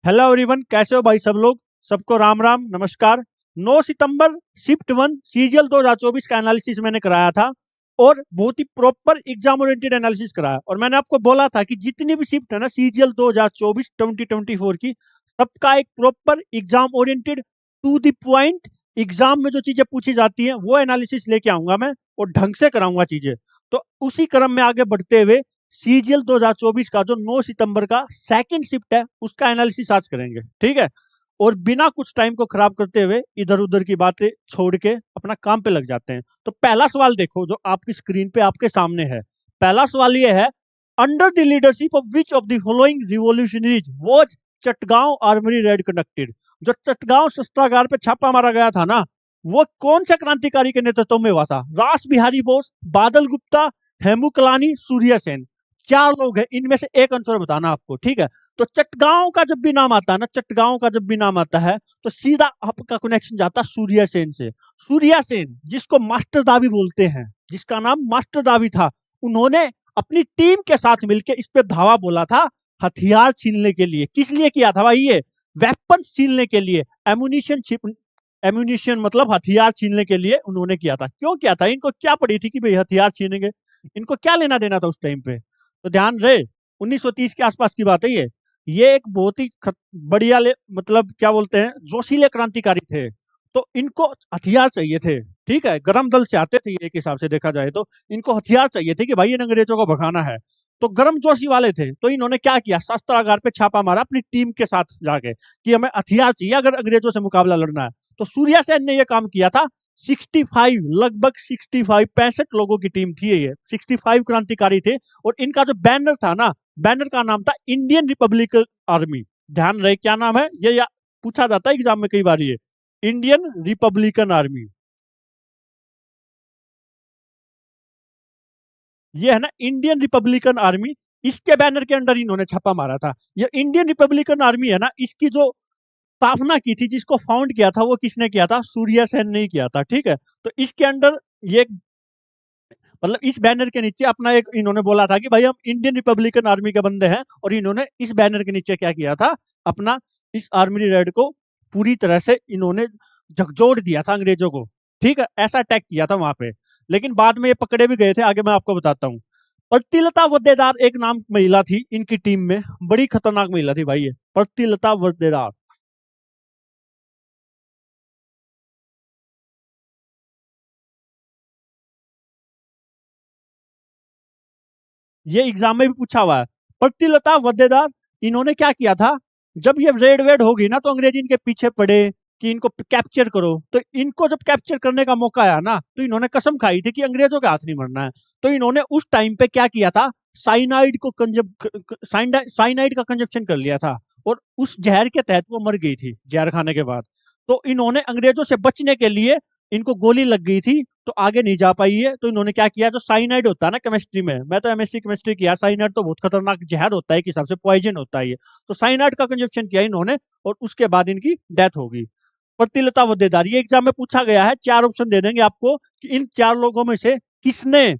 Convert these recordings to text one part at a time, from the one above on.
Hello everyone, कैसे हो भाई सब लोग। सबको राम राम नमस्कार। 9 सितंबर शिफ्ट 1 सीजीएल 2024 का एनालिसिस मैंने कराया था और बहुत ही प्रॉपर एग्जाम ओरिएंटेड एनालिसिस कराया। और मैंने आपको बोला था कि जितनी भी शिफ्ट है ना सीजीएल 2024 2024 की, सबका एक proper exam oriented to the point exam में जो चीजें पूछी जाती हैं वो एनालिसिस लेके आऊंगा मैं और ढंग से कराऊंगा चीजें। तो उसी क्रम में आगे बढ़ते हुए सीजीएल 2024 का जो 9 सितंबर का सेकंड शिफ्ट है उसका एनालिसिस आज करेंगे, ठीक है। और बिना कुछ टाइम को खराब करते हुए इधर उधर की बातें छोड़ के अपना काम पे लग जाते हैं। तो पहला सवाल देखो जो आपकी स्क्रीन पे आपके सामने है। पहला सवाल ये है, under the leadership of which of the following revolutionaries was Chittagong armoury raid conducted. जो चटगांव शस्त्रागार पे छापा मारा गया था ना, वो कौन से क्रांतिकारी के नेतृत्व में हुआ था? रास बिहारी बोस, बादल गुप्ता, हेमू कलानी, सूर्य सेन। चार लोग हैं, इनमें से एक आंसर बताना आपको, ठीक है। तो चटगांव का जब भी नाम आता है ना, चटगांव का जब भी नाम आता है तो सीधा आपका कनेक्शन जाता है सूर्य सेन से। सूर्य सेन जिसको मास्टर दावी बोलते हैं, जिसका नाम मास्टर दावी था, उन्होंने अपनी टीम के साथ मिलकर इस पे धावा बोला था हथियार छीनने के लिए। किस लिए किया था भाई? ये वेपन छीनने के लिए, एम्यूनिशन एम्यूनिशन मतलब हथियार छीनने के लिए उन्होंने किया था। क्यों किया था? इनको क्या पड़ी थी कि भाई हथियार छीनेंगे? इनको क्या लेना देना था उस टाइम पे? तो ध्यान रहे, 1930 के आसपास की बात है ये एक बहुत ही बढ़िया मतलब क्या बोलते हैं, जोशीले क्रांतिकारी थे। तो इनको हथियार चाहिए थे, ठीक है। गरम दल से आते थे एक हिसाब से देखा जाए तो इनको हथियार चाहिए थे कि भाई इन अंग्रेजों को भगाना है। तो गर्म जोशी वाले थे, तो इन्होंने क्या किया, शस्त्रागार पे छापा मारा अपनी टीम के साथ जाके कि हमें हथियार चाहिए अगर अंग्रेजों से मुकाबला लड़ना है। तो सूर्या सेन ने यह काम किया था। 65 लगभग 65 लोगों की टीम थी ये, 65 क्रांतिकारी थे। और इनका जो बैनर था ना, बैनर का नाम था इंडियन रिपब्लिकन आर्मी। ध्यान रहे क्या नाम है ये, पूछा जाता है एग्जाम में कई बार, ये इंडियन रिपब्लिकन आर्मी। ये है ना इंडियन रिपब्लिकन आर्मी, इसके बैनर के अंडर इन्होंने छापा मारा था। ये इंडियन रिपब्लिकन आर्मी है ना, इसकी जो स्थापना की थी, जिसको फाउंड किया था, वो किसने किया था? सूर्य सेन ने ही किया था, ठीक है। तो इसके अंडर ये मतलब इस बैनर के नीचे अपना एक इन्होंने बोला था कि भाई हम इंडियन रिपब्लिकन आर्मी के बंदे हैं। और इन्होंने इस बैनर के नीचे क्या किया था, अपना इस आर्मी रेड को पूरी तरह से इन्होंने झकझोर दिया था अंग्रेजों को, ठीक है। ऐसा अटैक किया था वहां पे। लेकिन बाद में ये पकड़े भी गए थे, आगे मैं आपको बताता हूँ। प्रतिलता वद्देदार एक नाम महिला थी इनकी टीम में, बड़ी खतरनाक महिला थी भाई ये, प्रतिलता वद्देदार। ये एग्जाम में भी पूछा हुआ है। प्रतिलता वद्देदार, इन्होंने क्या किया था, जब ये रेड वेड होगी ना तो अंग्रेज इनके पीछे पड़े कि इनको कैप्चर करो। तो इनको जब कैप्चर करने का मौका आया ना, तो इन्होंने कसम खाई थी कि अंग्रेजों के हाथ नहीं मरना है। तो इन्होंने उस टाइम पे क्या किया था, साइनाइड को साइनाइड का कंजप्शन कर लिया था। और उस जहर के तहत वो मर गई थी जहर खाने के बाद। तो इन्होंने अंग्रेजों से बचने के लिए, इनको गोली लग गई थी तो आगे नहीं जा पाई है, तो इन्होंने क्या किया, जो साइनाइड होता है ना केमिस्ट्री में, मैं तो एमएससी केमिस्ट्री किया, साइनाइड तो बहुत खतरनाक जहर होता है, एक हिसाब से पॉइजन होता है ये। तो साइनाइड का कंजप्शन किया इन्होंने और उसके बाद इनकी डेथ हो गई। प्रतिलता वद्देदार, ये एग्जाम में पूछा गया है, चार ऑप्शन दे देंगे आपको कि इन चार लोगों में से किसने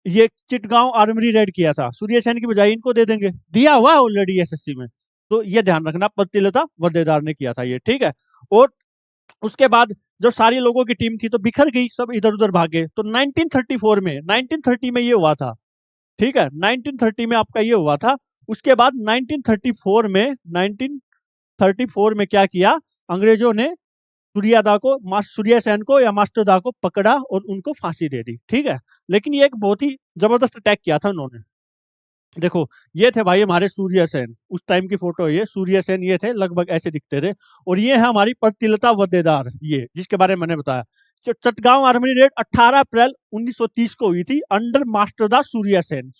ये चिटगांव आर्मरी रेड किया था। सूर्य सेन की बजाय इनको दे देंगे, दिया हुआ ऑलरेडी एसएससी में। तो ये ध्यान रखना, प्रतिलता वद्देदार ने किया था ये, ठीक है। और उसके बाद जब सारी लोगों की टीम थी तो बिखर गई, सब इधर उधर भागे। तो 1934 में 1930 में ये हुआ था, ठीक है। 1930 में आपका ये हुआ था। उसके बाद 1934 में क्या किया, अंग्रेजों ने सूर्यादा को, सूर्य सेन को या मास्टर दा को पकड़ा और उनको फांसी दे दी, ठीक है। लेकिन ये एक बहुत ही जबरदस्त अटैक किया था उन्होंने। देखो, ये थे भाई हमारे सूर्य सेन, उस टाइम की फोटो है ये, सूर्य सेन ये थे, लगभग ऐसे दिखते थे। और ये है हमारी प्रतिलता वद्देदार, ये जिसके बारे में मैंने बताया। चटगांव आर्मी रेड 18 अप्रैल 1930 को हुई थी, अंडर मास्टरदा सूर्य सेन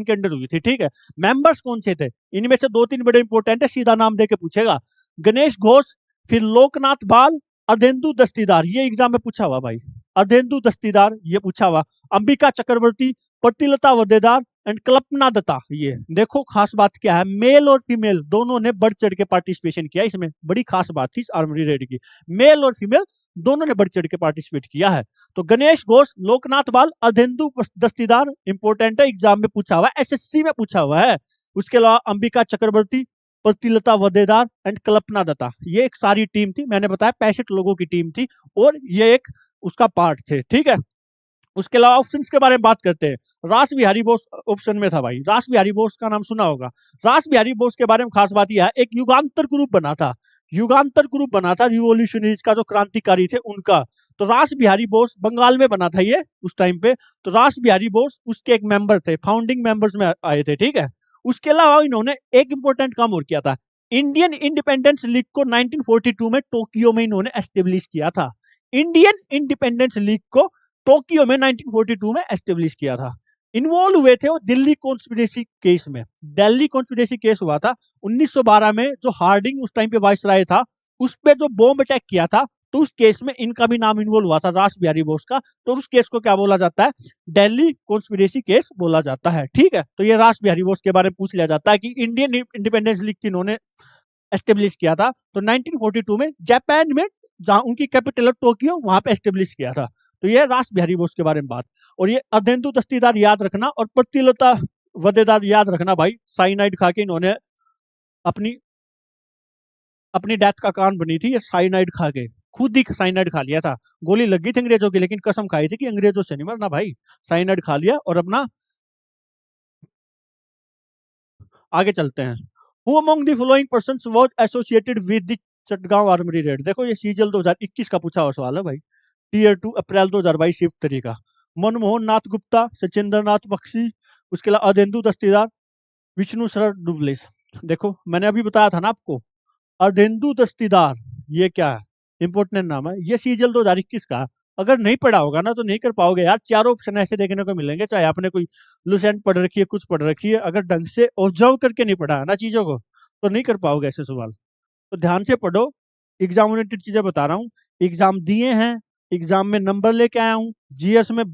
के अंडर हुई थी, ठीक है। मेंबर्स कौन से थे? इनमें से दो तीन बड़े इंपॉर्टेंट है, सीधा नाम दे के पूछेगा। गणेश घोष, फिर लोकनाथ बाल, अधेंदु दस्तीदार, ये एग्जाम में पूछा हुआ भाई। अधेंदु दस्तीदार ये पूछा हुआ। अंबिका चक्रवर्ती, प्रतिलता वद्देदार एंड कल्पना दत्ता। ये देखो खास बात क्या है, मेल और फीमेल दोनों ने बढ़ चढ़ के पार्टिसिपेशन किया इसमें, बड़ी खास बात थी इस आर्मरी रेड की। मेल और फीमेल दोनों ने बढ़ चढ़ के पार्टिसिपेट किया है। तो गणेश घोष, लोकनाथ बाल, अधेंदु दस्तीदार इंपॉर्टेंट है, एग्जाम में पूछा हुआ है, एसएससी में पूछा हुआ है। उसके अलावा अंबिका चक्रवर्ती, प्रतिलता वदेदार एंड कल्पना दत्ता, ये एक सारी टीम थी, मैंने बताया 65 लोगों की टीम थी और ये एक उसका पार्ट थे, ठीक है। उसके अलावा ऑप्शंस के बारे में बात करते हैं। रास बिहारी बोस ऑप्शन में था भाई, रास बिहारी बोस का नाम सुना होगा। रास बिहारी बोस के बारे में खास बात यह है, एक युगांतर ग्रुप बना था, युगांतर ग्रुप बना था रिवोल्यूशनरीज का, जो क्रांतिकारी थे उनका। तो रास बिहारी बोस बंगाल में बना था ये उस टाइम पे। तो रास बिहारी बोस उसके एक मेंबर थे, फाउंडिंग मेंबर्स में आए थे, ठीक है। उसके अलावा इन्होंने एक इंपॉर्टेंट काम और किया था, इंडियन इंडिपेंडेंस लीग को 1942 में टोक्यो में इन्होंने एस्टेब्लिश किया था। इंडियन इंडिपेंडेंस लीग को टोक्यो में 1942 में एस्टेब्लिश किया था। इन्वॉल्व हुए थे वो दिल्ली कॉन्स्पिरेसी केस में, दिल्ली कॉन्स्पिरेसी केस हुआ था 1912 में, जो हार्डिंग उस टाइम पे वाइसराय था, उस पे जो बॉम्ब अटैक किया था, तो उस केस में इनका भी नाम इन्वॉल्व हुआ था, रास बिहारी बोस का। तो उस केस को क्या बोला जाता है, दिल्ली कॉन्स्पिरेसी केस बोला जाता है, ठीक है। तो ये रास बिहारी बोस के बारे में पूछ लिया जाता है कि इंडियन इंडिपेंडेंस लीग की इन्होंने एस्टेब्लिश किया था, तो 1942 में जापान में, जहां उनकी कैपिटल है टोक्यो, वहां पे एस्टेब्लिश किया था। तो ये रास बिहारी बोस के बारे में बात। और ये अधेंदु दस्तीदार याद रखना और प्रतिलता वदेदार याद रखना भाई, साइनाइड खा के इन्होंने अपनी अपनी डेथ का कारण बनी थी, ये साइनाइड खा के, खुद ही साइनाइड खा लिया था। गोली लगी थी अंग्रेजों की, लेकिन कसम खाई थी कि अंग्रेजों से नहीं मरना भाई, साइनाइड खा लिया और अपना आगे चलते हैं। Who among the following persons was associated with the Chittagong armoury raid. देखो ये सीजल 2021 का पूछा हुआ सवाल है भाई, टीयर 2 अप्रैल 2022 शिफ्ट 3 का। मनमोहन नाथ गुप्ता, सचिंद्र नाथ बख्शी, उसके अलावा अधेंदु दस्तीदार, विष्णु शरण डुबलेस। देखो मैंने अभी बताया था ना आपको, अर्धेंदु दस्तीदार ये क्या है, इंपोर्टेंट नाम है, ये सीजल 2021 का। अगर नहीं पढ़ा होगा ना तो नहीं कर पाओगे यार, चारों ऑप्शन ऐसे देखने को मिलेंगे, चाहे आपने कोई लुसेंट पढ़ रखी है, कुछ पढ़ रखी है, अगर ढंग से ऑब्जर्व करके नहीं पढ़ा है ना चीजों को, तो नहीं कर पाओगे ऐसे सवाल। तो ध्यान से पढ़ो, एग्जाम ओरिएंटेड चीजें बता रहा हूँ, एग्जाम दिए हैं, एग्जाम में नंबर लेके आया हूँ, जीएस में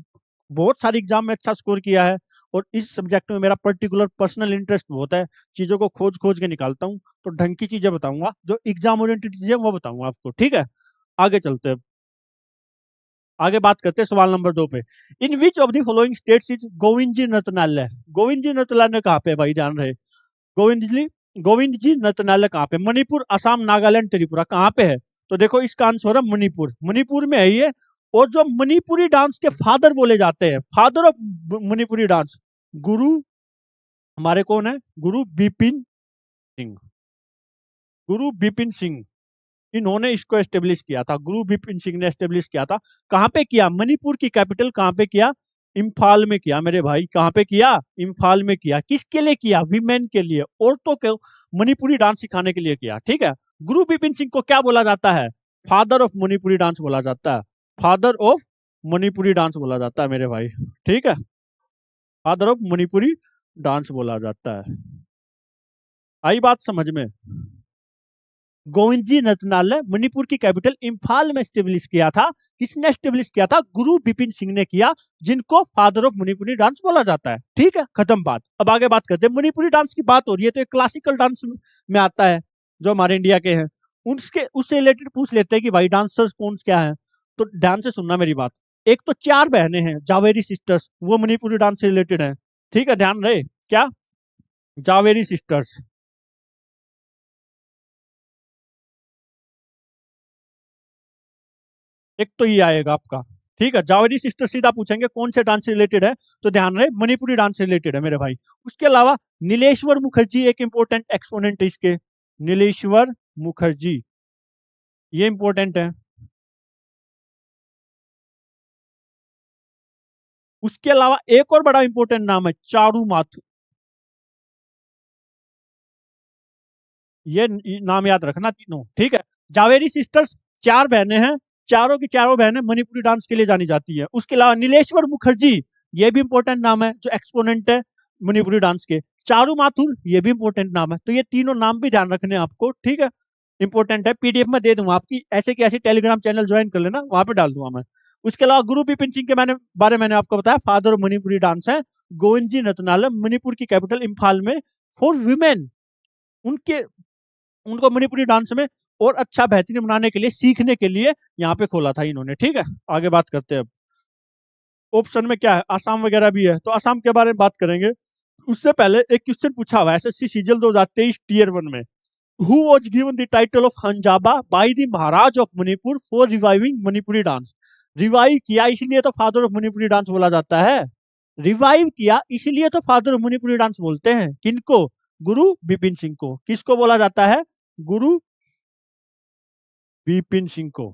बहुत सारी एग्जाम में अच्छा स्कोर किया है, और इस सब्जेक्ट में मेरा पर्टिकुलर पर्सनल इंटरेस्ट बहुत है, चीजों को खोज खोज के निकालता हूँ। तो ढंग की चीजें बताऊंगा, जो एग्जाम ओरिएंटेड चीजें वो बताऊंगा आपको, ठीक है। आगे चलते हैं, आगे बात करते हैं सवाल नंबर 2 पे। In which of the following states is Govind ji Nrityanalaya. Govind ji Nrityanalaya कहाँ पे भाई, ध्यान रहे, गोविंद जी, गोविंद जी नृत्यनालय कहाँ पे, मणिपुर, असम, नागालैंड, त्रिपुरा, कहाँ पे है। तो देखो इसका आंसर है मणिपुर, मणिपुर में है ये। और जो मणिपुरी डांस के फादर बोले जाते हैं, फादर ऑफ मणिपुरी डांस, गुरु हमारे कौन है, गुरु बिपिन सिंह, गुरु बिपिन सिंह, इन्होंने इसको एस्टेब्लिश किया था, गुरु बिपिन सिंह ने एस्टेब्लिश किया था। कहाँ पे किया, मणिपुर की कैपिटल कहाँ पे किया, इम्फाल में किया मेरे भाई, कहाँ पे किया, इम्फाल में किया। किसके लिए किया, विमेन के लिए, औरतों को मणिपुरी डांस सिखाने के लिए किया, ठीक है। गुरु बिपिन सिंह को क्या बोला जाता है, फादर ऑफ मणिपुरी डांस बोला जाता है, फादर ऑफ मणिपुरी डांस बोला जाता है मेरे भाई, ठीक है, फादर ऑफ मणिपुरी डांस बोला जाता है। आई बात समझ में। गोविंद जी नृत्यनालय मणिपुर की कैपिटल इम्फाल में स्टेब्लिश किया था, किसने स्टेब्लिश किया था, गुरु बिपिन सिंह ने किया, जिनको फादर ऑफ मणिपुरी डांस बोला जाता है, ठीक है, खत्म बात। अब आगे बात करते हैं, मणिपुरी डांस की बात हो रही है तो एक क्लासिकल डांस में आता है, जो हमारे इंडिया के हैं, उसके उससे रिलेटेड पूछ लेते हैं कि भाई डांसर्स कौन क्या है। तो ध्यान से सुनना मेरी बात, एक तो 4 बहनें हैं जावेरी सिस्टर्स, वो मणिपुरी डांस से रिलेटेड है, ठीक है, ध्यान रहे, क्या, जावेरी सिस्टर्स। एक तो ये आएगा आपका, ठीक है, जावेरी सिस्टर सीधा पूछेंगे कौन से डांस से रिलेटेड है, तो ध्यान रहे मणिपुरी डांस से रिलेटेड है मेरे भाई। उसके अलावा नीलेश्वर मुखर्जी एक इंपॉर्टेंट एक्सपोनेंट है इसके, नीलेश्वर मुखर्जी, ये इंपॉर्टेंट है। उसके अलावा एक और बड़ा इंपॉर्टेंट नाम है चारू माथुर, ये नाम याद रखना तीनों, ठीक है। जावेरी सिस्टर्स 4 बहनें हैं, चारों की चारों बहनें मणिपुरी डांस के लिए जानी जाती है। उसके अलावा नीलेश्वर मुखर्जी, ये भी इंपॉर्टेंट नाम है, जो एक्सपोनेंट है मणिपुरी डांस के। चारू माथुर, ये भी इंपॉर्टेंट नाम है। तो ये तीनों नाम भी ध्यान रखने हैं आपको, ठीक है, इंपॉर्टेंट है, पीडीएफ में दे दूंगा आपकी, ऐसे की ऐसे टेलीग्राम चैनल ज्वाइन कर लेना, वहां पे डाल दूंगा मैं। उसके अलावा गुरु बिपिन सिंह के बारे मैंने आपको बताया, फादर ऑफ मणिपुरी डांस है। गोविंद जी नतनाल मणिपुर की कैपिटल इम्फाल में फॉर वीमेन, उनके उनको मणिपुरी डांस में और अच्छा बेहतरीन बनाने के लिए, सीखने के लिए यहाँ पे खोला था इन्होंने, ठीक है। आगे बात करते हैं अब, ऑप्शन में क्या है, आसाम वगैरह भी है, तो आसाम के बारे में बात करेंगे। उससे पहले एक क्वेश्चन पूछा हुआ है एसएससी सीजल 2023 टीयर 1 में, who was given the title of Hanjaba by the Maharaj of Manipur for reviving Manipuri dance. Revive किया इसलिए तो फादर ऑफ मणिपुरी डांस बोला जाता है। रिवाइव किया इसलिए तो फादर ऑफ मणिपुरी डांस बोलते हैं। किनको? गुरु बिपिन सिंह को। किसको बोला जाता है? गुरु बिपिन सिंह को।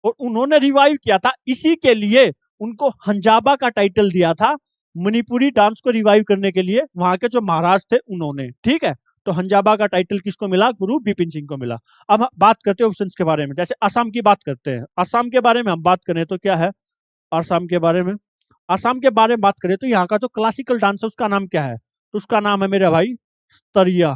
और उन्होंने रिवाइव किया था, इसी के लिए उनको हंजाबा का टाइटल दिया था। मणिपुरी डांस को रिवाइव करने के लिए वहां के जो महाराज थे उन्होंने, ठीक है। तो हंजाबा का टाइटल किसको मिला? गुरु बिपिन सिंह को मिला। अब बात करते हैं ऑप्शंस के बारे में। जैसे असम की बात करते हैं, असम के बारे में हम बात करें तो क्या है असम के बारे में? असम के बारे में बात करें तो यहाँ का जो क्लासिकल डांस है उसका नाम क्या है? तो उसका नाम है मेरे भाई स्तरिया।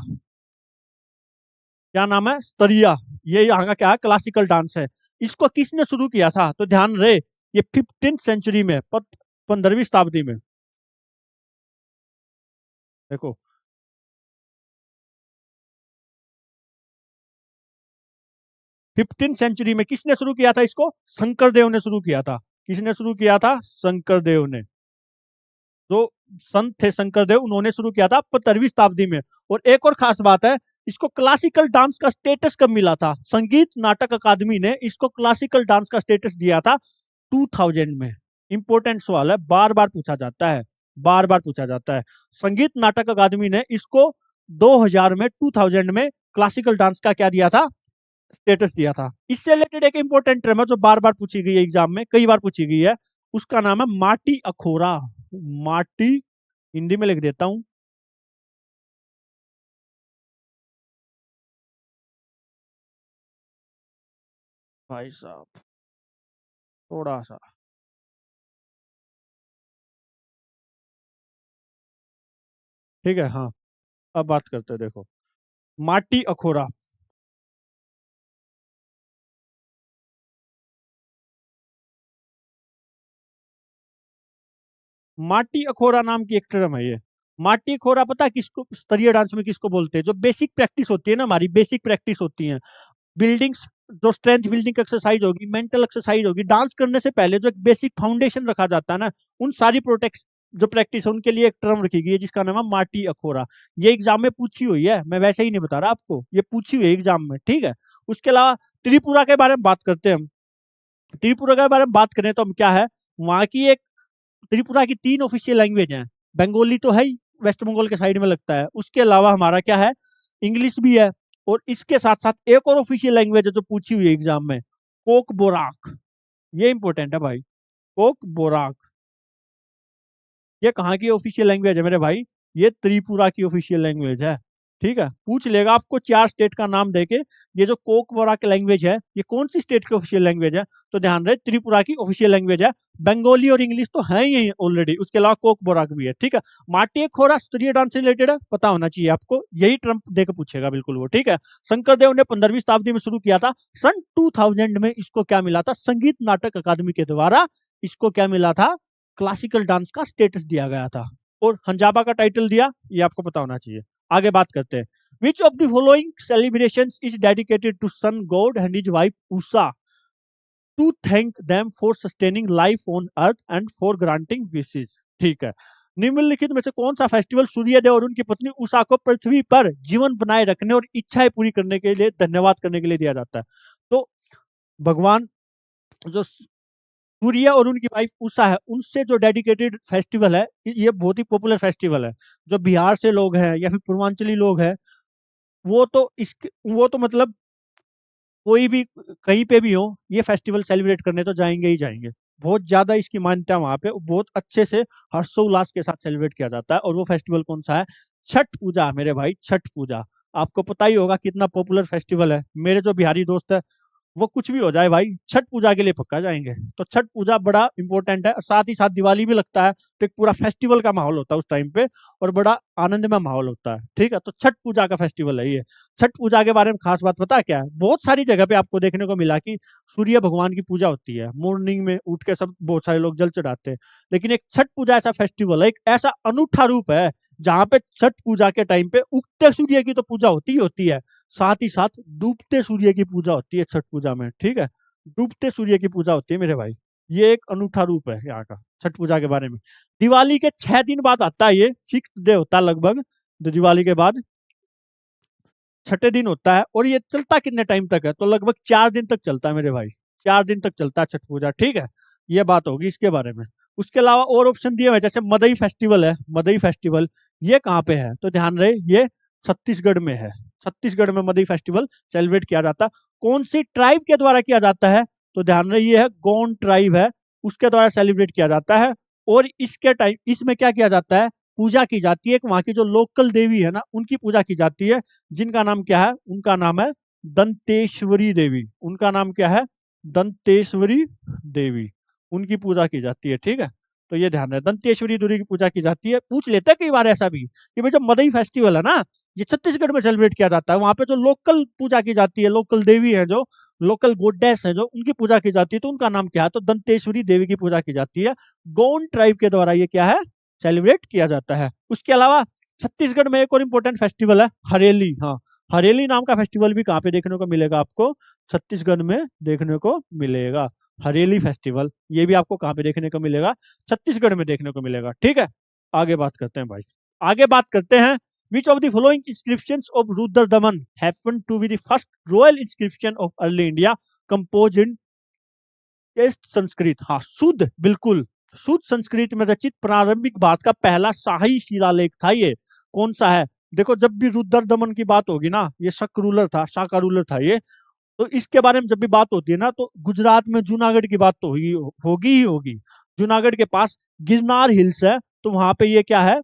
क्या नाम है? स्तरिया। ये यहाँ का क्या है? क्लासिकल डांस है। इसको किसने शुरू किया था? तो ध्यान रहे, ये 15th सेंचुरी में, 15वीं शताब्दी में। देखो 15th सेंचुरी में किसने शुरू किया था इसको? शंकर देव ने शुरू किया था। किसने शुरू किया था? शंकर देव ने। जो संत थे शंकर देव, उन्होंने शुरू किया था 15वीं शताब्दी में। और एक और खास बात है, इसको क्लासिकल डांस का स्टेटस कब मिला था? संगीत नाटक अकादमी ने इसको क्लासिकल डांस का स्टेटस दिया था 2000 में। इंपॉर्टेंट सवाल है, बार बार पूछा जाता है, बार बार पूछा जाता है। संगीत नाटक अकादमी ने इसको 2000 में, 2000 में क्लासिकल डांस का क्या दिया था? स्टेटस दिया था। इससे रिलेटेड एक इंपॉर्टेंट टर्म है जो बार बार पूछी गई है एग्जाम में, कई बार पूछी गई है। उसका नाम है माटी अखोरा। माटी, हिंदी में लिख देता हूं, भाई साहब थोड़ा सा, ठीक है। हाँ, अब बात करते हैं। देखो माटी अखोरा, माटी अखोरा नाम की एक टर्म है ये। माटी अखोरा पता है किसको, स्तरीय डांस में किसको बोलते हैं? जो बेसिक प्रैक्टिस होती है ना, हमारी बेसिक प्रैक्टिस होती है, बिल्डिंग्स, जो स्ट्रेंथ बिल्डिंग एक्सरसाइज होगी, मेंटल एक्सरसाइज होगी, डांस करने से पहले जो एक बेसिक फाउंडेशन रखा जाता है ना, उन सारी प्रोटेक्ट जो प्रैक्टिस है उनके लिए एक टर्म रखी गई है जिसका नाम है माटी अखोरा। ये एग्जाम में पूछी हुई है, मैं वैसे ही नहीं बता रहा आपको, ये पूछी हुई है एग्जाम में, ठीक है। उसके अलावा त्रिपुरा के बारे में बात करते हैं हम। त्रिपुरा के बारे में बात करें तो हम क्या है, वहाँ की एक, त्रिपुरा की 3 ऑफिशियल लैंग्वेज हैं। बंगाली तो है ही, वेस्ट बंगाल के साइड में लगता है। उसके अलावा हमारा क्या है, इंग्लिश भी है। और इसके साथ साथ एक और ऑफिशियल लैंग्वेज है जो पूछी हुई है एग्जाम में, कोक बोराक। ये इंपॉर्टेंट है भाई, कोक बोराक। ये कहाँ की ऑफिशियल लैंग्वेज है मेरे भाई? ये त्रिपुरा की ऑफिशियल लैंग्वेज है, ठीक है। पूछ लेगा आपको 4 स्टेट का नाम देके, ये जो कोक बोराक लैंग्वेज है ये कौन सी स्टेट की ऑफिशियल लैंग्वेज है? तो ध्यान रहे, त्रिपुरा की ऑफिशियल लैंग्वेज है। बंगाली और इंग्लिश तो है ही ऑलरेडी, उसके अलावा कोक बोराक भी है, ठीक है। माटी खोरा स्तरीय डांस से रिलेटेड है, पता होना चाहिए आपको, यही ट्रम्प देकर पूछेगा बिल्कुल वो, ठीक है। शंकर देव ने 15वीं शताब्दी में शुरू किया था। सन 2000 में इसको क्या मिला था? संगीत नाटक अकादमी के द्वारा इसको क्या मिला था? क्लासिकल डांस का स्टेटस दिया गया था। और हंजाबा का टाइटल दिया, ये आपको पता होना चाहिए। आगे बात करते हैं। Which of the following celebrations is dedicated to sun god and his wife Usha to thank them for sustaining life on earth and for granting wishes? ठीक है। निम्नलिखित में से कौन सा फेस्टिवल सूर्यदेव और उनकी पत्नी उषा को पृथ्वी पर जीवन बनाए रखने और इच्छाएं पूरी करने के लिए, धन्यवाद करने के लिए दिया जाता है? तो भगवान जो सूर्य और उनकी वाइफ उषा है, उनसे जो डेडिकेटेड फेस्टिवल है, ये बहुत ही पॉपुलर फेस्टिवल है। जो बिहार से लोग हैं या फिर पूर्वांचली लोग हैं, वो तो मतलब कोई भी कहीं पे भी हो, ये फेस्टिवल सेलिब्रेट करने तो जाएंगे ही जाएंगे। बहुत ज्यादा इसकी मान्यता वहां पे, बहुत अच्छे से हर्षोल्लास के साथ सेलिब्रेट किया जाता है। और वो फेस्टिवल कौन सा है? छठ पूजा मेरे भाई, छठ पूजा। आपको पता ही होगा कितना पॉपुलर फेस्टिवल है। मेरे जो बिहारी दोस्त है, वो कुछ भी हो जाए भाई, छठ पूजा के लिए पक्का जाएंगे। तो छठ पूजा बड़ा इंपॉर्टेंट है। और साथ ही साथ दिवाली भी लगता है, तो एक पूरा फेस्टिवल का माहौल होता है उस टाइम पे, और बड़ा आनंदमय माहौल होता है, ठीक है। तो छठ पूजा का फेस्टिवल है ये। छठ पूजा के बारे में खास बात पता है क्या है? बहुत सारी जगह पे आपको देखने को मिला कि सूर्य भगवान की पूजा होती है, मॉर्निंग में उठ के सब बहुत सारे लोग जल चढ़ाते हैं। लेकिन एक छठ पूजा ऐसा फेस्टिवल है, एक ऐसा अनूठा रूप है, जहाँ पे छठ पूजा के टाइम पे उगते सूर्य की तो पूजा होती ही होती है, साथ ही साथ डूबते सूर्य की पूजा होती है छठ पूजा में, ठीक है। डूबते सूर्य की पूजा होती है मेरे भाई। ये एक अनूठा रूप है यहाँ का छठ पूजा के बारे में। दिवाली के 6 दिन बाद आता है ये, 6th डे होता है लगभग। दिवाली के बाद छठे दिन होता है, और ये चलता कितने टाइम तक है, तो लगभग 4 दिन तक चलता है मेरे भाई। 4 दिन तक चलता है छठ पूजा, ठीक है। ये बात होगी इसके बारे में। उसके अलावा और ऑप्शन दिए हुए हैं, जैसे मदई फेस्टिवल है, मदई फेस्टिवल ये कहाँ पे है, तो ध्यान रहे ये छत्तीसगढ़ में है। छत्तीसगढ़ में मदई फेस्टिवल सेलिब्रेट किया जाता है। कौन सी ट्राइब के द्वारा किया जाता है, तो ध्यान रहे ये है गोंड ट्राइब है, उसके द्वारा सेलिब्रेट किया जाता है। और इसके टाइम इसमें क्या किया जाता है, पूजा की जाती है, वहाँ की जो लोकल देवी है ना उनकी पूजा की जाती है, जिनका नाम क्या है, उनका नाम है दंतेश्वरी देवी। उनका नाम क्या है, दंतेश्वरी देवी। उनकी पूजा की जाती है, ठीक है। तो ये ध्यान है, दंतेश्वरी देवी की पूजा की जाती है। पूछ लेते हैं कई बार ऐसा भी कि भाई जो मदई फेस्टिवल है ना, ये छत्तीसगढ़ में सेलिब्रेट किया जाता है, वहां पे जो लोकल पूजा की जाती है, लोकल देवी है, जो लोकल गोडेस है, जो उनकी पूजा की जाती है, तो उनका नाम क्या है, तो दंतेश्वरी देवी की पूजा की जाती है। गोंड ट्राइब के द्वारा ये क्या है, सेलिब्रेट किया जाता है। उसके अलावा छत्तीसगढ़ में एक और इम्पोर्टेंट फेस्टिवल है हरेली। हाँ, हरेली नाम का फेस्टिवल भी कहाँ पे देखने को मिलेगा आपको, छत्तीसगढ़ में देखने को मिलेगा। हरेली फेस्टिवल ये भी आपको कहाँ पे देखने को मिलेगा, छत्तीसगढ़ में देखने को मिलेगा, ठीक है। आगे बात करते हैं भाई, आगे बात करते हैं। Which of the following inscriptions of Rudradaman happened to be the first royal inscription of early India composed in test Sanskrit. हाँ, शुद्ध, बिल्कुल शुद्ध संस्कृत में रचित प्रारंभिक भारत का पहला शाही शिलालेख था ये। कौन सा है, देखो जब भी रुद्र दमन की बात होगी ना, ये शक रूलर था, शाका रूलर था ये, तो इसके बारे में जब भी बात होती है ना, तो गुजरात में जूनागढ़ की बात तो होगी ही होगी। जूनागढ़ के पास गिरनार हिल्स है, तो वहां पे ये क्या है,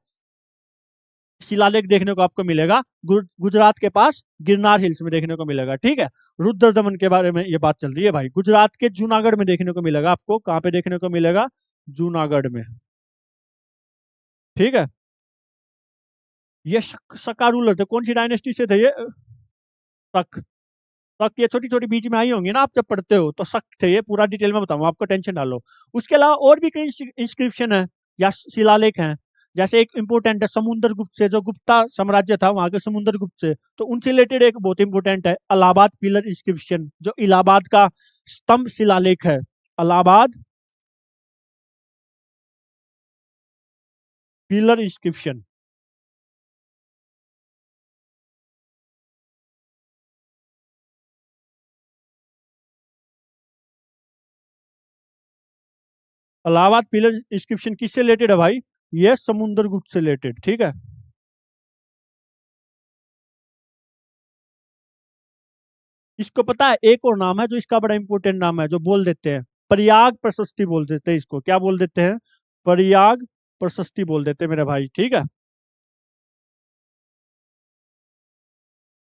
शिलालेख देखने को आपको मिलेगा। गुजरात के पास गिरनार हिल्स में देखने को मिलेगा, ठीक है। रुद्र दमन के बारे में ये बात चल रही है भाई, गुजरात के जूनागढ़ में देखने को मिलेगा आपको। कहाँ पे देखने को मिलेगा, जूनागढ़ में, ठीक है। ये शका रूलर थे, कौन सी डायनेस्टी से थे ये, शक। शक ये छोटी छोटी बीच में आई होंगी ना, आप जब पढ़ते हो तो शक थे ये, पूरा डिटेल में बताऊंगा आपको, टेंशन डालो। उसके अलावा और भी कई इंस्क्रिप्शन है या शिलालेख हैं। जैसे एक इंपोर्टेंट है समुद्र गुप्त से, जो गुप्ता साम्राज्य था वहां के समुद्र गुप्त से, तो उनसे रिलेटेड एक बहुत इंपोर्टेंट है इलाहाबाद पिलर इंस्क्रिप्शन, जो इलाहाबाद का स्तंभ शिलालेख है। Allahabad pillar inscription. Allahabad pillar inscription किससे रिलेटेड है भाई, ये समुद्र गुप्त से रिलेटेड, ठीक है। इसको पता है एक और नाम है जो इसका बड़ा इंपॉर्टेंट नाम है, जो बोल देते हैं प्रयाग प्रशस्ति बोल देते हैं इसको। क्या बोल देते हैं, प्रयाग प्रशस्ति बोल देते हैं मेरे भाई, ठीक है।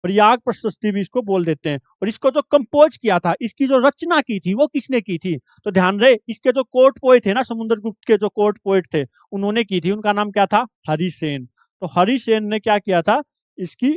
प्रयाग प्रशस्ति भी इसको बोल देते हैं। और इसको जो कंपोज किया था, इसकी जो रचना की थी, वो किसने की थी, तो ध्यान रहे इसके जो कोर्ट पोएट थे ना, समुद्रगुप्त के जो कोर्ट पोएट थे, उन्होंने की थी। उनका नाम क्या था, हरिसेन। तो हरिसेन ने क्या किया था, इसकी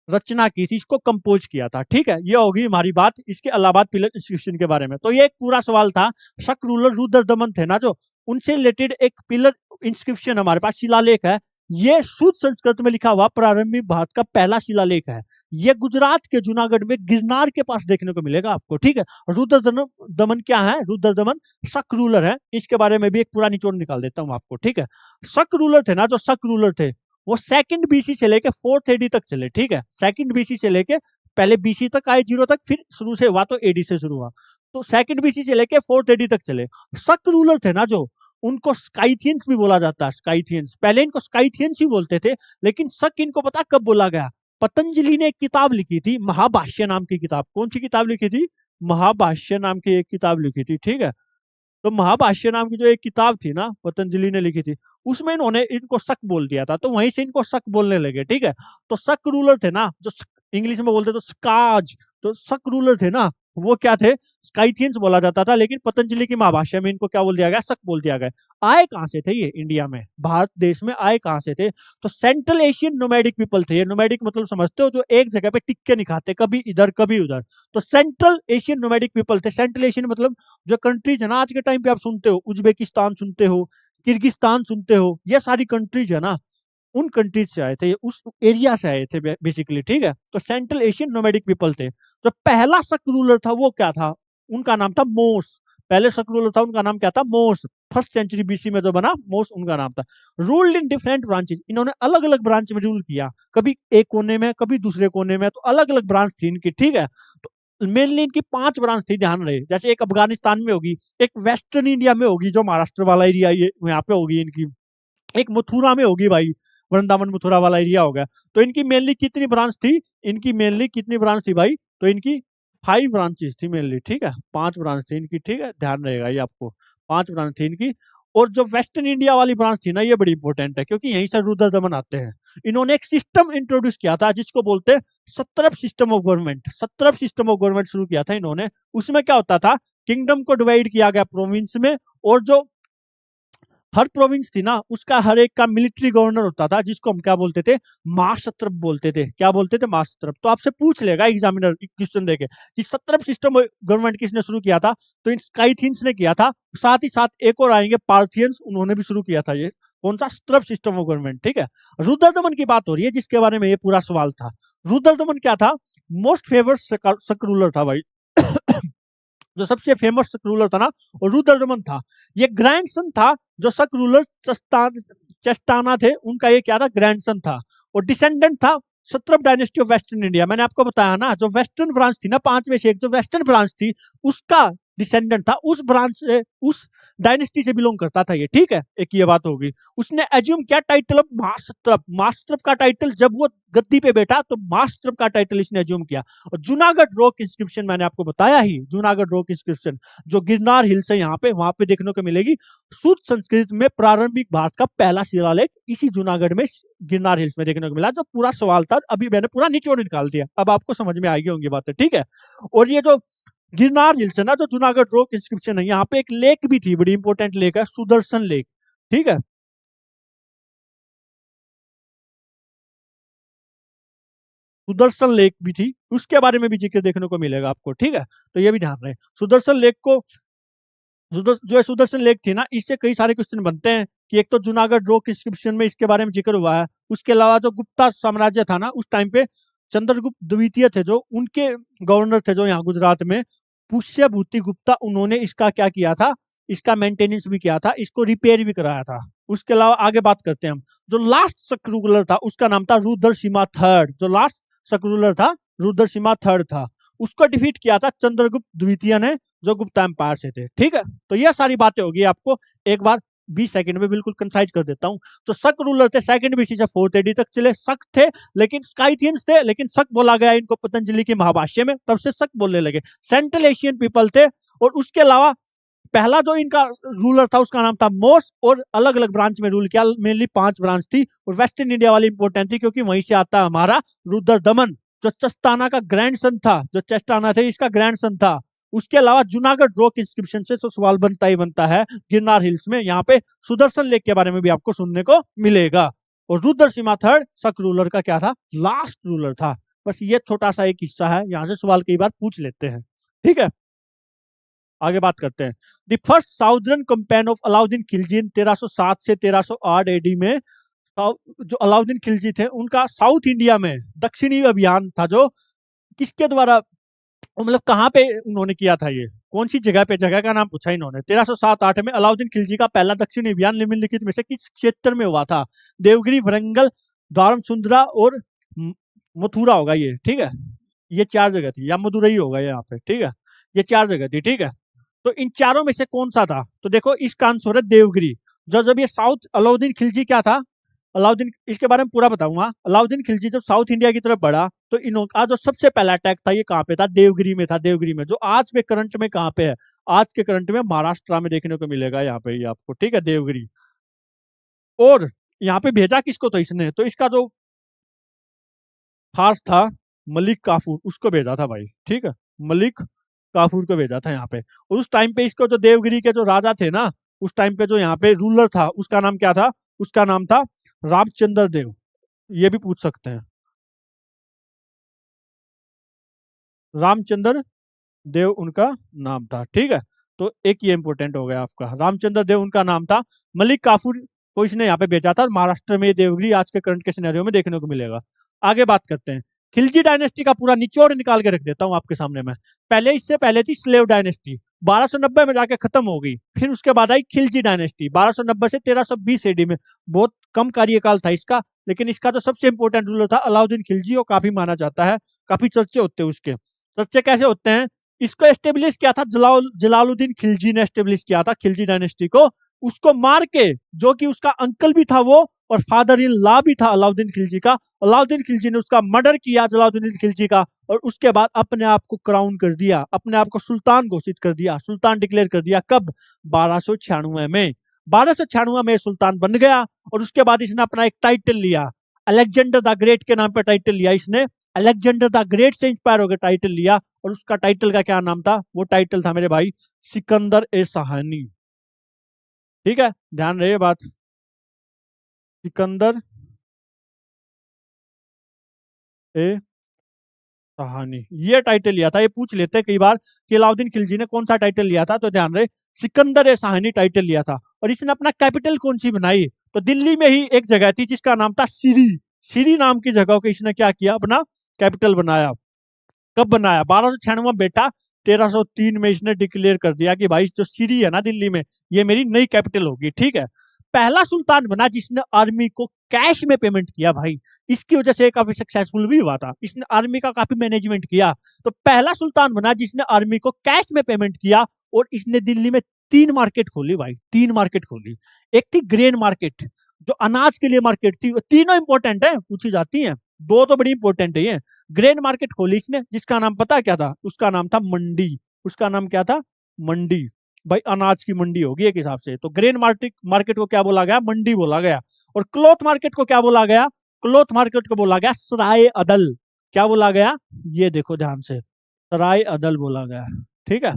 रचना की थी, इसको कंपोज किया था, ठीक है। ये होगी हमारी बात इसके इलाहाबाद पिलर इंस्टीट्यूशन के बारे में। तो ये एक पूरा सवाल था। शक रूलर रुद्र दमन थे ना, जो उनसे रिलेटेड एक पिलर इंस्क्रिप्शन हमारे पास शिलालेख है। ये शुद्ध संस्कृत में लिखा हुआ प्रारंभिक भारत का पहला शिलालेख है। ये गुजरात के जूनागढ़ में गिरनार के पास देखने को मिलेगा आपको, ठीक है। रुद्र दमन क्या है, रुद्र दमन शक रूलर है। इसके बारे में भी एक पूरा निचोड़ निकाल देता हूँ आपको, ठीक है। शक रूलर थे ना, जो शक रूलर थे, वो सेकंड बीसी से लेके फोर्थ एडी तक चले, ठीक है। सेकंड बीसी से लेके, पहले बीसी तक आए 0 तक, फिर शुरू से हुआ तो एडी से शुरू हुआ, तो सेकंड बीसी से लेके फोर्थ एडी तक चले। शक रूलर थे ना जो, उनको स्काइथियंस भी बोला जाता है, स्काइथियंस। पहले इनको स्काइथियंस ही बोलते थे, लेकिन शक इनको पता कब बोला गया, पतंजलि ने एक किताब लिखी थी, महाभाष्य नाम की किताब। कौन सी किताब लिखी थी, महाभाष्य नाम की एक किताब लिखी थी, ठीक है। तो महाभाष्य नाम की जो एक किताब थी ना, पतंजलि ने लिखी थी, उसमें इन्होंने इनको शक बोल दिया था, तो वहीं से इनको शक बोलने लगे, ठीक है। तो शक रूलर थे ना, जो इंग्लिश में बोलते तो स्काज, तो शक रूलर थे ना, वो क्या थे, स्काइथियंस बोला जाता था, लेकिन पतंजलि की महाभाष्य में इनको क्या बोल दिया गया, शक बोल दिया गया। आए कहां से थे ये, इंडिया में, भारत देश में आए कहां से थे, तो सेंट्रल एशियन नोमैडिक पीपल थे। ये नोमैडिक मतलब समझते हो, जो एक जगह पे टिक के नहीं खाते, कभी इधर कभी उधर। तो सेंट्रल एशियन नोमैडिक पीपल थे। सेंट्रल एशियन मतलब जो कंट्रीज है ना, आज के टाइम पे आप सुनते हो, उज्बेकिस्तान सुनते हो, किर्गिस्तान सुनते हो, ये सारी कंट्रीज है ना, उन कंट्रीज से आए थे, उस एरिया से आए थे बेसिकली, ठीक है। तो सेंट्रल एशियन नोमैडिक पीपल थे। जो पहला शक रूलर था वो क्या था, उनका नाम था मोस। पहले शक रूलर था, उनका नाम क्या था, मोस। फर्स्ट सेंचुरी बीसी में जो बना मोस्ट, उनका नाम था। रूल्ड इन डिफरेंट ब्रांचेस, इन्होंने अलग अलग ब्रांच में रूल किया, कभी एक कोने में कभी दूसरे कोने में, तो अलग अलग ब्रांच थी इनकी, ठीक है। तो मेनली इनकी 5 ब्रांच थी, ध्यान रहे, जैसे एक अफगानिस्तान में होगी, एक वेस्टर्न इंडिया में होगी जो महाराष्ट्र वाला एरिया ये यहाँ पे होगी इनकी, एक मथुरा में होगी भाई, वृंदावन मथुरा वाला एरिया हो गया। तो इनकी मेनली कितनी ब्रांच थी, इनकी मेनली कितनी ब्रांच थी भाई, तो इनकी 5 ब्रांचेस थी मेनली, ठीक है, 5 ब्रांच थी इनकी, ठीक है, ध्यान रहेगा ये आपको, 5 ब्रांच थी इनकी। और जो वेस्टर्न इंडिया वाली ब्रांच थी ना, ये बड़ी इंपॉर्टेंट है क्योंकि यहीं से रुद्र दमन आते हैं। इन्होंने एक सिस्टम इंट्रोड्यूस किया था जिसको बोलते हैं satrap system of government, satrap system of government शुरू किया था इन्होंने। उसमें क्या होता था, किंगडम को डिवाइड किया गया प्रोविंस में, और जो हर प्रोविंस थी ना उसका हर एक का मिलिट्री गवर्नर होता था, जिसको हम क्या बोलते थे, महासत्रप बोलते थे। क्या बोलते थे, महासत्रप। तो आपसे पूछ लेगा एग्जामिनर क्वेश्चन देके कि सत्रप सिस्टम गवर्नमेंट किसने शुरू किया था, तो इन स्काइथियंस ने किया था। साथ ही साथ एक और आएंगे पार्थियंस, उन्होंने भी शुरू किया था ये कौन सा, सत्रप सिस्टम ऑफ गवर्नमेंट, ठीक है। रुद्रदमन की बात हो रही है जिसके बारे में ये पूरा सवाल था। रुद्रदमन क्या था, मोस्ट फेवर्ड शक रूलर था भाई। जो सबसे फेमस शक रूलर था ना, वो रुद्रदमन था। ये ग्रैंडसन था जो शक रूलर चेस्टाना थे, उनका ये क्या था, ग्रैंडसन था। और डिसेंडेंट था सत्रप डायनेस्टी ऑफ वेस्टर्न इंडिया। मैंने आपको बताया ना, जो वेस्टर्न ब्रांच थी ना, 5 में से एक जो वेस्टर्न ब्रांच थी, उसका डिसेंडेंट था, उस ब्रांच से, उस डायनेस्टी से बिलोंग करता था ये, ठीक है। एक ये बात होगी। उसने एज्यूम किया टाइटल ऑफ महासत्रप, महासत्रप का टाइटल, जब वो गद्दी पे बैठा तो महासत्रप का टाइटल इसने एज्यूम किया। और जूनागढ़ रॉक इंस्क्रिप्शन मैंने आपको बताया ही, जूनागढ़ रॉक इंस्क्रिप्शन जो गिरनार हिल्स है यहाँ पे, वहां पे देखने को मिलेगी। शुद्ध संस्कृत में प्रारंभिक भारत का पहला शिलालेख इसी जूनागढ़ में गिरनार हिल्स में देखने को मिला। जो पूरा सवाल था अभी मैंने पूरा निचोड़ निकाल दिया, अब आपको समझ में आएगी होंगी बातें, ठीक है। और ये जो गिरनार हिल्स है ना, जो जूनागढ़ रॉक इंस्क्रिप्शन है, यहाँ पे एक लेक भी थी, बड़ी इंपॉर्टेंट लेक है, सुदर्शन लेक, ठीक है। सुदर्शन लेक भी थी, उसके बारे में भी जिक्र देखने को मिलेगा आपको, ठीक है। तो ये भी ध्यान रहे, सुदर्शन लेक को, जो सुदर्शन लेक थी ना, इससे कई सारे क्वेश्चन बनते हैं कि एक तो जूनागढ़ रॉक इंस्क्रिप्शन में इसके बारे में जिक्र हुआ है, उसके अलावा जो गुप्ता साम्राज्य था ना उस टाइम पे, चंद्रगुप्त द्वितीय थे जो, उनके गवर्नर थे जो यहाँ गुजरात में, पुष्यभूति गुप्ता, उन्होंने इसका क्या किया था, इसका मेंटेनेंस भी किया था, इसको रिपेयर भी कराया था। उसके अलावा आगे बात करते हैं हम, जो लास्ट शक रूलर था उसका नाम था रुद्रसिम्हा थर्ड, जो लास्ट शक रूलर था रुद्रसिम्हा थर्ड था। उसको डिफीट किया था चंद्रगुप्त द्वितीय ने, जो गुप्ता एम्पायर से थे, ठीक है। तो ये सारी बातें होगी आपको एक बार 20 सेकंड में बिल्कुल कंसाइज कर देता हूं। तो शक रूलर थे, सेकंड बीसी से 4th एडी तक चले। शक थे लेकिन स्काइथियंस थे, लेकिन शक बोला गया इनको पतंजलि के महाभाष्य में, तब से शक बोलने लगे। सेंट्रल एशियन पीपल थे। और उसके अलावा पहला जो इनका रूलर था उसका नाम था मोस, और अलग अलग ब्रांच में रूल किया, मेनली 5 ब्रांच थी। और वेस्टर्न इंडिया वाली इंपॉर्टेंट थी क्योंकि वहीं से आता है हमारा रुद्र दमन, जो चस्ताना का ग्रैंडसन था, जो चस्ताना थे इसका ग्रैंडसन था। उसके अलावा जूनागढ़ रॉक इंस्क्रिप्शन से तो सवाल बनता ही बनता है, गिरनार हिल्स में यहाँ पे सुदर्शन लेक के बारे में भी आपको सुनने को मिलेगा। और रुद्रसिम्हा थर्ड शक रूलर का क्या था, लास्ट रूलर था। बस ये छोटा सा एक हिस्सा है, यहाँ से सवाल कई बार पूछ लेते हैं, ठीक है। आगे बात करते हैं। The first southern campaign of Alauddin Khilji 1307 से 1308 एडी में, जो अलाउद्दीन खिलजी थे उनका साउथ इंडिया में दक्षिणी अभियान था, जो किसके द्वारा, मतलब कहाँ पे उन्होंने किया था, ये कौन सी जगह पे, जगह का नाम पूछा इन्होंने। 1307-8 में अलाउद्दीन खिलजी का पहला दक्षिणी अभियान निम्नलिखित में से किस क्षेत्र में हुआ था। देवगिरी, वरंगल, दारमसुंदरा और मथुरा होगा ये, ठीक है। ये 4 जगह थी, या मदुरई होगा यहाँ पे, ठीक है। ये 4 जगह थी, ठीक है। तो इन चारों में से कौन सा था, तो देखो इसका आंसर है देवगिरी। जो जब ये साउथ, अलाउद्दीन खिलजी क्या था, अलाउद्दीन, इसके बारे में पूरा बताऊंगा। अलाउद्दीन खिलजी जब साउथ इंडिया की तरफ बढ़ा तो इनका जो सबसे पहला अटैक था ये कहाँ पे था, देवगिरी में था। देवगिरी में, जो आज के करंट में कहाँ पे है, आज के करंट में महाराष्ट्र में देखने को मिलेगा यहाँ पे, ये आपको, ठीक है, देवगिरी। और यहाँ पे भेजा किसको, तो इसने, तो इसका जो खास था मलिक काफूर, उसको भेजा था भाई, ठीक है। मलिक काफूर को भेजा था यहाँ पे। और उस टाइम पे इसको जो देवगिरी के जो राजा थे ना, उस टाइम पे जो यहाँ पे रूलर था उसका नाम क्या था, उसका नाम था रामचंद्र देव। ये भी पूछ सकते हैं, रामचंद्र देव उनका नाम था, ठीक है। तो एक ये इंपॉर्टेंट हो गया आपका, रामचंद्र देव उनका नाम था। मलिक काफूर को इसने यहाँ पे भेजा था, महाराष्ट्र में देवगिरी आज के करंट के सिनेरियो में देखने को मिलेगा। आगे बात करते हैं। खिलजी डायनेस्टी का पूरा निचोड़ निकाल के रख देता हूँ आपके सामने में। पहले, इससे पहले थी स्लेव डायनेस्टी। 1290 में जाके खत्म हो गई। फिर उसके बाद आई खिलजी डायनेस्टी 1290 से 1320 एडी में। बहुत कम कार्यकाल था इसका, लेकिन इसका जो सबसे इंपॉर्टेंट रूलर था अलाउद्दीन खिलजी, वो काफी माना जाता है, काफी चर्चे होते हैं उसके। चर्चे कैसे होते हैं? इसको एस्टेब्लिश किया था जलालुद्दीन खिलजी ने एस्टेब्लिश किया था खिलजी डायनेस्टी को। उसको मार के, जो कि उसका अंकल भी था वो और फादर इन लॉ भी था अलाउद्दीन खिलजी का, अलाउद्दीन खिलजी ने उसका मर्डर किया जलालुद्दीन खिलजी का। और उसके बाद अपने आप को क्राउन कर दिया, अपने आप को सुल्तान घोषित कर दिया, सुल्तान डिक्लेयर कर दिया। कब? 1296 में। 1296 में सुल्तान बन गया। और उसके बाद इसने अपना एक टाइटल लिया, अलेक्जेंडर द ग्रेट के नाम पे टाइटल लिया इसने। अलेक्जेंडर द ग्रेट से इंस्पायर होकर टाइटल लिया। और उसका टाइटल का क्या नाम था? वो टाइटल था मेरे भाई सिकंदर ए सहानी। ठीक है, ध्यान रहे बात। सिकंदर ए कहानी, ये टाइटल लिया था। ये पूछ लेते हैं कई बार कि अलाउद्दीन खिलजी ने कौन सा टाइटल लिया था, तो ध्यान रहे सिकंदर ए शाहनी टाइटल लिया था। और इसने अपना कैपिटल कौन सी बनाई? तो दिल्ली में ही एक जगह थी जिसका नाम था सीरी। सीरी नाम की जगह को इसने क्या किया? अपना कैपिटल बनाया। कब बनाया? 1296 बेटा, 1303 में इसने डिक्लेयर कर दिया कि भाई जो सीरी है ना दिल्ली में, ये मेरी नई कैपिटल होगी। ठीक है। पहला सुल्तान बना जिसने आर्मी को कैश में पेमेंट किया भाई। इसकी वजह से काफी सक्सेसफुल भी हुआ था, इसने आर्मी का काफी मैनेजमेंट किया। तो पहला सुल्तान बना जिसने आर्मी को कैश में पेमेंट किया। और इसने दिल्ली में 3 मार्केट खोली भाई, 3 मार्केट खोली। एक थी ग्रेन मार्केट, जो अनाज के लिए मार्केट थी। तीनों इंपॉर्टेंट है, पूछी जाती है, दो तो बड़ी इंपॉर्टेंट है ये। ग्रेन मार्केट खोली इसने, जिसका नाम पता क्या था? उसका नाम था मंडी। उसका नाम क्या था? मंडी। भाई अनाज की मंडी होगी एक हिसाब से। तो ग्रेन मार्केट मार्केट को क्या बोला गया? मंडी बोला गया। और क्लॉथ मार्केट को क्या बोला गया? क्लॉथ मार्केट को बोला गया सराय अदल। क्या बोला गया? ये देखो ध्यान से, सराय अदल बोला गया। ठीक है,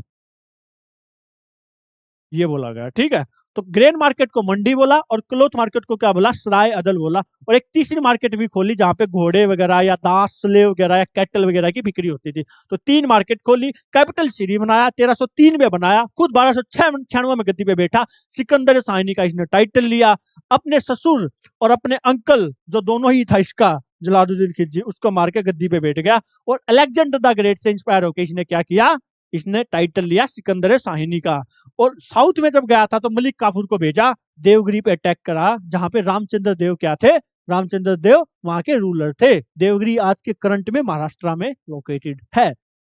ये बोला गया। ठीक है। तो ग्रेन मार्केट को मंडी बोला और क्लोथ मार्केट को क्या बोला? सराय अदल बोला। और एक तीसरी मार्केट भी खोली जहां पे घोड़े वगैरह या दास स्लेव वगैरह या कैटल वगैरह की बिक्री होती थी। तो 3 मार्केट खोली, कैपिटल सिटी बनाया, 1303 में बनाया, खुद 1296 में गद्दी पे बैठा। सिकंदर शाहनी का इसने टाइटल लिया। अपने ससुर और अपने अंकल, जो दोनों ही था इसका, जलालुद्दीन खिलजी, उसको मार के गद्दी पे बैठ गया। और अलेक्जेंडर द ग्रेट से इंस्पायर होकर इसने क्या किया? इसने टाइटल लिया सिकंदर शाहिनी का। और साउथ में जब गया था तो मलिक काफूर को भेजा, देवगिरी पे अटैक करा, जहां पे रामचंद्र देव क्या थे? रामचंद्र देव वहां के रूलर थे। देवगिरी आज के करंट में महाराष्ट्र में लोकेटेड है।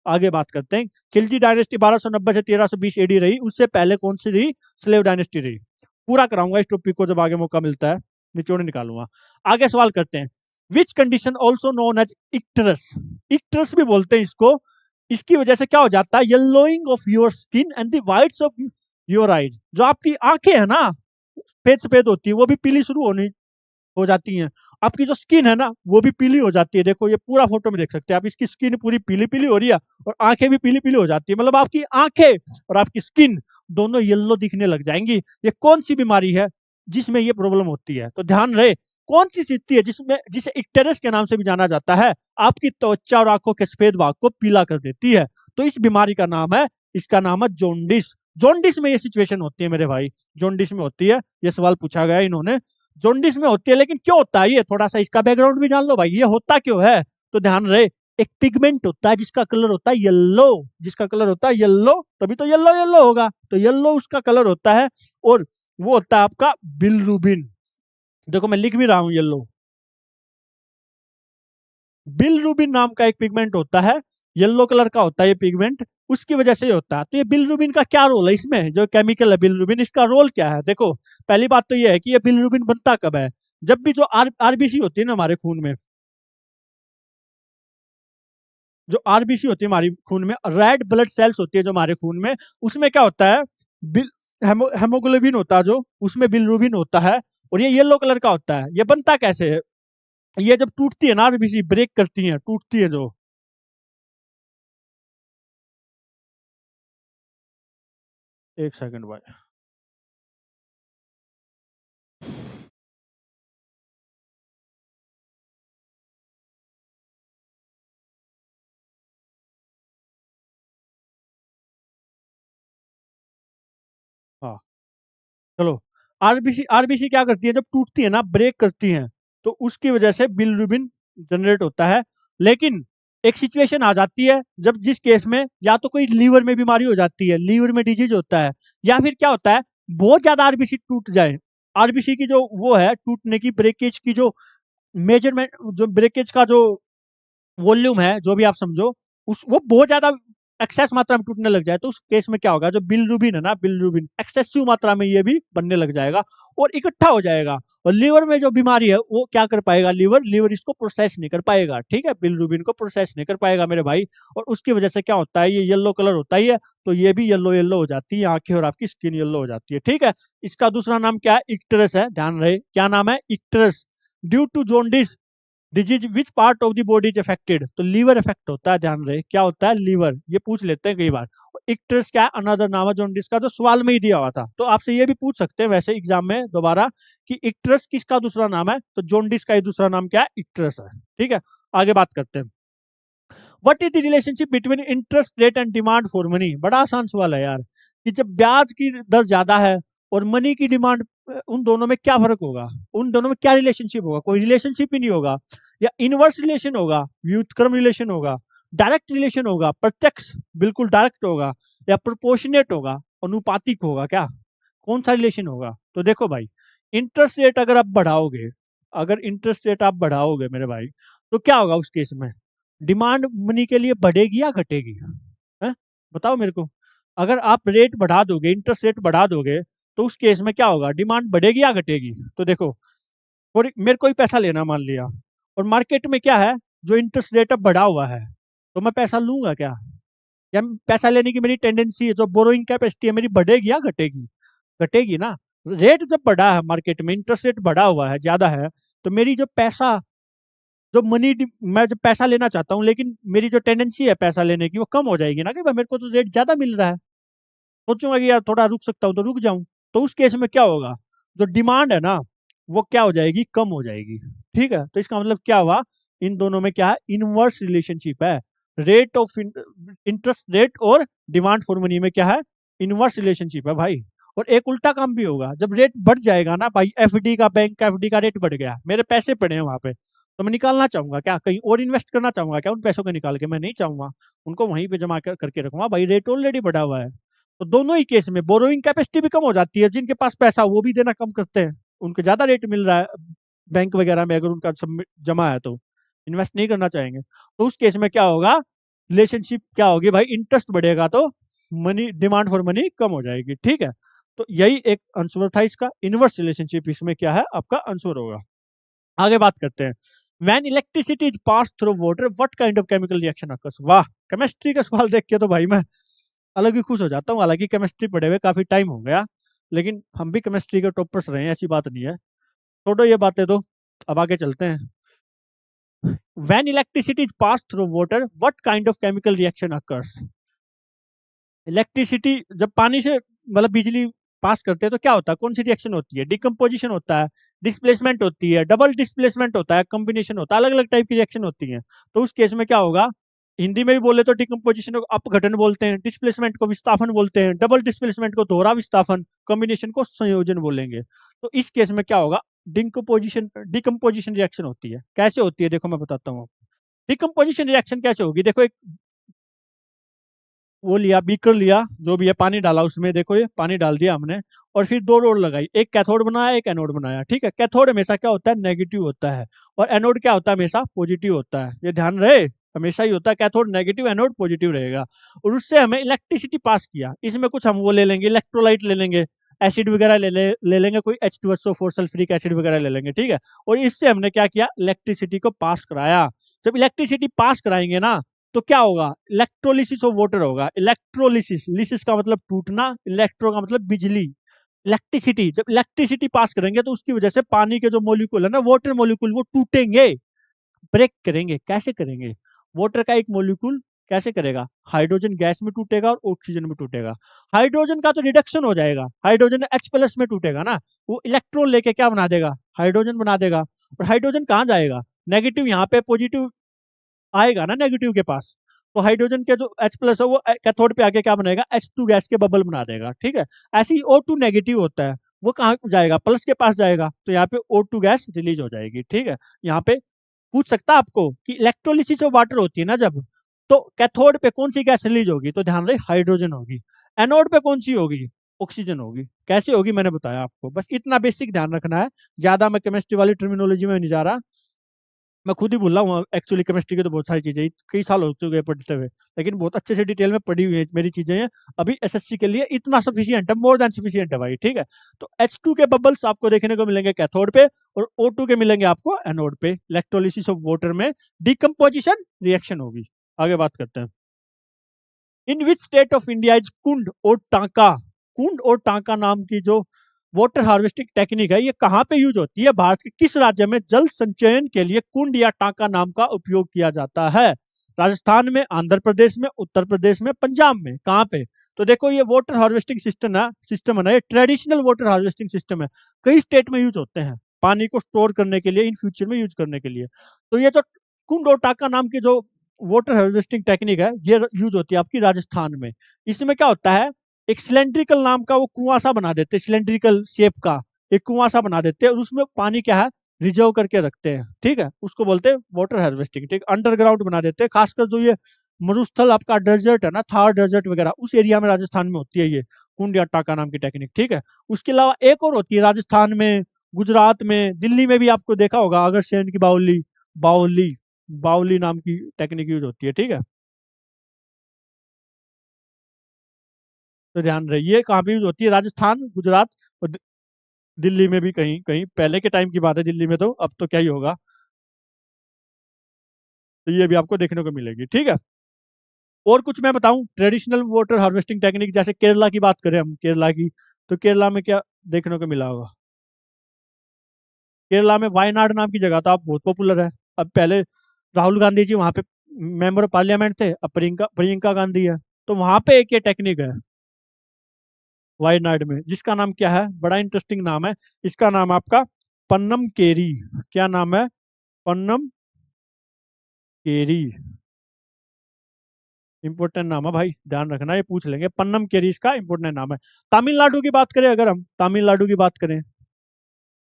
आगे बात करते हैं। खिलजी डायनेस्टी 1290 से 1320 एडी रही। उससे पहले कौन सी रही? स्लेव डायनेस्टी रही। पूरा कराऊंगा इस टॉपिक को, जब आगे मौका मिलता है निचोड़ निकालूंगा। आगे सवाल करते हैं। Which condition also known as icterus, icterus भी बोलते हैं इसको। इसकी वजह से क्या हो जाता है? Yellowing of your skin and the whites of your eyes. जो आपकी आंखें है ना, सफेद सफेद होती है, वो भी पीली शुरू होनी हो जाती हैं। आपकी जो स्किन है ना, वो भी पीली हो जाती है। देखो ये पूरा फोटो में देख सकते हैं आप, इसकी स्किन पूरी पीली पीली हो रही है और आंखें भी पीली पीली हो जाती है। मतलब आपकी आंखें और आपकी स्किन दोनों येलो दिखने लग जाएंगी। ये कौन सी बीमारी है जिसमें ये प्रॉब्लम होती है? तो ध्यान रहे, कौन सी स्थिति है जिसमें, जिसे इक्टेरस के नाम से भी जाना जाता है, आपकी त्वचा और आंखों के सफेद भाग को पीला कर देती है। तो इस बीमारी का नाम है, इसका नाम है जॉन्डिस। जॉन्डिस में ये सिचुएशन होती है मेरे भाई, जॉन्डिस में होती है। ये सवाल पूछा गया इन्होंने, जॉन्डिस में होती है। लेकिन क्यों होता है ये, थोड़ा सा इसका बैकग्राउंड भी जान लो भाई, ये होता क्यों है? तो ध्यान रहे, एक पिगमेंट होता है जिसका कलर होता है येलो, जिसका कलर होता है येलो, तभी तो येलो येलो होगा। तो येलो उसका कलर होता है। और वो होता है आपका बिलरुबिन। देखो मैं लिख भी रहा हूं येलो। बिलरुबिन नाम का एक पिगमेंट होता है, येलो कलर का होता है ये पिगमेंट, उसकी वजह से ये होता है। तो ये बिलरुबिन का क्या रोल है इसमें? जो केमिकल है बिलरुबिन, इसका रोल क्या है? देखो पहली बात तो ये है कि ये बिलरुबिन बनता कब है? जब भी जो आरबीसी होती है ना हमारे खून में, जो आरबीसी होती है हमारी खून में, रेड ब्लड सेल्स होती है जो हमारे खून में, उसमें क्या होता है? बिल हेमोग्लोबिन होता है, जो उसमें बिलरुबिन होता है। और ये येलो कलर का होता है। ये बनता कैसे है? ये जब टूटती है ना आरबीसी, ब्रेक करती है, टूटती है जो, एक सेकंड भाई। हाँ, चलो। आरबीसी आरबीसी क्या करती है? जब टूटती है ना, ब्रेक करती है, तो उसकी वजह से बिलरुबिन जनरेट होता है। लेकिन एक सिचुएशन आ जाती है जब जिस केस में या तो कोई लीवर में बीमारी हो जाती है, लीवर में डिजीज होता है, या फिर क्या होता है बहुत ज्यादा आरबीसी टूट जाए। आरबीसी की जो वो है टूटने की ब्रेकेज की जो मेजरमेंट, जो ब्रेकेज का जो वॉल्यूम है, जो भी आप समझो, उस वो बहुत ज्यादा एक्सेस मात्रा में टूटने लग जाए, तो उस केस में क्या होगा, जो बिलरुबिन है ना, बिलरुबिन एक्सेसिव मात्रा में ये भी बनने लग जाएगा और इकट्ठा हो जाएगा। और लीवर में जो बीमारी है वो क्या कर पाएगा, लीवर लीवर इसको प्रोसेस नहीं कर पाएगा, ठीक है, बिलरुबिन को प्रोसेस नहीं कर पाएगा मेरे भाई। और उसकी वजह से क्या होता है, ये येलो कलर होता ही है, तो ये भी येलो येलो हो जाती है आंखें और आपकी स्किन येलो हो जाती है, ठीक है। इसका दूसरा नाम क्या है, इक्टरस है, ध्यान रहे क्या नाम है, icterus. Due to jaundice disease which part of the body is affected, तो लीवर इफेक्ट होता है, ध्यान रहे क्या होता है, लीवर, ये पूछ लेते हैं कई बार। इक्टर्स क्या है, अनदर नाम है जॉन्डिस का, जो सवाल में ही दिया हुआ था, तो आपसे ये भी पूछ सकते हैं वैसे एग्जाम में दोबारा कि इक्टर्स किसका दूसरा नाम है, तो जॉन्डिस का ही दूसरा नाम क्या है, इक्टर्स है, ठीक है। आगे बात करते हैं, what is the relationship between interest rate and demand for money. बड़ा आसान सवाल है यार, कि जब ब्याज की दर ज्यादा है और मनी की डिमांड, उन दोनों में क्या फर्क होगा, उन दोनों में क्या रिलेशनशिप होगा, कोई रिलेशनशिप ही नहीं होगा। या इनवर्स रिलेशन होगा, व्युत्क्रम रिलेशन होगा, डायरेक्ट रिलेशन होगा, प्रत्यक्ष बिल्कुल डायरेक्ट होगा, या प्रोपोर्शनेट होगा, अनुपातिक होगा, क्या कौन सा रिलेशन होगा। तो देखो भाई, इंटरेस्ट रेट अगर आप बढ़ाओगे, अगर इंटरेस्ट रेट आप बढ़ाओगे मेरे भाई, तो क्या होगा उस केस में, डिमांड मनी के लिए बढ़ेगी या घटेगी, है बताओ मेरे को। अगर आप रेट बढ़ा दोगे, इंटरेस्ट रेट बढ़ा दोगे, तो उस केस में क्या होगा, डिमांड बढ़ेगी या घटेगी। तो देखो, और मेरे को ही पैसा लेना मान लिया, और मार्केट में क्या है, जो इंटरेस्ट रेट अब बढ़ा हुआ है, तो मैं पैसा लूंगा क्या, या पैसा लेने की मेरी टेंडेंसी है, जो बोरोइंग कैपेसिटी है मेरी, बढ़ेगी या घटेगी, घटेगी ना। रेट जब बढ़ा है मार्केट में, इंटरेस्ट रेट बढ़ा हुआ है, ज्यादा है, तो मेरी जो पैसा, जो मनी, मैं जब पैसा लेना चाहता हूँ, लेकिन मेरी जो टेंडेंसी है पैसा लेने की वो कम हो जाएगी ना, कि भाई मेरे को तो रेट ज्यादा मिल रहा है, सोचूंगा कि यार थोड़ा रुक सकता हूँ तो रुक जाऊं। तो उस केस में क्या होगा, जो डिमांड है ना, वो क्या हो जाएगी, कम हो जाएगी, ठीक है। तो इसका मतलब क्या हुआ, इन दोनों में क्या है, इनवर्स रिलेशनशिप है, रेट ऑफ इंटरेस्ट रेट और डिमांड फॉर मनी में क्या है, इनवर्स रिलेशनशिप है भाई। और एक उल्टा काम भी होगा, जब रेट बढ़ जाएगा ना भाई, एफडी का, बैंक का एफडी का रेट बढ़ गया, मेरे पैसे पड़े हैं वहां पे, तो मैं निकालना चाहूंगा क्या, कहीं और इन्वेस्ट करना चाहूंगा क्या, उन पैसों को निकाल के मैं नहीं चाहूंगा, उनको वहीं पे जमा करके रखूंगा भाई, रेट ऑलरेडी बढ़ा हुआ है। तो दोनों ही केस में बोरोइंग कैपेसिटी भी कम हो जाती है, जिनके पास पैसा वो भी देना कम करते हैं, उनको ज्यादा रेट मिल रहा है बैंक वगैरह में, अगर उनका जमा है तो इन्वेस्ट नहीं करना चाहेंगे। तो उस केस में क्या होगा, रिलेशनशिप क्या होगी भाई, इंटरेस्ट बढ़ेगा तो मनी, डिमांड फॉर मनी कम हो जाएगी, ठीक है। तो यही एक आंसर था इसका, इनवर्स रिलेशनशिप इसमें क्या है आपका आंसर होगा। आगे बात करते हैं, when electricity is pass through water what kind of chemical reaction occurs. वाह, केमिस्ट्री का सवाल देख के तो भाई मैं अलग ही खुश हो जाता हूँ, हालांकि केमिस्ट्री पढ़े हुए काफी टाइम हो गया, लेकिन हम भी केमिस्ट्री के टॉपर्स रहे हैं, ऐसी बात नहीं है। छोड़ो ये बातें तो, अब आगे चलते हैं। When electricity is pass through water what kind of chemical reaction occurs. Electricity जब पानी से, मतलब बिजली पास करते हैं, तो क्या होता है, कौन सी रिएक्शन होती है, डिकम्पोजिशन होता है, डिस्प्लेसमेंट होती है, डबल डिस्प्लेसमेंट होता है, कॉम्बिनेशन होता है, अलग अलग टाइप की रिएक्शन होती है। तो उस केस में क्या होगा, हिंदी में भी बोले तो डिकम्पोजिशन को अपघटन बोलते हैं, डिस्प्लेसमेंट को विस्थापन बोलते हैं, डबल डिस्प्लेसमेंट को दोहरा विस्थापन, कॉम्बिनेशन को संयोजन बोलेंगे। तो इस केस में क्या होगा, डिकम्पोजिशन डिकम्पोजिशन रिएक्शन होती है। कैसे होती है देखो मैं बताता हूँ। डिकम्पोजिशन रिएक्शन कैसे होगी, देखो एक वो लिया, बीकर लिया, जो भी है, पानी डाला उसमें, देखो ये पानी डाल दिया हमने, और फिर दो रोड लगाई, एक कैथोड बनाया, एक एनोड बनाया, ठीक है। कैथोड हमेशा क्या होता है, नेगेटिव होता है, और एनोड क्या होता है, हमेशा पॉजिटिव होता है, ये ध्यान रहे, हमेशा ही होता है, कैथोड नेगेटिव, एनोड पॉजिटिव रहेगा। और उससे हमें इलेक्ट्रिसिटी पास किया, इसमें कुछ हम वो ले लेंगे, इलेक्ट्रोलाइट ले लेंगे, एसिड वगैरह ले लेंगे, कोई H2SO4 सल्फ्यूरिक एसिड वगैरह ले लेंगे, ठीक है। और इससे हमने क्या किया, इलेक्ट्रिसिटी को पास कराया। जब इलेक्ट्रिसिटी पास कराएंगे ना, तो क्या होगा, इलेक्ट्रोलिसिस ऑफ वाटर होगा। इलेक्ट्रोलिसिस, लिसिस का मतलब टूटना, इलेक्ट्रो का मतलब बिजली, इलेक्ट्रिसिटी, जब इलेक्ट्रिसिटी पास करेंगे तो उसकी वजह से पानी के जो मोलिक्यूल है ना, वाटर मोलिक्यूल, वो टूटेंगे, ब्रेक करेंगे। कैसे करेंगे, वाटर का एक मोलिक्यूल कैसे करेगा, हाइड्रोजन गैस में टूटेगा और ऑक्सीजन में टूटेगा। हाइड्रोजन का तो रिडक्शन हो जाएगा, हाइड्रोजन H+ में टूटेगा ना, वो इलेक्ट्रॉन लेके क्या बना देगा, हाइड्रोजन बना देगा। और हाइड्रोजन कहाँ जाएगा, नेगेटिव यहाँ पे, पॉजिटिव आएगा ना नेगेटिव के पास, तो हाइड्रोजन के जो H+ है वो कैथोड पे आके क्या बनाएगा, H2 गैस के बबल बना देगा, ठीक है। ऐसे ही O2 नेगेटिव होता है, वो कहाँ जाएगा, प्लस के पास जाएगा, तो यहाँ पे O2 गैस रिलीज हो जाएगी, ठीक है। यहाँ पे पूछ सकता है आपको कि इलेक्ट्रोलिसिस ऑफ वाटर होती है ना जब, तो कैथोड पे कौन सी गैस रिलीज होगी, तो ध्यान रहे हाइड्रोजन होगी। एनोड पे कौन सी होगी, ऑक्सीजन होगी। कैसे होगी मैंने बताया आपको, बस इतना बेसिक ध्यान रखना है। ज्यादा मैं केमिस्ट्री वाली टर्मिनोलॉजी में नहीं जा रहा, मैं खुद ही भूल रहा हूँ एक्चुअली। केमिस्ट्री की तो बहुत सारी चीजें कई साल हो चुके हैं पढ़ते हुए, लेकिन बहुत अच्छे से डिटेल में पढ़ी हुई है मेरी चीजें हैं। अभी एसएससी के लिए इतना सफिशियंट है, मोर देन सफिशियंट है भाई, ठीक है। तो H2 के बबल्स आपको देखने को मिलेंगे कैथोड पे, और O2 के मिलेंगे आपको एनोड पे। इलेक्ट्रोलिसिस ऑफ वाटर में डिकम्पोजिशन रिएक्शन होगी। आगे बात करते हैं। In which state of India is kund और टांका, कुंड और टांका नाम की जो वाटर हार्वेस्टिंग टेक्निक है, ये कहाँ पे यूज होती है, भारत के किस राज्य में जल संचयन के लिए कुंड या टांका नाम का उपयोग किया जाता है। राजस्थान में, आंध्र प्रदेश में, उत्तर प्रदेश में, पंजाब में, कहाँ पे। तो देखो ये वाटर हार्वेस्टिंग सिस्टम है ना, ये ट्रेडिशनल वाटर हार्वेस्टिंग सिस्टम है, कई स्टेट में यूज होते हैं पानी को स्टोर करने के लिए, इन फ्यूचर में यूज करने के लिए। तो ये जो कुंड और टांका नाम की जो वाटर हार्वेस्टिंग टेक्निक है, ये यूज होती है आपकी राजस्थान में। इसमें क्या होता है, एक सिलेंड्रिकल नाम का वो कुआं सा बना देते हैं, सिलेंड्रिकल शेप का एक कुआं सा बना देते हैं, और उसमें पानी क्या है रिजर्व करके रखते हैं, ठीक है। उसको बोलते हैं वाटर हार्वेस्टिंग, ठीक। अंडरग्राउंड बना देते हैं, खासकर जो ये मरुस्थल आपका डेजर्ट है ना, थार डेजर्ट वगैरह, उस एरिया में राजस्थान में होती है ये कुंड या टाका नाम की टेक्निक, ठीक है। उसके अलावा एक और होती है राजस्थान में, गुजरात में, दिल्ली में भी आपको देखा होगा, अगर सेन की बाउली, बाउली बाउली नाम की टेक्निक यूज होती है, ठीक है। तो ध्यान रहे ये कहाँ पे यूज होती है, राजस्थान, गुजरात और दिल्ली में भी कहीं कहीं, पहले के टाइम की बात है, दिल्ली में तो अब तो क्या ही होगा। तो ये भी आपको देखने को मिलेगी, ठीक है। और कुछ मैं बताऊं ट्रेडिशनल वाटर हार्वेस्टिंग टेक्निक, जैसे केरला की बात करें हम, केरला की, तो केरला में क्या देखने को मिला होगा। केरला में वायनाड नाम की जगह था, अब बहुत पॉपुलर है। अब पहले राहुल गांधी जी वहां पे मेंबर पार्लियामेंट थे, अब प्रियंका प्रियंका गांधी है। तो वहां पे एक ये टेक्निक है वायनाड में, जिसका नाम क्या है, बड़ा इंटरेस्टिंग नाम है। इसका नाम आपका पन्नम केरी। क्या नाम है, पन्नम केरी। इंपोर्टेंट नाम है भाई, ध्यान रखना, ये पूछ लेंगे। पन्नम केरी इसका इंपोर्टेंट नाम है। तमिलनाडु की बात करें अगर हम, तमिलनाडु की बात करें,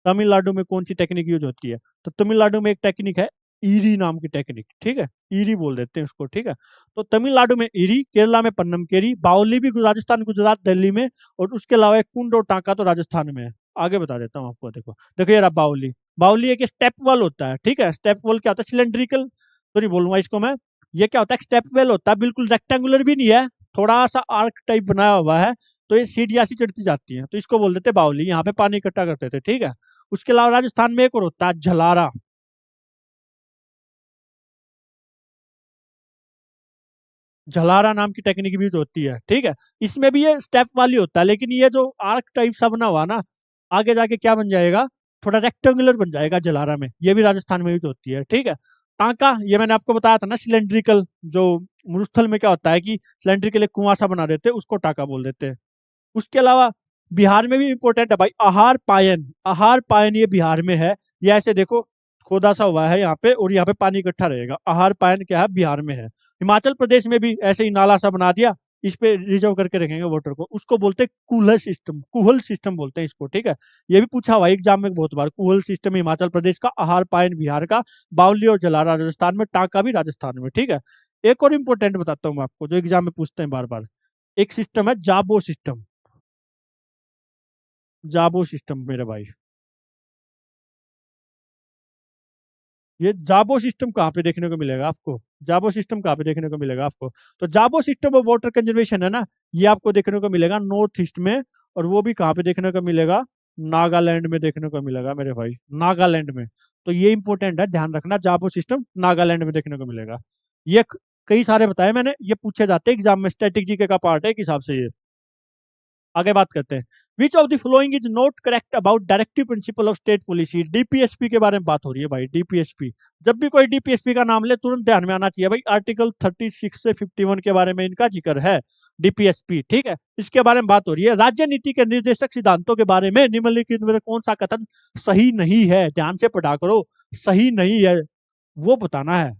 तमिलनाडु में कौन सी टेक्निक यूज होती है, तो तमिलनाडु में एक टेक्निक है ईरी नाम की टेक्निक, ठीक है। ईरी बोल देते हैं उसको, ठीक है। तो तमिलनाडु में ईरी, केरला में पन्नम केरी, बावली भी राजस्थान, गुजरात, दिल्ली में, और उसके अलावा एक कुंड और टांका तो राजस्थान में है। आगे बता देता हूँ आपको, देखो देखो ये रहा बावली। बावली एक स्टेप वेल होता है, ठीक है। स्टेप वेल क्या होता है, सिलेंड्रिकल तो नहीं बोलूंगा इसको मैं। ये क्या होता है, स्टेप वेल होता है, बिल्कुल रेक्टेंगुलर भी नहीं है, थोड़ा सा आर्क टाइप बनाया हुआ है। तो ये सीढ़ियाँ सी चढ़ती जाती हैं, तो इसको बोल देते बावली, यहाँ पे पानी इकट्ठा करते थे, ठीक है। उसके अलावा राजस्थान में एक और होता है झलारा। झलारा नाम की टेक्निक भी जो होती है, ठीक है। इसमें भी ये स्टेप वाली होता है, लेकिन ये जो आर्क टाइप सा बना हुआ ना, आगे जाके क्या बन जाएगा, थोड़ा रेक्टेंगुलर बन जाएगा झलारा में। ये भी राजस्थान में यूज होती है, ठीक है। टांका, ये मैंने आपको बताया था ना, सिलेंड्रिकल, जो मरुस्थल में क्या होता है कि सिलेंड्रिकल एक कुआं सा बना देते हैं, उसको टाका बोल देते हैं। उसके अलावा बिहार में भी इंपॉर्टेंट है भाई, आहार पायन। आहार पायन ये बिहार में है। ये ऐसे देखो, खोदा सा हुआ है यहाँ पे, और यहाँ पे पानी इकट्ठा रहेगा। आहार पायन क्या है, बिहार में है। हिमाचल प्रदेश में भी ऐसे ही नाला सा बना दिया, इस पे रिजर्व करके रखेंगे वाटर को, उसको बोलते हैं कूलर सिस्टम, कुहल सिस्टम बोलते हैं इसको, ठीक है। ये भी पूछा हुआ एग्जाम में बहुत बार, कुहल सिस्टम हिमाचल प्रदेश का, आहार पायन बिहार का, बावली और जलारा राजस्थान में, टांका भी राजस्थान में, ठीक है। एक और इंपॉर्टेंट बताता हूँ मैं आपको, जो एग्जाम में पूछते हैं बार बार। एक सिस्टम है जाबो सिस्टम, जाबो सिस्टम मेरे भाई। ये जाबो सिस्टम कहाँ पे देखने को मिलेगा आपको, जाबो सिस्टम कहाँ पे देखने को मिलेगा आपको, तो जाबो सिस्टम ऑफ वाटर कंजर्वेशन है ना, ये आपको देखने को मिलेगा नॉर्थ ईस्ट में। और वो भी कहाँ पे देखने को मिलेगा, नागालैंड में देखने को मिलेगा मेरे भाई, नागालैंड में। तो ये इंपॉर्टेंट है, ध्यान रखना, जाबो सिस्टम नागालैंड में देखने को मिलेगा। ये कई सारे बताए मैंने, ये पूछे जाते हैं एग्जाम में, स्टैटिक जीके का पार्ट है एक हिसाब से ये। आगे बात करते हैं। Which of the following is not correct about directive principle of state policy. DPSP के बारे में बात हो रही है भाई, डीपीएसपी। जब भी कोई डीपीएसपी का नाम ले, तुरंत ध्यान में आना चाहिए भाई, आर्टिकल 36 से 51 के बारे में इनका जिक्र है, डीपीएसपी, ठीक है। इसके बारे में बात हो रही है। राज्य नीति के निर्देशक सिद्धांतों के बारे में निम्नलिखित में से कौन सा कथन सही नहीं है, ध्यान से पढ़ा करो, सही नहीं है वो बताना है,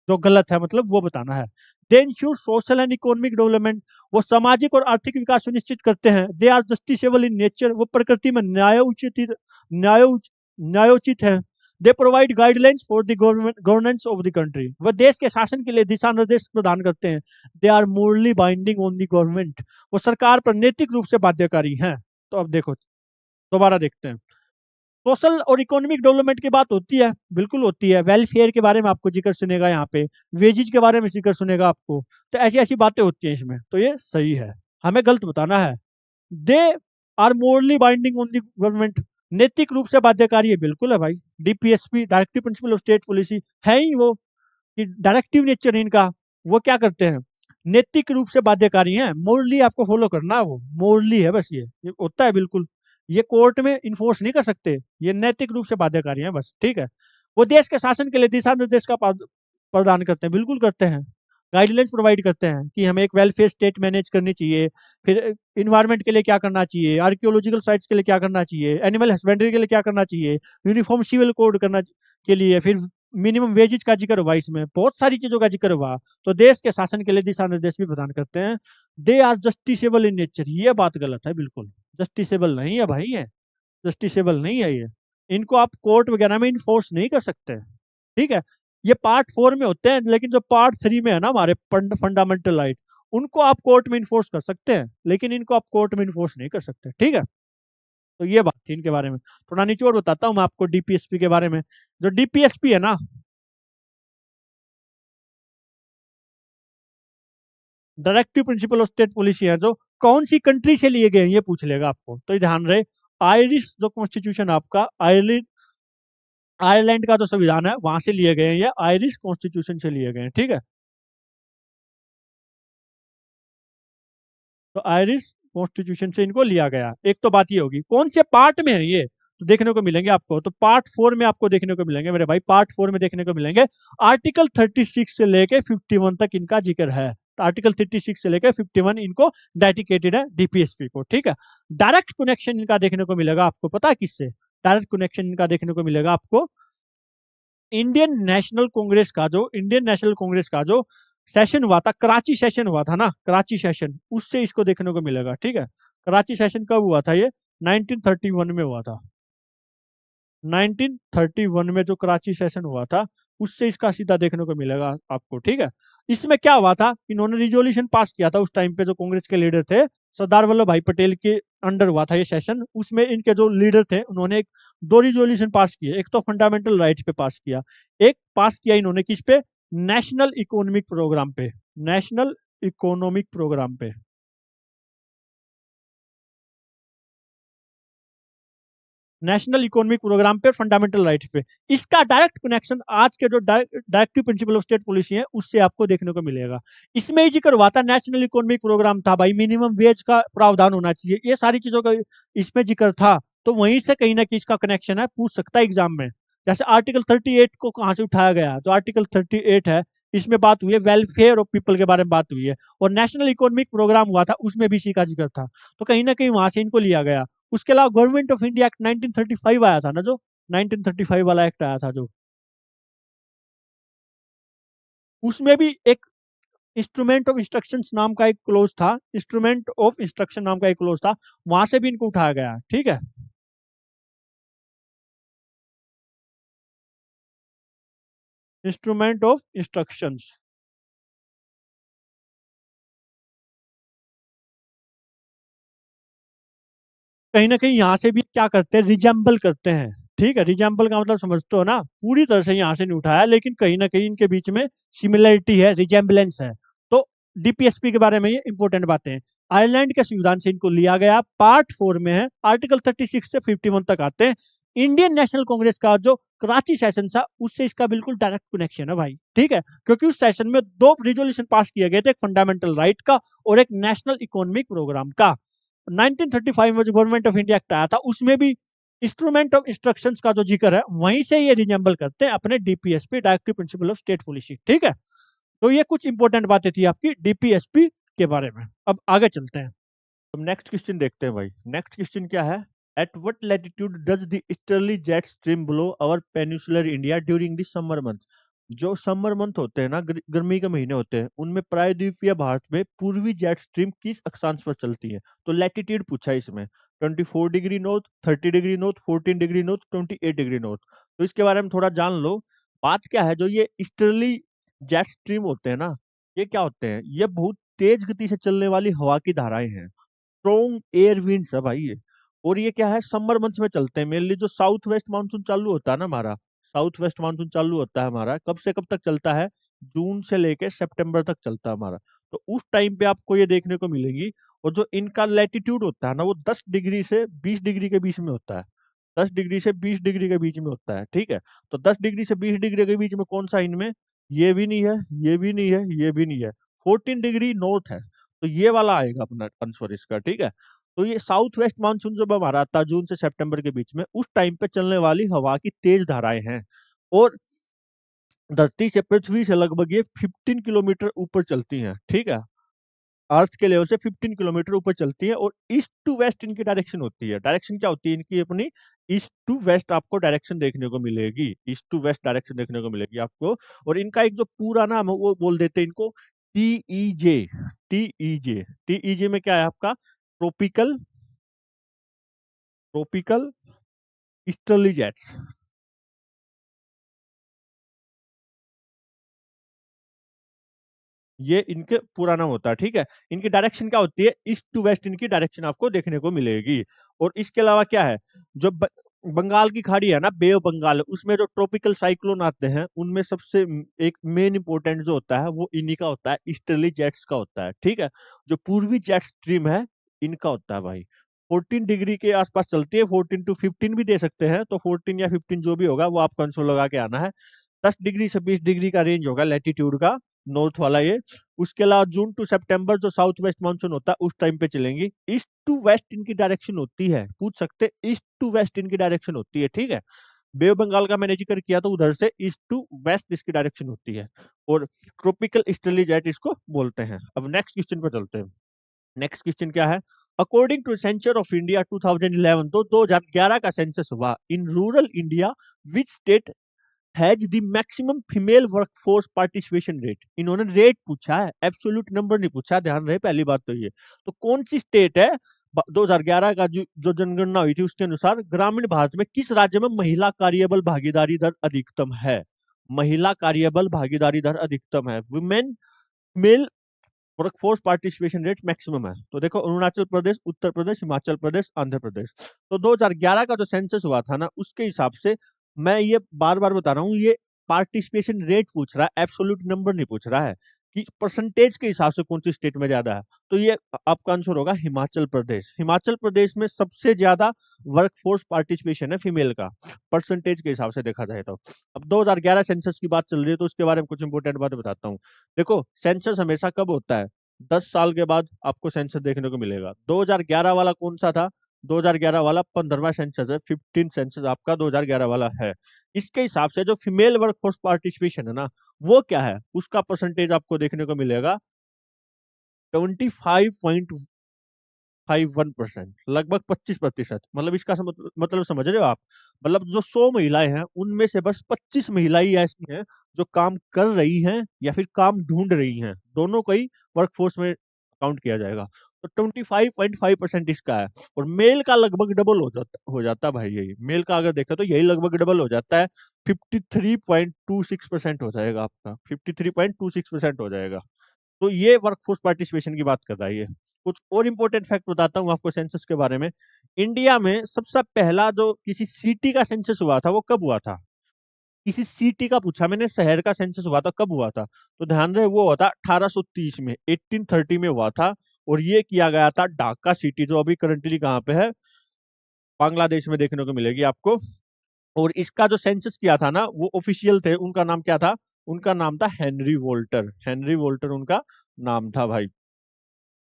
जो गलत है मतलब वो बताना है। They ensure social and economic development, वो सामाजिक और आर्थिक विकास सुनिश्चित करते हैं। They are justiciable in nature, वो प्रकृति में न्यायोचित न्यायोचित है। They provide guidelines for the governance of the country, वह देश के शासन के लिए दिशा निर्देश प्रदान करते हैं। They are morally binding on the government, वो सरकार पर नैतिक रूप से बाध्यकारी हैं। तो अब देखो, दोबारा देखते हैं। सोशल और इकोनॉमिक डेवलपमेंट की बात होती है, बिल्कुल होती है। वेलफेयर के बारे में आपको जिक्र सुनेगा यहाँ पे, वेजेज के बारे में जिक्र सुनेगा आपको। तो ऐसी ऐसी बातें होती हैं इसमें, तो ये सही है, हमें गलत बताना है। They are morally binding on the government, नैतिक रूप से बाध्यकारी है, बिल्कुल है भाई। DPSP, directive principle of state policy, है ही वो कि डायरेक्टिव नेचर इनका। वो क्या करते हैं, नैतिक रूप से बाध्यकारी हैं। मोरली आपको फॉलो करना है, वो मोरली है बस, ये होता है बिल्कुल। ये कोर्ट में इन्फोर्स नहीं कर सकते, ये नैतिक रूप से बाध्यकारी हैं बस, ठीक है। वो देश के शासन के लिए दिशा निर्देश का प्रदान करते हैं, बिल्कुल करते हैं। गाइडलाइंस प्रोवाइड करते हैं कि हमें एक वेलफेयर स्टेट मैनेज करनी चाहिए, फिर इन्वायरमेंट के लिए क्या करना चाहिए, आर्कियोलॉजिकल साइट्स के लिए क्या करना चाहिए, एनिमल हस्बेंड्री के लिए क्या करना चाहिए, यूनिफॉर्म सिविल कोड करना के लिए, फिर मिनिमम वेजेज का जिक्र हुआ, इसमें बहुत सारी चीजों का जिक्र हुआ। तो देश के शासन के लिए दिशा निर्देश भी प्रदान करते हैं। They are justiciable in nature, ये बात गलत है बिल्कुल। जस्टिसेबल नहीं है भाई, ये जस्टिसेबल नहीं है ये। इनको आप कोर्ट वगैरह में इन्फोर्स नहीं कर सकते, ठीक है। ये पार्ट 4 में होते हैं, लेकिन जो पार्ट 3 में है ना हमारे फंडामेंटल राइट, उनको आप कोर्ट में इन्फोर्स कर सकते हैं, लेकिन इनको आप कोर्ट में इन्फोर्स नहीं कर सकते, ठीक है। तो ये बात थी इनके बारे में। थोड़ा निचोड़ बताता हूँ मैं आपको डीपीएसपी के बारे में। जो डीपीएसपी है ना, directive principle of state policy है, जो कौन सी कंट्री से लिए गए हैं ये पूछ लेगा आपको, तो ये ध्यान रहे। आयरिश जो कॉन्स्टिट्यूशन आपका, आयरलैंड, आयरलैंड का जो संविधान है वहां से लिए गए हैं, ये आयरिश कॉन्स्टिट्यूशन से लिए गए हैं, ठीक है। तो आयरिश कॉन्स्टिट्यूशन से इनको लिया गया। एक तो बात ये होगी, कौन से पार्ट में है ये, तो देखने को मिलेंगे आपको। तो पार्ट 4 में आपको देखने को मिलेंगे मेरे भाई, पार्ट 4 में देखने को मिलेंगे। आर्टिकल 36 से लेके 51 तक इनका जिक्र है। तो आर्टिकल 36 से लेकर 51 इनको डेडिकेटेड है डीपीएसपी को, ठीक है। डायरेक्ट कनेक्शन इनका देखने को मिलेगा आपको, पता है किससे? डायरेक्ट कनेक्शन इनका देखने को मिलेगा आपको इंडियन नेशनल कांग्रेस का जो सेशन हुआ था, कराची सेशन हुआ था ना, कराची सेशन, उससे इसको देखने को मिलेगा, ठीक है। कराची सेशन कब हुआ था ये? 1931 में हुआ था। 1931 में जो कराची सेशन हुआ था, उससे इसका सीधा देखने को मिलेगा आपको, ठीक है। इसमें क्या हुआ था, इन्होंने रिजोल्यूशन पास किया था उस टाइम पे, जो कांग्रेस के लीडर थे सरदार वल्लभ भाई पटेल के अंडर हुआ था ये सेशन। उसमें इनके जो लीडर थे उन्होंने दो रिजोल्यूशन पास किए। एक तो फंडामेंटल राइट पे पास किया, एक पास किया इन्होंने किस पे? नेशनल इकोनॉमिक प्रोग्राम पे, नेशनल इकोनॉमिक प्रोग्राम पे, नेशनल इकोनॉमिक प्रोग्राम पे, फंडामेंटल राइट पे। इसका डायरेक्ट कनेक्शन आज के जो directive principle of state policy है उससे आपको देखने को मिलेगा। इसमें ही जिक्र हुआ था, नेशनल इकोनॉमिक प्रोग्राम था भाई, मिनिमम वेज का प्रावधान होना चाहिए, ये सारी चीजों का इसमें जिक्र था। तो वहीं से कहीं ना कहीं इसका कनेक्शन है, पूछ सकता है एग्जाम में। जैसे आर्टिकल 38 को कहाँ से उठाया गया, जो आर्टिकल 38 है इसमें बात हुई है वेलफेयर ऑफ पीपल के बारे में बात हुई है, और नेशनल इकोनॉमिक प्रोग्राम हुआ था उसमें भी इसी का जिक्र था। तो कहीं ना कहीं वहां से इनको लिया गया। उसके अलावा गवर्नमेंट ऑफ इंडिया एक्ट 1935 आया था ना, जो 1935 वाला एक्ट आया था, जो उसमें भी एक इंस्ट्रूमेंट ऑफ इंस्ट्रक्शंस नाम का एक क्लोज था, इंस्ट्रूमेंट ऑफ इंस्ट्रक्शन नाम का एक क्लोज था, वहां से भी इनको उठाया गया, ठीक है। इंस्ट्रूमेंट ऑफ इंस्ट्रक्शंस, कहीं ना कहीं यहाँ से भी क्या करते हैं, रिजेंबल करते हैं, ठीक है। रिजेंबल का मतलब समझते हो ना, पूरी तरह से यहाँ से नहीं उठाया, लेकिन कहीं ना कहीं इनके बीच में सिमिलरिटी है, रिजेंबलेंस है। तो डीपीएसपी के बारे में ये इंपॉर्टेंट बातें हैं। आयरलैंड के संविधान से इनको लिया गया, पार्ट 4 में है, आर्टिकल 36 से 51 तक आते हैं। इंडियन नेशनल कांग्रेस का जो कराची सेशन था उससे इसका बिल्कुल डायरेक्ट कनेक्शन है भाई, ठीक है। क्योंकि उस सेशन में दो रिजोल्यूशन पास किए गए थे, एक फंडामेंटल राइट का और एक नेशनल इकोनॉमिक प्रोग्राम का। 1935 में जो गवर्नमेंट ऑफ इंडिया एक्ट आया था उसमें भी इंस्ट्रूमेंट ऑफ इंस्ट्रक्शंस का जो जिक्र है वहीं से ये रिजेंबल करते हैं अपने DPSP, directive principle of state policy, ठीक है। तो ये कुछ इंपॉर्टेंट बातें थी आपकी डीपीएसपी के बारे में। अब आगे चलते हैं, अब नेक्स्ट क्वेश्चन देखते हैं भाई। नेक्स्ट क्वेश्चन क्या है? At what latitude does the easterly jet stream blow over peninsular India during the summer month? जो समर मंथ होते हैं ना, गर्मी के महीने होते हैं, उनमें प्रायद्वीपीय भारत में पूर्वी जेट स्ट्रीम किस अक्षांश पर चलती है? तो लैटिट्यूड पूछा है इसमें, 24 degree north, 30 degree north, 14 degree north, 28 degree north. तो इसके बारे में थोड़ा जान लो। बात क्या है, जो ये ईस्टर्ली जेट स्ट्रीम होते हैं ना, ये क्या होते हैं, ये बहुत तेज गति से चलने वाली हवा की धाराएं हैं। स्ट्रॉन्ग एयर विंड्स है भाई ये। और ये क्या है, समर मंथ्स में चलते हैं मेनली। जो साउथ वेस्ट मानसून चालू होता है ना हमारा, साउथ वेस्ट मानसून चालू होता है हमारा, कब से कब तक चलता है, जून से लेके सितंबर तक चलता है हमारा। तो उस टाइम पे आपको ये देखने को मिलेगी। और जो इनका लैटिट्यूड होता है ना, वो 10 डिग्री से 20 डिग्री के बीच में होता है। 10 डिग्री से 20 डिग्री के बीच में होता है, ठीक है। तो 10 डिग्री से 20 डिग्री के बीच में कौन सा इनमें, ये भी नहीं है, ये भी नहीं है, ये भी नहीं है। 14 डिग्री नॉर्थ है, तो ये वाला आएगा अपना आंसर इसका, ठीक है। तो ये साउथ वेस्ट मानसून जब हमारा आता है जून से सितंबर के बीच में, उस टाइम पे चलने वाली हवा की तेज धाराएं हैं। और धरती से, पृथ्वी से लगभग ये 15 किलोमीटर ऊपर चलती हैं, ठीक है। अर्थ के लेवल से 15 किलोमीटर ऊपर चलती है। और ईस्ट टू वेस्ट इनकी डायरेक्शन होती है। डायरेक्शन क्या होती है इनकी अपनी, ईस्ट टू वेस्ट आपको डायरेक्शन देखने को मिलेगी, ईस्ट टू वेस्ट डायरेक्शन देखने को मिलेगी आपको। और इनका एक जो पूरा नाम है वो बोल देते हैं इनको टीईजे। टीईजे, टीईजे में क्या है आपका, ट्रॉपिकल, ट्रॉपिकल ईस्टर्ली जेट्स। ये इनके पूरा नाम होता है, ठीक है। इनकी डायरेक्शन क्या होती है, ईस्ट टू वेस्ट इनकी डायरेक्शन आपको देखने को मिलेगी। और इसके अलावा क्या है, जो बंगाल की खाड़ी है ना, बे ऑफ बंगाल, उसमें जो ट्रॉपिकल साइक्लोन आते हैं, उनमें सबसे एक मेन इंपोर्टेंट जो होता है वो इन्हीं का होता है, ईस्टर्ली जेट्स का होता है, ठीक है। जो पूर्वी जेट स्ट्रीम है, इनका होता है भाई। 14 डिग्री के आसपास चलती है, 14 to 15 भी दे सकते हैं, तो 14 या 15 जो भी होगा वो आप कंसोल लगा के आना है। 10 डिग्री से 20 डिग्री का रेंज होगा लैटिट्यूड का, नॉर्थ वाला ये। उसके अलावा जून टू सितंबर जो साउथ वेस्ट मानसून होता है, उस टाइम पे चलेंगी। ईस्ट टू वेस्ट इनकी डायरेक्शन होती है, पूछ सकते, ईस्ट टू वेस्ट इनकी डायरेक्शन होती है, ठीक है। बे ऑफ बंगाल का मैंने जिक्र किया, तो उधर से ईस्ट टू वेस्ट इसकी डायरेक्शन होती है। और ट्रॉपिकल ईस्टर्ली जेट इसको बोलते हैं। अब नेक्स्ट क्वेश्चन पर चलते हैं। नेक्स्ट क्वेश्चन क्या है, according to census of India 2011, तो 2011 का सेंसस हुआ, in rural India which state has the maximum female workforce participation rate. इन्होंने रेट पूछा है, एब्सोल्यूट नंबर नहीं पूछा, ध्यान रहे पहली बात तो ये। तो कौन सी स्टेट है, 2011 का जो जनगणना हुई थी उसके अनुसार ग्रामीण भारत में किस राज्य में महिला कार्यबल भागीदारी दर अधिकतम है। महिला कार्यबल भागीदारी दर अधिकतम है, women male workforce participation rate maximum है। तो देखो, अरुणाचल प्रदेश, उत्तर प्रदेश, हिमाचल प्रदेश, आंध्र प्रदेश। तो 2011 का जो सेंसस हुआ था ना, उसके हिसाब से, मैं ये बार बार बता रहा हूँ, ये पार्टिसिपेशन रेट पूछ रहा है, एब्सोल्यूट नंबर नहीं पूछ रहा है कि परसेंटेज के हिसाब से कौन सी स्टेट में ज्यादा है। तो ये आपका आंसर होगा हिमाचल प्रदेश। हिमाचल प्रदेश में सबसे ज्यादा वर्कफोर्स पार्टिसिपेशन है फीमेल का, परसेंटेज के हिसाब से देखा जाए तो। अब 2011 सेंसस की बात चल रही है, तो उसके बारे में कुछ इंपोर्टेंट बातें बताता हूँ। देखो, सेंसस हमेशा कब होता है, 10 साल के बाद आपको सेंसस देखने को मिलेगा। 2011 वाला कौन सा था, 2011 वाला 15वां सेंसस है, 15 सेंसस आपका 2011 वाला है। इसके हिसाब से जो फीमेल वर्कफोर्स पार्टिसिपेशन है ना, वो क्या है, उसका परसेंटेज आपको देखने को मिलेगा 25.51%, लगभग 25%। मतलब इसका मतलब समझ रहे हो आप, मतलब जो 100 महिलाएं हैं, उनमें से बस 25 महिलाएं ऐसी हैं जो काम कर रही हैं या फिर काम ढूंढ रही हैं, दोनों को ही वर्कफोर्स में काउंट किया जाएगा। तो 25.5% इसका है। और मेल का लगभग डबल हो जाता है भाई, यही मेल का अगर देखा तो यही लगभग डबल हो जाता है, 53.26% हो जाएगा आपका, 53.26% हो जाएगा। तो ये वर्कफोर्स पार्टिसिपेशन की बात कर रहा है ये। कुछ और इंपॉर्टेंट फैक्ट बताता हूँ आपको सेंसस के बारे में। इंडिया में सबसे पहला जो किसी सिटी का सेंसस हुआ था, वो कब हुआ था, किसी सिटी का पूछा मैंने, शहर का सेंसस हुआ था, कब हुआ था। तो ध्यान रहे, वो हुआ था 1830 में, 1830 में हुआ था। और ये किया गया था ढाका सिटी, जो अभी करंटली कहाँ पे है, बांग्लादेश में देखने को मिलेगी आपको। और इसका जो सेंसस किया था ना, वो ऑफिशियल थे, उनका नाम क्या था, उनका नाम था हेनरी वोल्टर। हेनरी वोल्टर उनका नाम था भाई।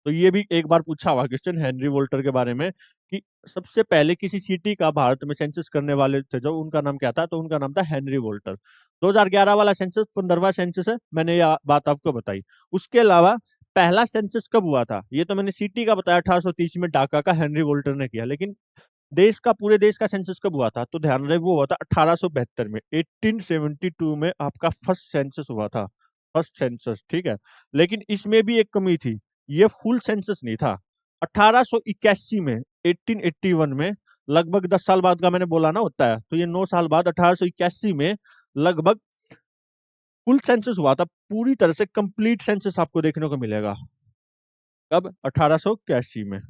तो ये भी एक बार पूछा हुआ क्वेश्चन हेनरी वोल्टर के बारे में, कि सबसे पहले किसी सिटी का भारत में सेंसस करने वाले थे जो, उनका नाम क्या था, तो उनका नाम था हेनरी वोल्टर। 2011 वाला सेंसस 15वां सेंसस है, मैंने ये बात आपको बताई। उसके अलावा पहला सेंसस कब हुआ था, ये तो मैंने सिटी का बताया, 1830 में ढाका का हेनरी वोल्टर ने किया। लेकिन देश का, पूरे देश का सेंसस कब हुआ था, तो ध्यान रहे, वो हुआ था 1872 में, 1872 में आपका फर्स्ट सेंसस हुआ था, फर्स्ट सेंसस, ठीक है। लेकिन इसमें भी एक कमी थी, ये फुल सेंसस नहीं था। 1881 में, 1881 में लगभग 10 साल बाद का मैंने बोला ना होता है, तो ये 9 साल बाद 1881 में लगभग फुल सेंसस हुआ था, पूरी तरह से कंप्लीट सेंसस आपको देखने को मिलेगा। कब? 1881 में।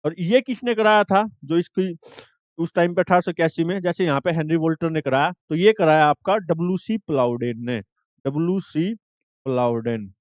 और ये किसने कराया था? जो इसकी उस टाइम पे 1881 में, जैसे यहाँ पे हेनरी वोल्टर ने कराया, तो ये कराया आपका डब्ल्यू सी प्लाउडेन ने। W C Plowden.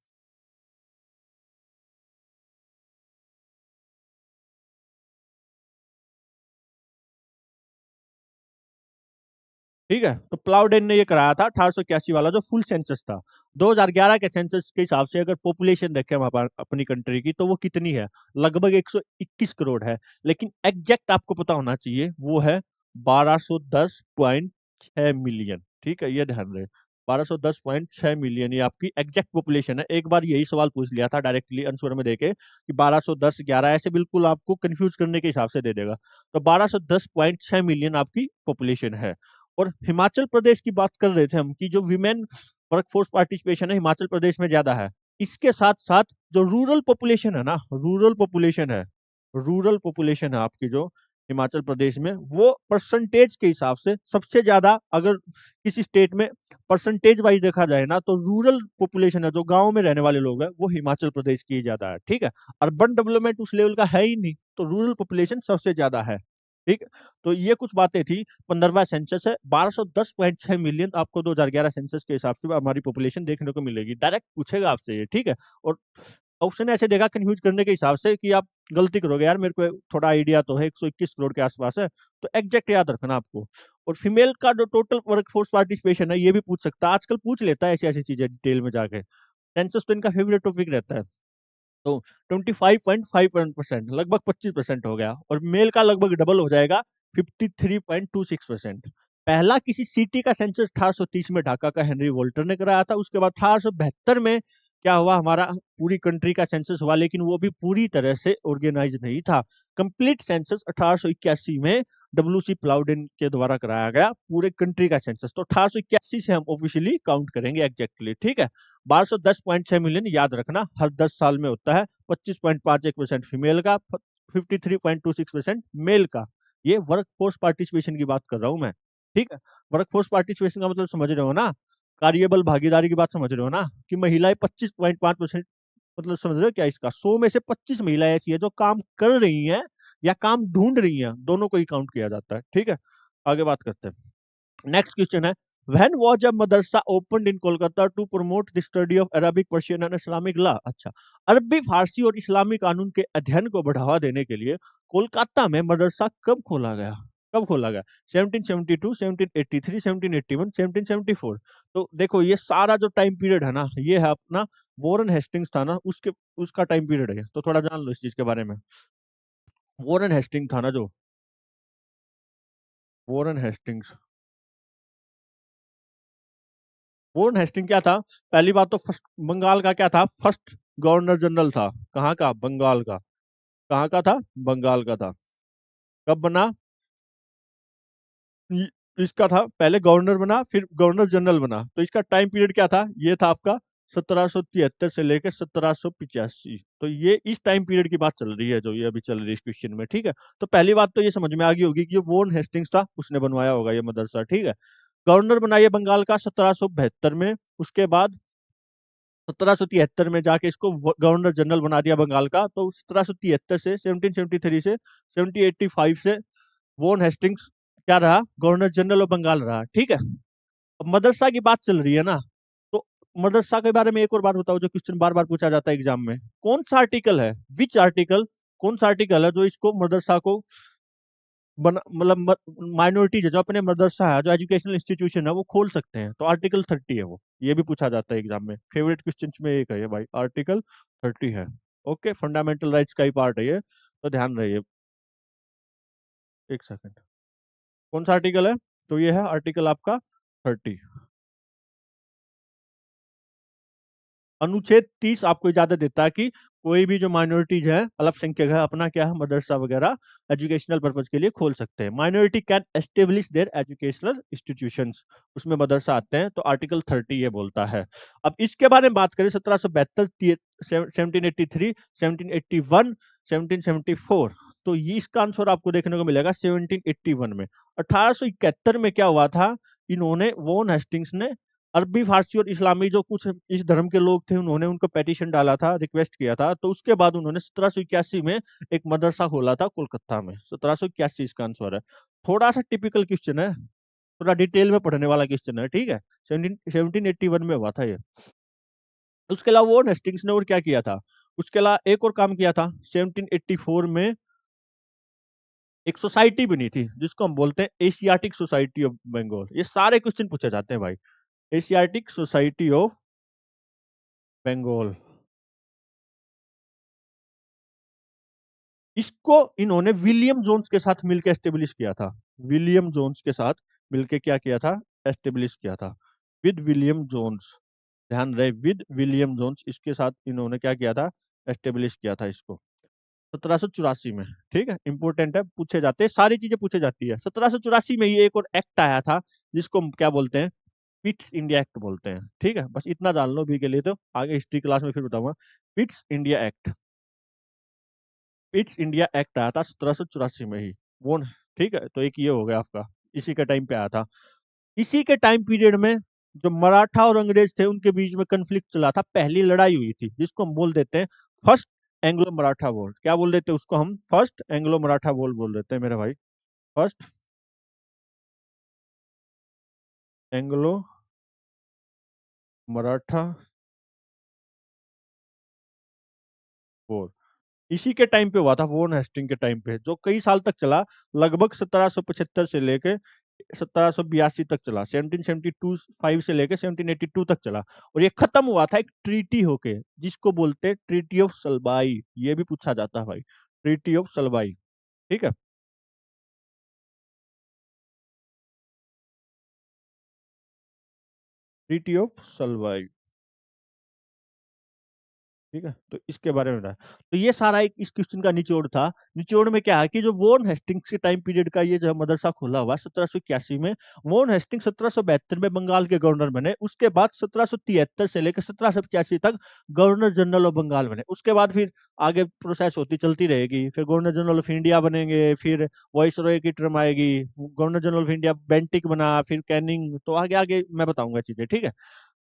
ठीक है, तो प्लाउडेन ने ये कराया था 1881 वाला जो फुल सेंसस था। 2011 के सेंसस के हिसाब से अगर पॉपुलेशन देखें हम अपनी कंट्री की, तो वो कितनी है? लगभग 121 करोड़ है। लेकिन एग्जैक्ट आपको पता होना चाहिए, वो है 1210.6 मिलियन। ठीक है, ये ध्यान रहे, 1210.6 मिलियन ये आपकी एग्जैक्ट पॉपुलेशन है। एक बार यही सवाल पूछ लिया था डायरेक्टली आंसर में देके कि 1210 11, ऐसे बिल्कुल आपको कंफ्यूज करने के हिसाब से दे देगा। तो 1210.6 मिलियन आपकी पॉपुलेशन है। और हिमाचल प्रदेश की बात कर रहे थे हम कि जो विमेन वर्कफोर्स पार्टिसिपेशन है हिमाचल प्रदेश में ज्यादा है। इसके साथ साथ जो रूरल पॉपुलेशन है ना, रूरल पॉपुलेशन है आपकी जो हिमाचल प्रदेश में, वो परसेंटेज के हिसाब से सबसे ज्यादा, अगर किसी स्टेट में परसेंटेज वाइज देखा जाए ना, तो रूरल पॉपुलेशन है, जो गांव में रहने वाले लोग हैं, वो हिमाचल प्रदेश की ज्यादा है। ठीक है, अर्बन डेवलपमेंट उस लेवल का है ही नहीं, तो रूरल पॉपुलेशन सबसे ज्यादा है। ठीक, तो ये कुछ बातें थी। 15वां सेंसस है, 1210.6 मिलियन आपको 2011 सेंसस के हिसाब से हमारी पॉपुलेशन देखने को मिलेगी। डायरेक्ट पूछेगा आपसे ये। ठीक है, और ऑप्शन ऐसे देगा कंफ्यूज करने के हिसाब से कि आप गलती करोगे, यार मेरे को थोड़ा आइडिया तो है, 121 करोड़ के आसपास है, तो एग्जैक्ट याद रखना आपको। और फीमेल का जो टोटल वर्कफोर्स पार्टिसिपेशन है, ये भी पूछ सकता है, आजकल पूछ लेता है ऐसी ऐसी चीजें डिटेल में जाके। सेंसस तो इनका फेवरेट टॉपिक रहता है। तो 25.51%, लगभग 25% हो गया, और मेल का लगभग डबल हो जाएगा, 53.26%। पहला किसी सिटी का सेंसस 1830 में ढाका का हेनरी वोल्टर ने कराया था। उसके बाद 1872 में क्या हुआ, हमारा पूरी कंट्री का सेंसस हुआ, लेकिन वो भी पूरी तरह से ऑर्गेनाइज नहीं था। कंप्लीट सेंसस 1881 में डब्ल्यू सी प्लाउडेन के द्वारा कराया गया, पूरे कंट्री का सेंसस। तो 1881 से हम ऑफिशियली काउंट करेंगे एग्जैक्टली। ठीक है, 1210.6 मिलियन याद रखना, हर 10 साल में होता है। 25.51% फीमेल का, 53.26% मेल का। ये वर्क फोर्स पार्टिसिपेशन की बात कर रहा हूं मैं। ठीक है, वर्क फोर्स पार्टिसिपेशन का मतलब समझ रहे हो ना, कार्यबल भागीदारी की बात समझ रहे हो ना, कि महिलाएं 25.5%, मतलब समझ रहे हो क्या इसका? 100 में से 25 महिलाएं ऐसी है जो काम कर रही हैं या काम ढूंढ रही हैं, दोनों को ही काउंट किया जाता है। ठीक है, आगे बात करते हैं। नेक्स्ट क्वेश्चन है, when was a madrasa opened in Kolkata to promote the study of Arabic, Persian and Islamic law? अच्छा, अरबी, फारसी और इस्लामी कानून के अध्ययन को बढ़ावा देने के लिए कोलकाता में मदरसा कब खोला गया? कब खोला गया? 1772, 1783, 1781, 1774। तो देखो, ये सारा जो टाइम पीरियड है ना, ये है अपना वॉरेन हेस्टिंग्स था ना, उसके उसका टाइम पीरियड है। तो थोड़ा जान लो इस चीज के बारे में। वॉरेन हेस्टिंग था ना जो, वॉरेन हेस्टिंग्स, वॉरेन हेस्टिंग क्या था? पहली बात तो फर्स्ट, बंगाल का क्या था? फर्स्ट गवर्नर जनरल था। कहाँ का? बंगाल का। कहाँ का था? बंगाल का था। कब बना? इ- इसका था, पहले गवर्नर बना, फिर गवर्नर जनरल बना। तो इसका टाइम पीरियड क्या था? ये था आपका 1773 से लेकर 1785। तो ये इस टाइम पीरियड की बात चल रही है, जो ये अभी चल रही है इस क्वेश्चन में। ठीक है, तो पहली बात तो ये समझ में आ गई होगी कि जो वॉरेन हेस्टिंग्स था, उसने बनवाया होगा ये मदरसा। ठीक है, गवर्नर बनाइए बंगाल का 1772 में। उसके बाद 1773 में जाके इसको गवर्नर जनरल बना दिया बंगाल का। तो 1773 से 1773 से 1785 से वॉन हेस्टिंग्स क्या रहा? गवर्नर जनरल ऑफ बंगाल रहा। ठीक है, अब मदरसा की बात चल रही है ना, तो मदरसा के बारे में एक और बात बताओ, जो क्वेश्चन बार बार पूछा जाता है एग्जाम में। कौन सा आर्टिकल है, विच आर्टिकल, कौन सा आर्टिकल है जो इसको मदरसा को मतलब माइनॉरिटी जो अपने मदरसा है, जो एजुकेशनल इंस्टीट्यूशन है, वो खोल सकते हैं? तो आर्टिकल 30 है वो। ये भी पूछा जाता है एग्जाम में, फेवरेट क्वेश्चन में एक है ये भाई, आर्टिकल 30 है। ओके, फंडामेंटल राइट्स का ही पार्ट है ये, तो ध्यान रहिए। एक सेकंड, कौन सा आर्टिकल है? तो ये है आर्टिकल आपका 30। अनुच्छेद 30 आपको इजाजत देता है कि कोई भी जो माइनॉरिटीज है, अल्पसंख्यक है, अपना क्या है, मदरसा वगैरह एजुकेशनल पर्पज के लिए खोल सकते हैं। Minority can establish there educational institutions, उसमें मदरसा आते हैं। तो आर्टिकल 30 ये बोलता है। अब इसके बारे में बात करें, 1772, 1783, 1781, 1774, तो ये इसका आंसर आपको देखने को मिलेगा 1781 में। 1871 में क्या हुआ था, इन्होंने वॉन हेस्टिंग्स ने अरबी फारसी और इस्लामी जो कुछ इस धर्म के लोग थे उन्होंने उनको पेटिशन डाला था, रिक्वेस्ट किया था, तो उसके बाद उन्होंने 1781 में एक मदरसा खोला था कोलकाता में। 1781 इसका आंसर है। थोड़ा सा टिपिकल क्वेश्चन है, थोड़ा डिटेल में पढ़ने वाला क्वेश्चन है, ठीक है। 1781 में हुआ था ये। उसके अलावा वो हेस्टिंग्स ने और क्या किया था, उसके अलावा एक और काम किया था। 1784 में एक सोसाइटी बनी थी जिसको हम बोलते हैं एशियाटिक सोसाइटी ऑफ बंगाल। ये सारे क्वेश्चन पूछे जाते हैं भाई। एशियाटिक सोसाइटी ऑफ बंगाल, इसको इन्होंने विलियम जोन्स के साथ मिलकर एस्टेब्लिश किया था। विलियम जोन्स के साथ मिलकर क्या किया था, एस्टेब्लिश किया था। विद विलियम जोन्स, ध्यान रहे, विद विलियम जोन्स, इसके साथ इन्होंने क्या किया था, एस्टेब्लिश किया था इसको 1784 में। ठीक है, इंपॉर्टेंट है, पूछे जाते हैं, सारी चीजें पूछे जाती है। 1784 में ये एक और एक्ट आया था जिसको हम क्या बोलते हैं, पिट्स इंडिया एक्ट बोलते हैं। ठीक है, बस इतना जान लो अभी के लिए, तो आगे हिस्ट्री क्लास में फिर बताऊंगा। Pitt's India act, Pitt's India act आया था 1784 में ही, वो। ठीक है, तो एक ये हो गया आपका, इसी के टाइम पे आया था। इसी के टाइम पीरियड में जो मराठा और अंग्रेज थे उनके बीच में कंफ्लिक्ट चला था, पहली लड़ाई हुई थी जिसको हम बोल देते हैं फर्स्ट एंग्लो मराठा वॉर। क्या बोल देते हैं उसको हम, फर्स्ट एंग्लो मराठा वॉर बोल देते हैं मेरे भाई। फर्स्ट एंग्लो मराठा वॉर, इसी के टाइम पे हुआ था, वॉन हेस्टिंग के टाइम पे, जो कई साल तक चला, लगभग 1775 से लेके 1782 तक चला। 1772 से लेके 1782 तक चला, और ये खत्म हुआ था एक ट्रीटी होके जिसको बोलते हैं ट्रीटी ऑफ सलबाई। ये भी पूछा जाता है भाई, ट्रीटी ऑफ सलबाई। ठीक है, ट्रीटी ऑफ सलबाई। ठीक है, तो इसके बारे में रहा। तो ये सारा एक इस क्वेश्चन का निचोड़ था। निचोड़ में क्या है कि जो वॉन हेस्टिंग्स के टाइम पीरियड का ये जो मदरसा खोला हुआ 1781 में, वॉन हेस्टिंग 1772 में बंगाल के गवर्नर बने। उसके बाद 1773 से लेकर 1785 तक गवर्नर जनरल ऑफ बंगाल बने। उसके बाद फिर आगे प्रोसेस होती चलती रहेगी, फिर गवर्नर जनरल ऑफ इंडिया बनेंगे, फिर वॉइस रॉय की टर्म आएगी, governor general of India Bentinck बना, फिर कैनिंग, तो आगे आगे मैं बताऊंगा चीजें। ठीक है,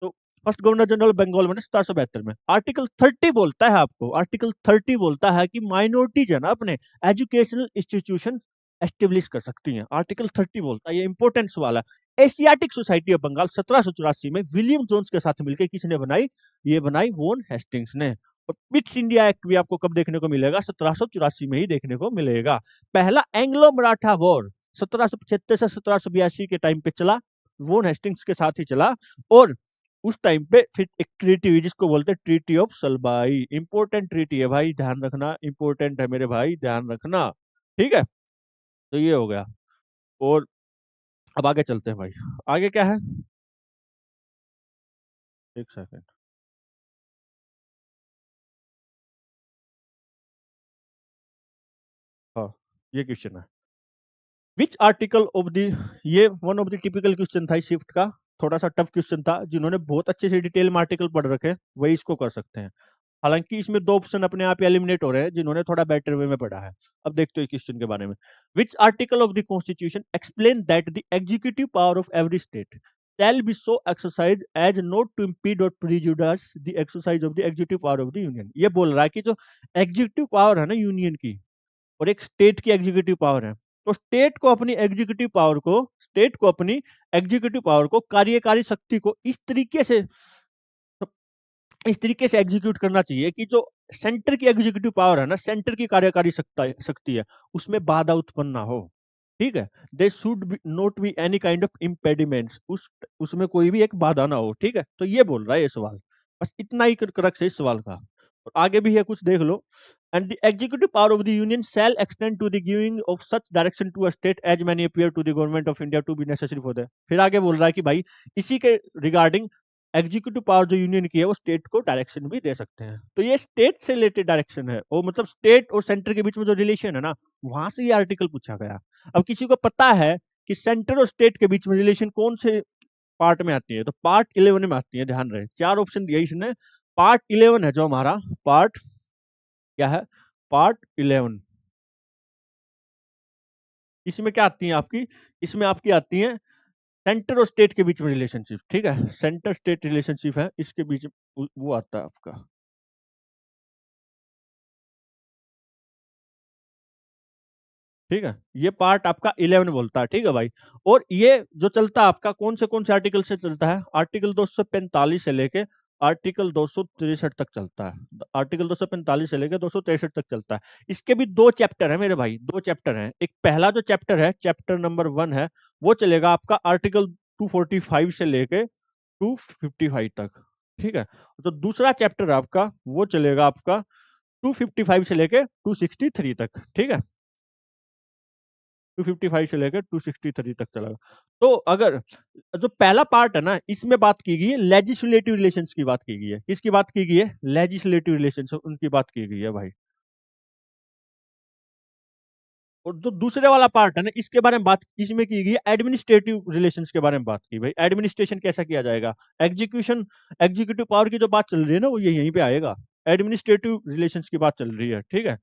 तो फर्स्ट गवर्नर जनरल बंगाल बने 1772 में। आर्टिकल 30 बोलता है आपको, आर्टिकल 30 बोलता है कि माइनॉरिटीज है ना अपने एजुकेशनल इंस्टीट्यूशन एस्टेब्लिश कर सकती हैं। आर्टिकल 30 बोलता है, ये इंपॉर्टेंट सवाल है। एशियाटिक सोसाइटी ऑफ बंगाल 1784 में विलियम जोन्स के साथ मिलकर किसने बनाई, ये बनाई वॉन हेस्टिंग्स ने। और पिट्स इंडिया एक्ट भी आपको कब देखने को मिलेगा, 1784 में ही देखने को मिलेगा। पहला एंग्लो मराठा वॉर 1775 से 1782 के टाइम पे चला, वॉन हेस्टिंग्स के साथ ही चला। और उस टाइम पे फिर एक ट्रीटी हुई जिसको बोलते हैं treaty of Salbai. Important treaty है भाई, ध्यान रखना, इंपॉर्टेंट है मेरे भाई, ध्यान रखना। ठीक है, तो ये हो गया। और अब आगे चलते हैं भाई, आगे क्या है, एक सेकंड। हाँ, ये क्वेश्चन है, विच आर्टिकल ऑफ द, ये one of the typical question था शिफ्ट का, थोड़ा सा टफ क्वेश्चन था। जिन्होंने बहुत अच्छे से डिटेल में आर्टिकल पढ़ रखे वही इसको कर सकते हैं। हालांकि इसमें दो ऑप्शन अपने आप एलिमिनेट हो रहे हैं जिन्होंने थोड़ा बेटर वे में पढ़ा है। अब देखते हो क्वेश्चन के बारे में। Which article of the constitution explain that the executive power of every state shall be so exercised as not to impede or prejudice the exercise of the executive power of the union। ये बोल रहा है कि जो executive power है ना union की, और एक स्टेट की एग्जीक्यूटिव पावर है, तो स्टेट को अपनी एग्जीक्यूटिव पावर को, कार्यकारी शक्ति को इस तरीके से एग्जीक्यूट करना चाहिए कि जो सेंटर की एग्जीक्यूटिव पावर है ना, सेंटर की कार्यकारी शक्ति है, उसमें बाधा उत्पन्न ना हो। ठीक है, they should not be any kind of impediments, उसमें कोई भी एक बाधा ना हो। ठीक है, तो ये बोल रहा है ये सवाल, बस इतना ही करक्स है इस सवाल का। और आगे भी है कुछ, देख लो। And the executive power of the union shall extend to the giving of such direction to a state as many appear to the government of India to be necessary for that. फिर आगे बोल रहा है कि भाई इसी के regarding executive power जो यूनियन की है वो स्टेट को डायरेक्शन भी दे सकते हैं। तो ये स्टेट से रिलेटेड डायरेक्शन है, वो मतलब स्टेट और सेंटर के बीच में जो रिलेशन है ना, वहां से ये आर्टिकल पूछा गया। अब किसी को पता है कि सेंटर और स्टेट के बीच में रिलेशन कौन से पार्ट में आती है, तो पार्ट 11 में आती है। ध्यान रहे, चार ऑप्शन दिया इसने, पार्ट 11 है जो हमारा, पार्ट क्या है, पार्ट 11। इसमें क्या आती है आपकी, इसमें आपकी आती है सेंटर और स्टेट के बीच में रिलेशनशिप, ठीक है, सेंटर स्टेट रिलेशनशिप है, इसके बीच वो आता है आपका। ठीक है, ये पार्ट आपका 11 बोलता है, ठीक है भाई। और ये जो चलता है आपका कौन से आर्टिकल से चलता है, आर्टिकल 245 से लेके आर्टिकल 263 तक चलता है, आर्टिकल 245 से लेके 263 तक चलता है। इसके भी दो चैप्टर है मेरे भाई, दो चैप्टर हैं। एक पहला जो चैप्टर है, चैप्टर नंबर 1 है, वो चलेगा आपका आर्टिकल 245 से लेके 255 तक, ठीक है। तो दूसरा चैप्टर आपका वो चलेगा आपका 255 से लेके 263 तक, ठीक है, 255 से लेकर 263 तक चला। तो अगर जो पहला पार्ट है ना, इसमें बात की गई है लेजिस्लेटिव रिलेशंस की, बात की गई है, किसकी बात की गई है, लेजिस्लेटिव रिलेशंस उनकी बात की गई है भाई। और जो दूसरे वाला पार्ट है ना, इसके बारे में बात इसमें की गई है एडमिनिस्ट्रेटिव रिलेशंस के बारे में बात की भाई, एडमिनिस्ट्रेशन कैसा किया जाएगा, एग्जीक्यूशन, एग्जीक्यूटिव पावर की जो बात चल रही है ना, वो ये यहीं पे आएगा, एडमिनिस्ट्रेटिव रिलेशंस की बात चल रही है, ठीक है।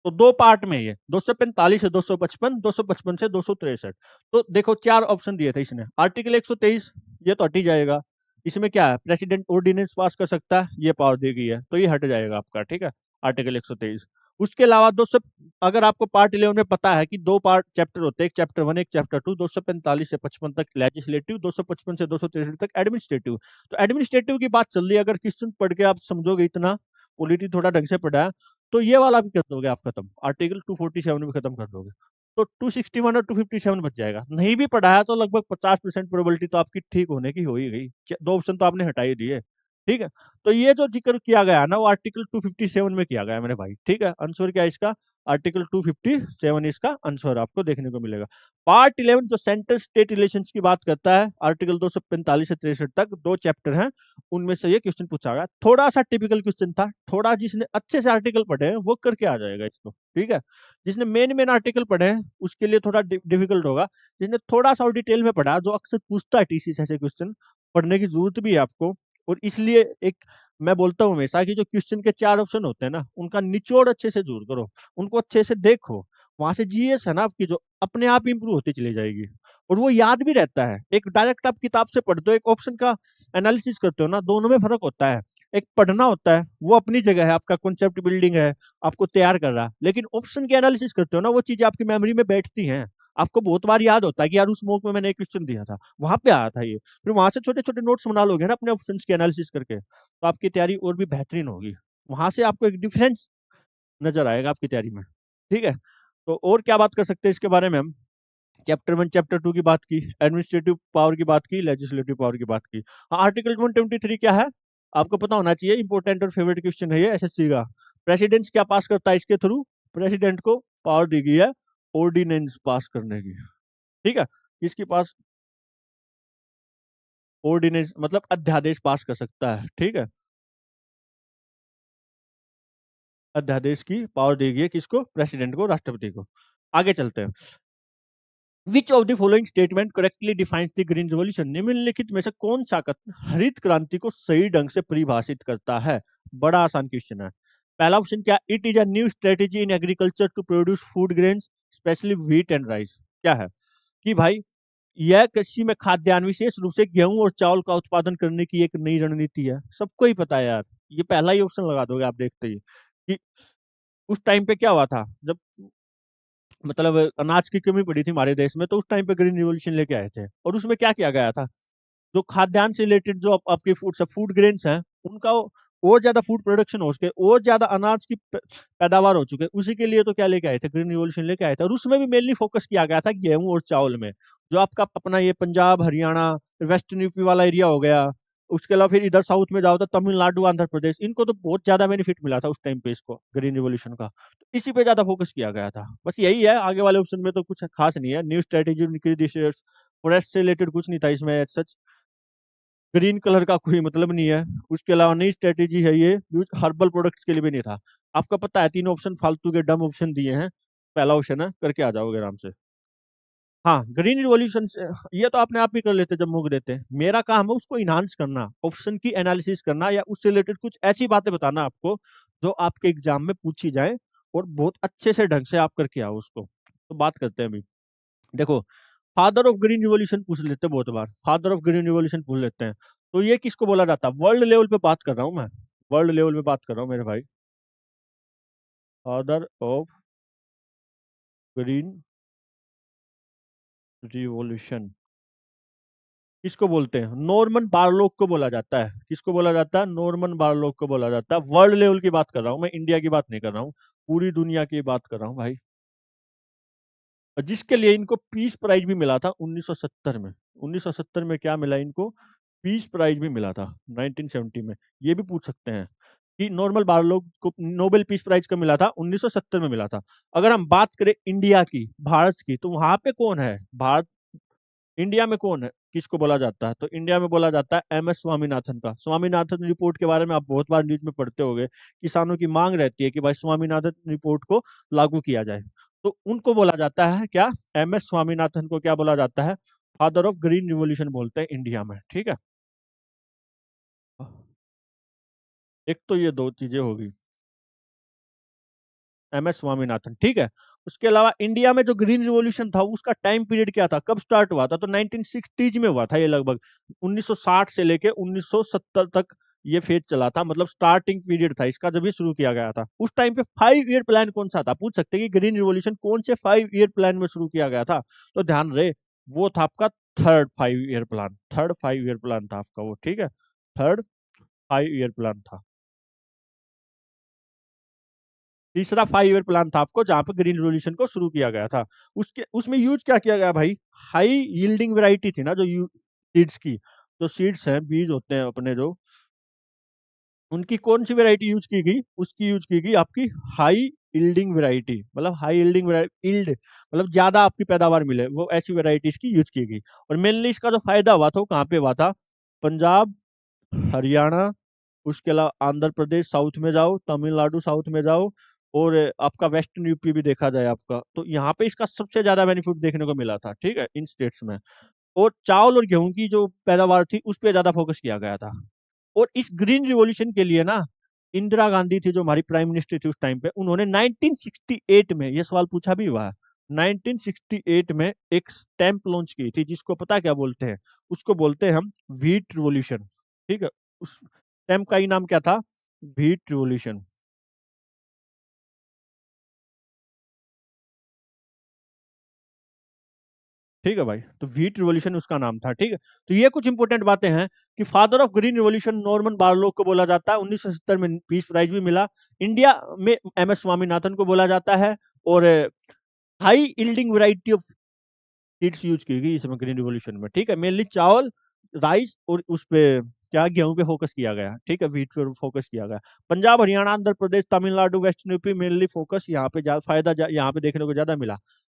तो दो पार्ट में ये 245 से 255, 255 से 263। तो देखो चार ऑप्शन दिए थे इसने, आर्टिकल 123 ये तो हट ही जाएगा। इसमें क्या है, प्रेसिडेंट ऑर्डिनेंस पास कर सकता है, ये पावर दी गई है, तो ये हट जाएगा आपका, ठीक है, आर्टिकल 123। उसके अलावा 200, अगर आपको पार्ट 11 में पता है कि दो पार्ट चैप्टर होते हैं, एक चैप्टर 1 एक चैप्टर 2, 245 से 55 तक लेजिस्लेटिव, 255 से 263 तक एडमिनिस्ट्रेटिव। तो एडमिनिस्ट्रेटिव की बात चल रही है, अगर क्वेश्चन पढ़ के आप समझोगे इतना, पॉलिटी थोड़ा ढंग से पढ़ा है, तो ये वाला भी कर दोगे आप खत्म, आर्टिकल 247 भी खत्म कर दोगे, तो 261 और 257 बच जाएगा। नहीं भी पढ़ा है तो लगभग 50% प्रोबेबिलिटी तो आपकी ठीक होने की हो ही गई, दो ऑप्शन तो आपने हटा ही दिए, ठीक है। तो ये जो जिक्र किया गया ना, वो आर्टिकल 257 में किया गया है मेरे भाई, ठीक है। आंसर क्या है इसका, आर्टिकल 257 इसका आंसर आपको देखने को मिलेगा। पार्ट 11 जो सेंटर स्टेट रिलेशंस की बात करता है, आर्टिकल 245 से 63 तक दो चैप्टर हैं, उनमें से ये क्वेश्चन पूछा गया, थोड़ा सा टिपिकल क्वेश्चन था, थोड़ा जिसने अच्छे से आर्टिकल पढ़े हैं वो करके आ जाएगा इसको, ठीक है। जिसने मेन मेन आर्टिकल पढ़े हैं उसके लिए थोड़ा डिफिकल्ट होगा, जिसने थोड़ा सा और डिटेल में पढ़ा, जो अक्सर पूछता है टीसी से ऐसे क्वेश्चन, पढ़ने की जरूरत भी है आपको। और इसलिए एक मैं बोलता हूँ हमेशा कि जो क्वेश्चन के चार ऑप्शन होते हैं ना, उनका निचोड़ अच्छे से दूर करो, उनको अच्छे से देखो, वहां से जीएस है ना आपकी, जो अपने आप इंप्रूव होती चली जाएगी, और वो याद भी रहता है। एक डायरेक्ट आप किताब से पढ़ते हो, एक ऑप्शन का एनालिसिस करते हो ना, दोनों में फर्क होता है। एक पढ़ना होता है, वो अपनी जगह है, आपका कॉन्सेप्ट बिल्डिंग है, आपको तैयार कर रहा है, लेकिन ऑप्शन के एनालिसिस करते हो ना, वो चीजें आपकी मेमोरी में बैठती हैं, आपको बहुत बार याद होता है कि यार उस मॉक में मैंने एक क्वेश्चन दिया था, वहां पे आया था ये, फिर वहां से छोटे छोटे नोट्स बना लोगे ना अपने ऑप्शन की एनालिसिस करके, तो आपकी तैयारी और भी बेहतरीन होगी, वहां से आपको एक डिफरेंस नजर आएगा आपकी तैयारी में, ठीक है। तो और क्या बात कर सकते हैं इसके बारे में हम, चैप्टर 1 चैप्टर 2 की बात की, एडमिनिस्ट्रेटिव पावर की बात की, लेजिस्लेटिव पावर की बात की। हाँ, आर्टिकल 123 क्या है, आपको पता होना चाहिए, इंपॉर्टेंट और फेवरेट क्वेश्चन है ये एसएससी का। प्रेसिडेंट क्या पास करता है इसके थ्रू, प्रेसिडेंट को पावर दी गई है ऑर्डिनेंस पास करने की, ठीक है। इसके पास ऑर्डिनेंस मतलब अध्यादेश पास कर सकता है, ठीक है, अध्यादेश की पावर दी गई है किसको, प्रेसिडेंट को, राष्ट्रपति को। आगे चलते हैं। Which of the following statement correctly defines the green revolution, निम्नलिखित में से कौन सा कथन हरित क्रांति को सही ढंग से परिभाषित करता है। बड़ा आसान क्वेश्चन है। पहला ऑप्शन क्या, it is a new strategy in agriculture to produce food grains specially wheat and rice. क्या है कि भाई यह कृषि में खाद्यान्न विशेष रूप से गेहूं और चावल का उत्पादन करने की एक नई रणनीति है। सबको ही पता है यार, ये पहला ही ऑप्शन लगा दोगे आप देखते ही कि उस टाइम पे क्या हुआ था, जब मतलब अनाज की कमी पड़ी थी हमारे देश में, तो उस टाइम पे ग्रीन रिवॉल्यूशन लेके आए थे, और उसमें क्या किया गया था, जो खाद्यान्न से रिलेटेड जो आपके फूड ग्रेन्स हैं, उनका और ज्यादा फूड प्रोडक्शन हो सके, और ज्यादा अनाज की पैदावार हो चुके, उसी के लिए तो क्या लेके आए थे, ग्रीन रिवॉल्यूशन लेके आए थे। और उसमें भी मेनली फोकस किया गया था गेहूं और चावल में, जो आपका अपना ये पंजाब हरियाणा वेस्टर्न यूपी वाला एरिया हो गया, उसके अलावा फिर इधर साउथ में जाओ तो तमिलनाडु आंध्र प्रदेश, इनको तो बहुत ज्यादा बेनिफिट मिला था उस टाइम पे इसको, ग्रीन रिवॉल्यूशन का, तो इसी पे ज्यादा फोकस किया गया था। बस यही है, आगे वाले ऑप्शन में तो कुछ खास नहीं है, न्यू स्ट्रेटेजी फॉरेस्ट से रिलेटेड कुछ नहीं था इसमें सच, ग्रीन कलर का कोई मतलब नहीं है। उसके अलावा नई स्ट्रेटेजी है ये, यूज हर्बल प्रोडक्ट्स के लिए भी नहीं था। आपको पता है तीन ऑप्शन फालतू के डम ऑप्शन दिए हैं, पहला ऑप्शन है, करके आ जाओगे आराम से। हाँ, ग्रीन रिवॉल्यूशन से ये तो अपने आप ही कर लेते जब मुक देते, मेरा काम है उसको इनहांस करना, ऑप्शन की एनालिसिस करना, या उससे रिलेटेड कुछ ऐसी बातें बताना आपको जो आपके एग्जाम में पूछी जाए और बहुत अच्छे से ढंग से आप करके आओ उसको। तो बात करते हैं अभी। देखो, फादर ऑफ ग्रीन रिवॉल्यूशन पूछ लेते हैं बहुत बार, फादर ऑफ ग्रीन रिवॉल्यूशन पूछ लेते हैं। तो ये किसको बोला जाता है? वर्ल्ड लेवल पे बात कर रहा हूँ मैं, वर्ल्ड लेवल पे बात कर रहा हूँ मेरे भाई। फादर ऑफ ग्रीन रिवॉल्यूशन किसको बोलते हैं? नॉर्मन बारलोग को बोला जाता है। किसको बोला जाता है? नॉर्मन बारलोग को बोला जाता है। वर्ल्ड लेवल की बात कर रहा हूँ मैं, इंडिया की बात नहीं कर रहा हूँ, पूरी दुनिया की बात कर रहा हूँ भाई। जिसके लिए इनको पीस प्राइज भी मिला था 1970 में। 1970 में क्या मिला इनको? पीस प्राइज भी मिला था 1970 में। ये भी पूछ सकते हैं कि नॉर्मल बारलोग को नोबेल पीस प्राइज कब मिला था? 1970 में मिला था। अगर हम बात करें इंडिया की, भारत की, तो वहां पे कौन है? भारत, इंडिया में कौन है? किसको बोला जाता है? तो इंडिया में बोला जाता है एम एस स्वामीनाथन का। स्वामीनाथन रिपोर्ट के बारे में आप बहुत बार न्यूज में पढ़ते होंगे। किसानों की मांग रहती है कि भाई स्वामीनाथन रिपोर्ट को लागू किया जाए। तो उनको बोला जाता है क्या? एम एस स्वामीनाथन को क्या बोला जाता है? फादर ऑफ ग्रीन रिवॉल्यूशन बोलते हैं इंडिया में, ठीक है। एक तो ये दो चीजें होगी, एम एस स्वामीनाथन, ठीक है। उसके अलावा इंडिया में जो ग्रीन रिवॉल्यूशन था उसका टाइम पीरियड क्या था? कब स्टार्ट हुआ था? तो 1960s में हुआ था ये, लगभग 1960 से लेके 1970 तक ये फेज चला था। मतलब स्टार्टिंग पीरियड था इसका जब ये शुरू किया गया था। उस टाइम पे 5 ईयर प्लान कौन सा था? पूछ सकते हैं कि ग्रीन रिवॉल्यूशन कौन से 5 ईयर प्लान में शुरू किया गया था? तो ध्यान रहे, वो था आपका third 5 year plan. Third 5 year plan था आपका वो, ठीक है। थर्ड 5 ईयर प्लान था। तीसरा 5 ईयर प्लान था आपको, जहां पर ग्रीन रिवॉल्यूशन को शुरू किया गया था। उसके उसमें यूज क्या किया गया भाई? हाई यील्डिंग वैरायटी थी ना जो सीड्स की, जो सीड्स हैं, बीज होते हैं अपने जो, उनकी कौन सी वैरायटी यूज की गई? उसकी यूज की गई आपकी हाई यील्डिंग वैरायटी। मतलब हाई यील्डिंग यील्ड मतलब ज्यादा आपकी पैदावार मिले, वो ऐसी वैरायटीज की यूज की गई। और मेनली इसका जो फायदा हुआ था वो कहाँ पे हुआ था? पंजाब, हरियाणा, उसके अलावा आंध्र प्रदेश साउथ में जाओ, तमिलनाडु साउथ में जाओ, और आपका वेस्टर्न यूपी भी देखा जाए आपका, तो यहाँ पे इसका सबसे ज्यादा बेनिफिट देखने को मिला था, ठीक है, इन स्टेट्स में। और चावल और गेहूं की जो पैदावार थी उस पर ज्यादा फोकस किया गया था। और इस ग्रीन रिवॉल्यूशन के लिए ना, इंदिरा गांधी थी जो हमारी प्राइम मिनिस्टर थी उस टाइम पे, उन्होंने 1968 में, ये सवाल पूछा भी हुआ है, 1968 में एक स्टैंप लॉन्च की थी, जिसको पता क्या बोलते हैं? उसको बोलते हैं हम व्हीट रिवॉल्यूशन, ठीक है। उस स्टैंप का ही नाम क्या था? व्हीट रिवॉल्यूशन, ठीक है भाई। तो व्हीट रिवॉल्यूशन उसका नाम था, ठीक है। तो ये कुछ इंपॉर्टेंट बातें हैं कि father of green revolution Norman Borlaug को बोला जाता है। 1970 में पीस प्राइज भी मिला। इंडिया में एम एस स्वामीनाथन को बोला जाता है। और high yielding variety of seeds use की गई इसमें ग्रीन रिवॉल्यूशन में, ठीक है। मेनली चावल, राइस, और उस पे क्या, गेहूं पे फोकस किया गया, ठीक है, व्हीट पे फोकस किया गया। Punjab, Haryana, Andhra Pradesh, Tamil Nadu, western UP mainly focus यहाँ पे फायदा यहाँ पे देखने को ज्यादा मिला।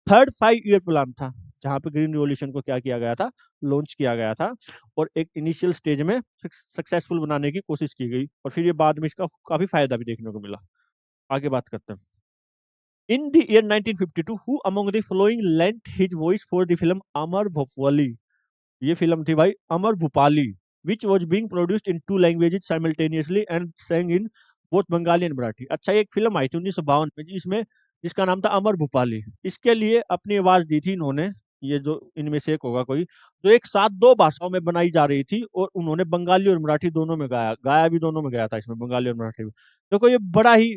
थर्ड 5 ईयर प्लान था जहाँ पे ग्रीन रिवॉल्यूशन को क्या किया गया था? लॉन्च किया गया था। और एक इनिशियल स्टेज में सक्सेसफुल बनाने की कोशिश की गई, और फिर ये बाद में इसका काफी फायदा भी देखने को मिला। आगे बात करते हैं। In the year 1952, who among the following lent his voice for the film Amar Bhopali? ये फिल्म थी भाई अमर Bhupali, which was being produced in 2 languages simultaneously and sang in both Bengali and Marathi. अच्छा, एक फिल्म आई थी 1952 में जिसमें, जिसका नाम था अमर भूपाली। इसके लिए अपनी आवाज दी थी इन्होंने, ये जो इनमें से एक होगा कोई, जो एक साथ दो भाषाओं में बनाई जा रही थी, और उन्होंने बंगाली और मराठी दोनों में गाया, गाया भी दोनों में गया था इसमें, बंगाली और मराठी में। देखो ये बड़ा ही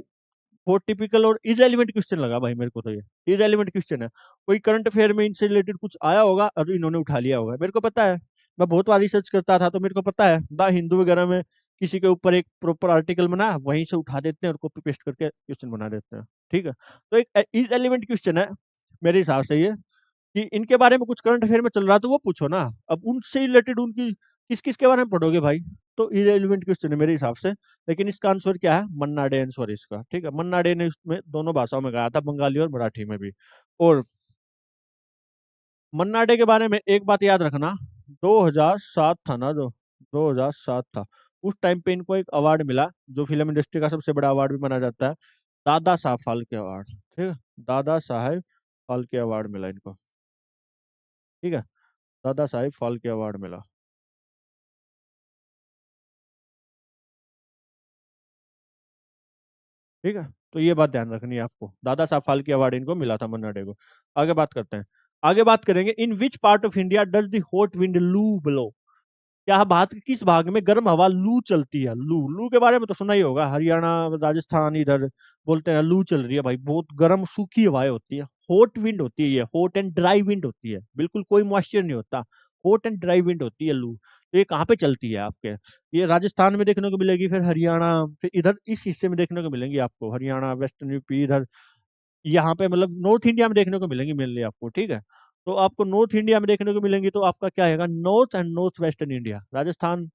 बहुत टिपिकल और इरेलीवेंट क्वेश्चन लगा भाई मेरे को, तो ये इरेलीवेंट क्वेश्चन है। कोई करंट अफेयर में इनसे रिलेटेड कुछ आया होगा और इन्होंने उठा लिया होगा, मेरे को पता है। मैं बहुत बार रिसर्च करता था तो मेरे को पता है, द हिंदू वगैरह में किसी के ऊपर एक प्रॉपर आर्टिकल बना, वहीं से उठा देते हैं और कॉपी पेस्ट करके क्वेश्चन बना देते हैं, ठीक है। तो एक इरेलीवेंट क्वेश्चन है मेरे हिसाब से ये, कि इनके बारे में कुछ करंट अफेयर में चल रहा है तो वो पूछो ना। अब उनसे रिलेटेड उनकी किस किस के बारे में पढ़ोगे भाई? तो इरेलीवेंट क्वेश्चन है मेरे हिसाब से। लेकिन इसका आंसर क्या है? मन्ना डे आंसर इसका, ठीक है। मन्ना डे ने इसमें दोनों भाषाओं में गाया था, बंगाली और मराठी में भी। और मन्ना डे के बारे में एक बात याद रखना, 2007 था ना जो, 2007 था, उस टाइम पे इनको एक अवार्ड मिला जो फिल्म इंडस्ट्री का सबसे बड़ा अवार्ड भी माना जाता है, दादा साहब फाल्के अवार्ड, ठीक है। दादा साहेब फाल्के अवार्ड मिला इनको, ठीक है। दादा साहेब फाल्के अवार्ड मिला। ठीक है, तो ये बात ध्यान रखनी है आपको। दादा साहब फाल्के अवार्ड इनको मिला था, मन्ना डे को। आगे बात करते हैं। आगे बात करेंगे, in which part of India does the hot wind loo blow? क्या भारत के किस भाग में गर्म हवा लू चलती है? लू, लू के बारे में तो सुना ही होगा, हरियाणा, राजस्थान, इधर बोलते हैं लू चल रही है भाई, बहुत गर्म सूखी हवाएं होती है। हॉट विंड होती है ये, हॉट एंड ड्राई विंड होती है, बिल्कुल कोई मॉइस्चर नहीं होता। हॉट एंड ड्राई विंड होती है लू। तो ये कहाँ पे चलती है आपके? ये राजस्थान में देखने को मिलेगी, फिर हरियाणा, फिर इधर इस हिस्से में देखने को मिलेंगी आपको, हरियाणा, वेस्टर्न यूपी, इधर यहाँ पे मतलब नॉर्थ इंडिया में देखने को मिलेंगी मेनली आपको, ठीक है। तो आपको नॉर्थ इंडिया में देखने को मिलेंगी, तो आपका क्या आएगा, north and north western India, Rajasthan,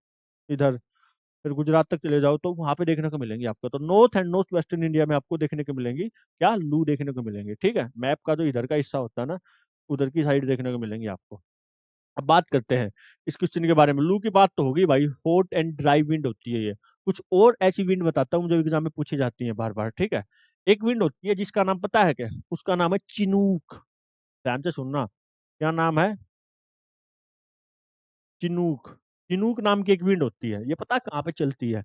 इधर फिर गुजरात तक चले जाओ तो वहां पे देखने को मिलेंगी आपको। तो north and north western India में आपको देखने को मिलेंगी क्या, लू देखने को मिलेंगी, ठीक है। मैप का जो इधर का हिस्सा होता है ना, उधर की साइड देखने को मिलेंगी आपको। अब बात करते हैं इस क्वेश्चन के बारे में। लू की बात तो होगी भाई, हॉट एंड ड्राई विंड होती है ये। कुछ और ऐसी विंड बताता हूँ जो एग्जाम में पूछी जाती है बार बार, ठीक है। एक विंड होती है जिसका नाम पता है क्या? उसका नाम है चिनूक। ध्यान से सुनना, क्या नाम है? चिनूक। चिनूक नाम की एक विंड होती है, ये पता कहाँ पे चलती है?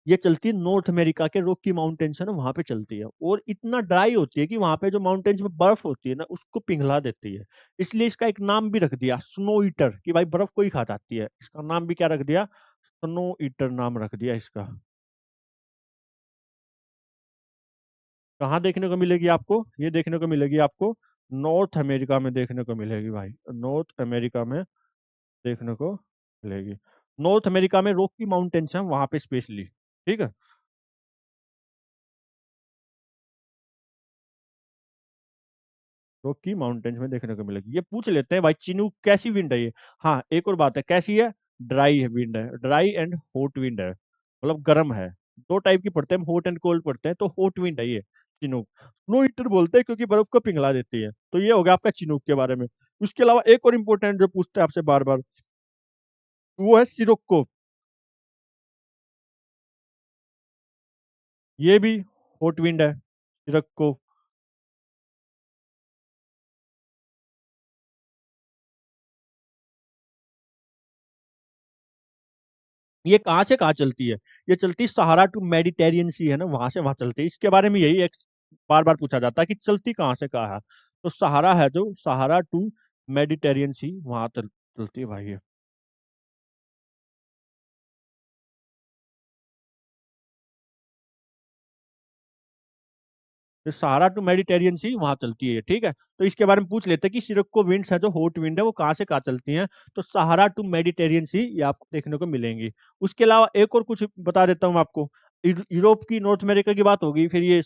ये चलती है नॉर्थ अमेरिका के रॉकी माउंटेन्स है ना, वहां पे चलती है। और इतना ड्राई होती है कि वहां पे जो माउंटेन्स में बर्फ होती है ना, उसको पिघला देती है। इसलिए इसका एक नाम भी रख दिया, स्नो ईटर, कि भाई बर्फ को ही खा जाती है। इसका नाम भी क्या रख दिया? स्नो ईटर नाम रख दिया इसका। कहाँ देखने को मिलेगी आपको? ये देखने को मिलेगी आपको नॉर्थ अमेरिका में देखने को मिलेगी भाई, नॉर्थ अमेरिका में देखने को मिलेगी। नॉर्थ अमेरिका में रॉकी माउंटेन्स हैं वहां पे स्पेशली, ठीक है। रॉकी माउंटेन्स में देखने को मिलेगी। ये पूछ लेते हैं भाई, चिनूक कैसी विंड है ये? हाँ, एक और बात है, कैसी है? ड्राई है विंड है, ड्राई एंड हॉट विंड है, मतलब गर्म है। दो टाइप की पढ़ते हैं, हॉट एंड कोल्ड पढ़ते हैं, तो हॉट विंड है ये चिनूक। स्नो ईटर बोलते हैं क्योंकि बर्फ को पिघला देती है। तो ये हो गया आपका चिनूक के बारे में। उसके अलावा एक और इम्पोर्टेंट जो पूछते हैं आपसे बार बार, वो है सिरोक्को। ये भी हॉट विंड है, सिरोक्को। ये कहाँ से कहाँ चलती है? ये चलती है सहारा टू मेडिटेरियन सी है ना, वहां से वहां चलती है। इसके बारे में यही एक बार बार पूछा जाता है कि चलती कहाँ से कहाँ है। तो सहारा है जो, सहारा टू मेडिटेरियन सी, वहां चलती है भाई ये। तो सहारा टू मेडिटेरियन सी वहां चलती है ये, ठीक है। तो इसके बारे में पूछ लेते हैं कि सिरोक्को विंड्स है जो हॉट विंड है, वो कहाँ से कहाँ चलती हैं? तो सहारा टू मेडिटेरियन सी ये आपको देखने को मिलेंगी। उसके अलावा एक और कुछ बता देता हूँ आपको। यूरोप की, नॉर्थ अमेरिका की बात होगी, फिर ये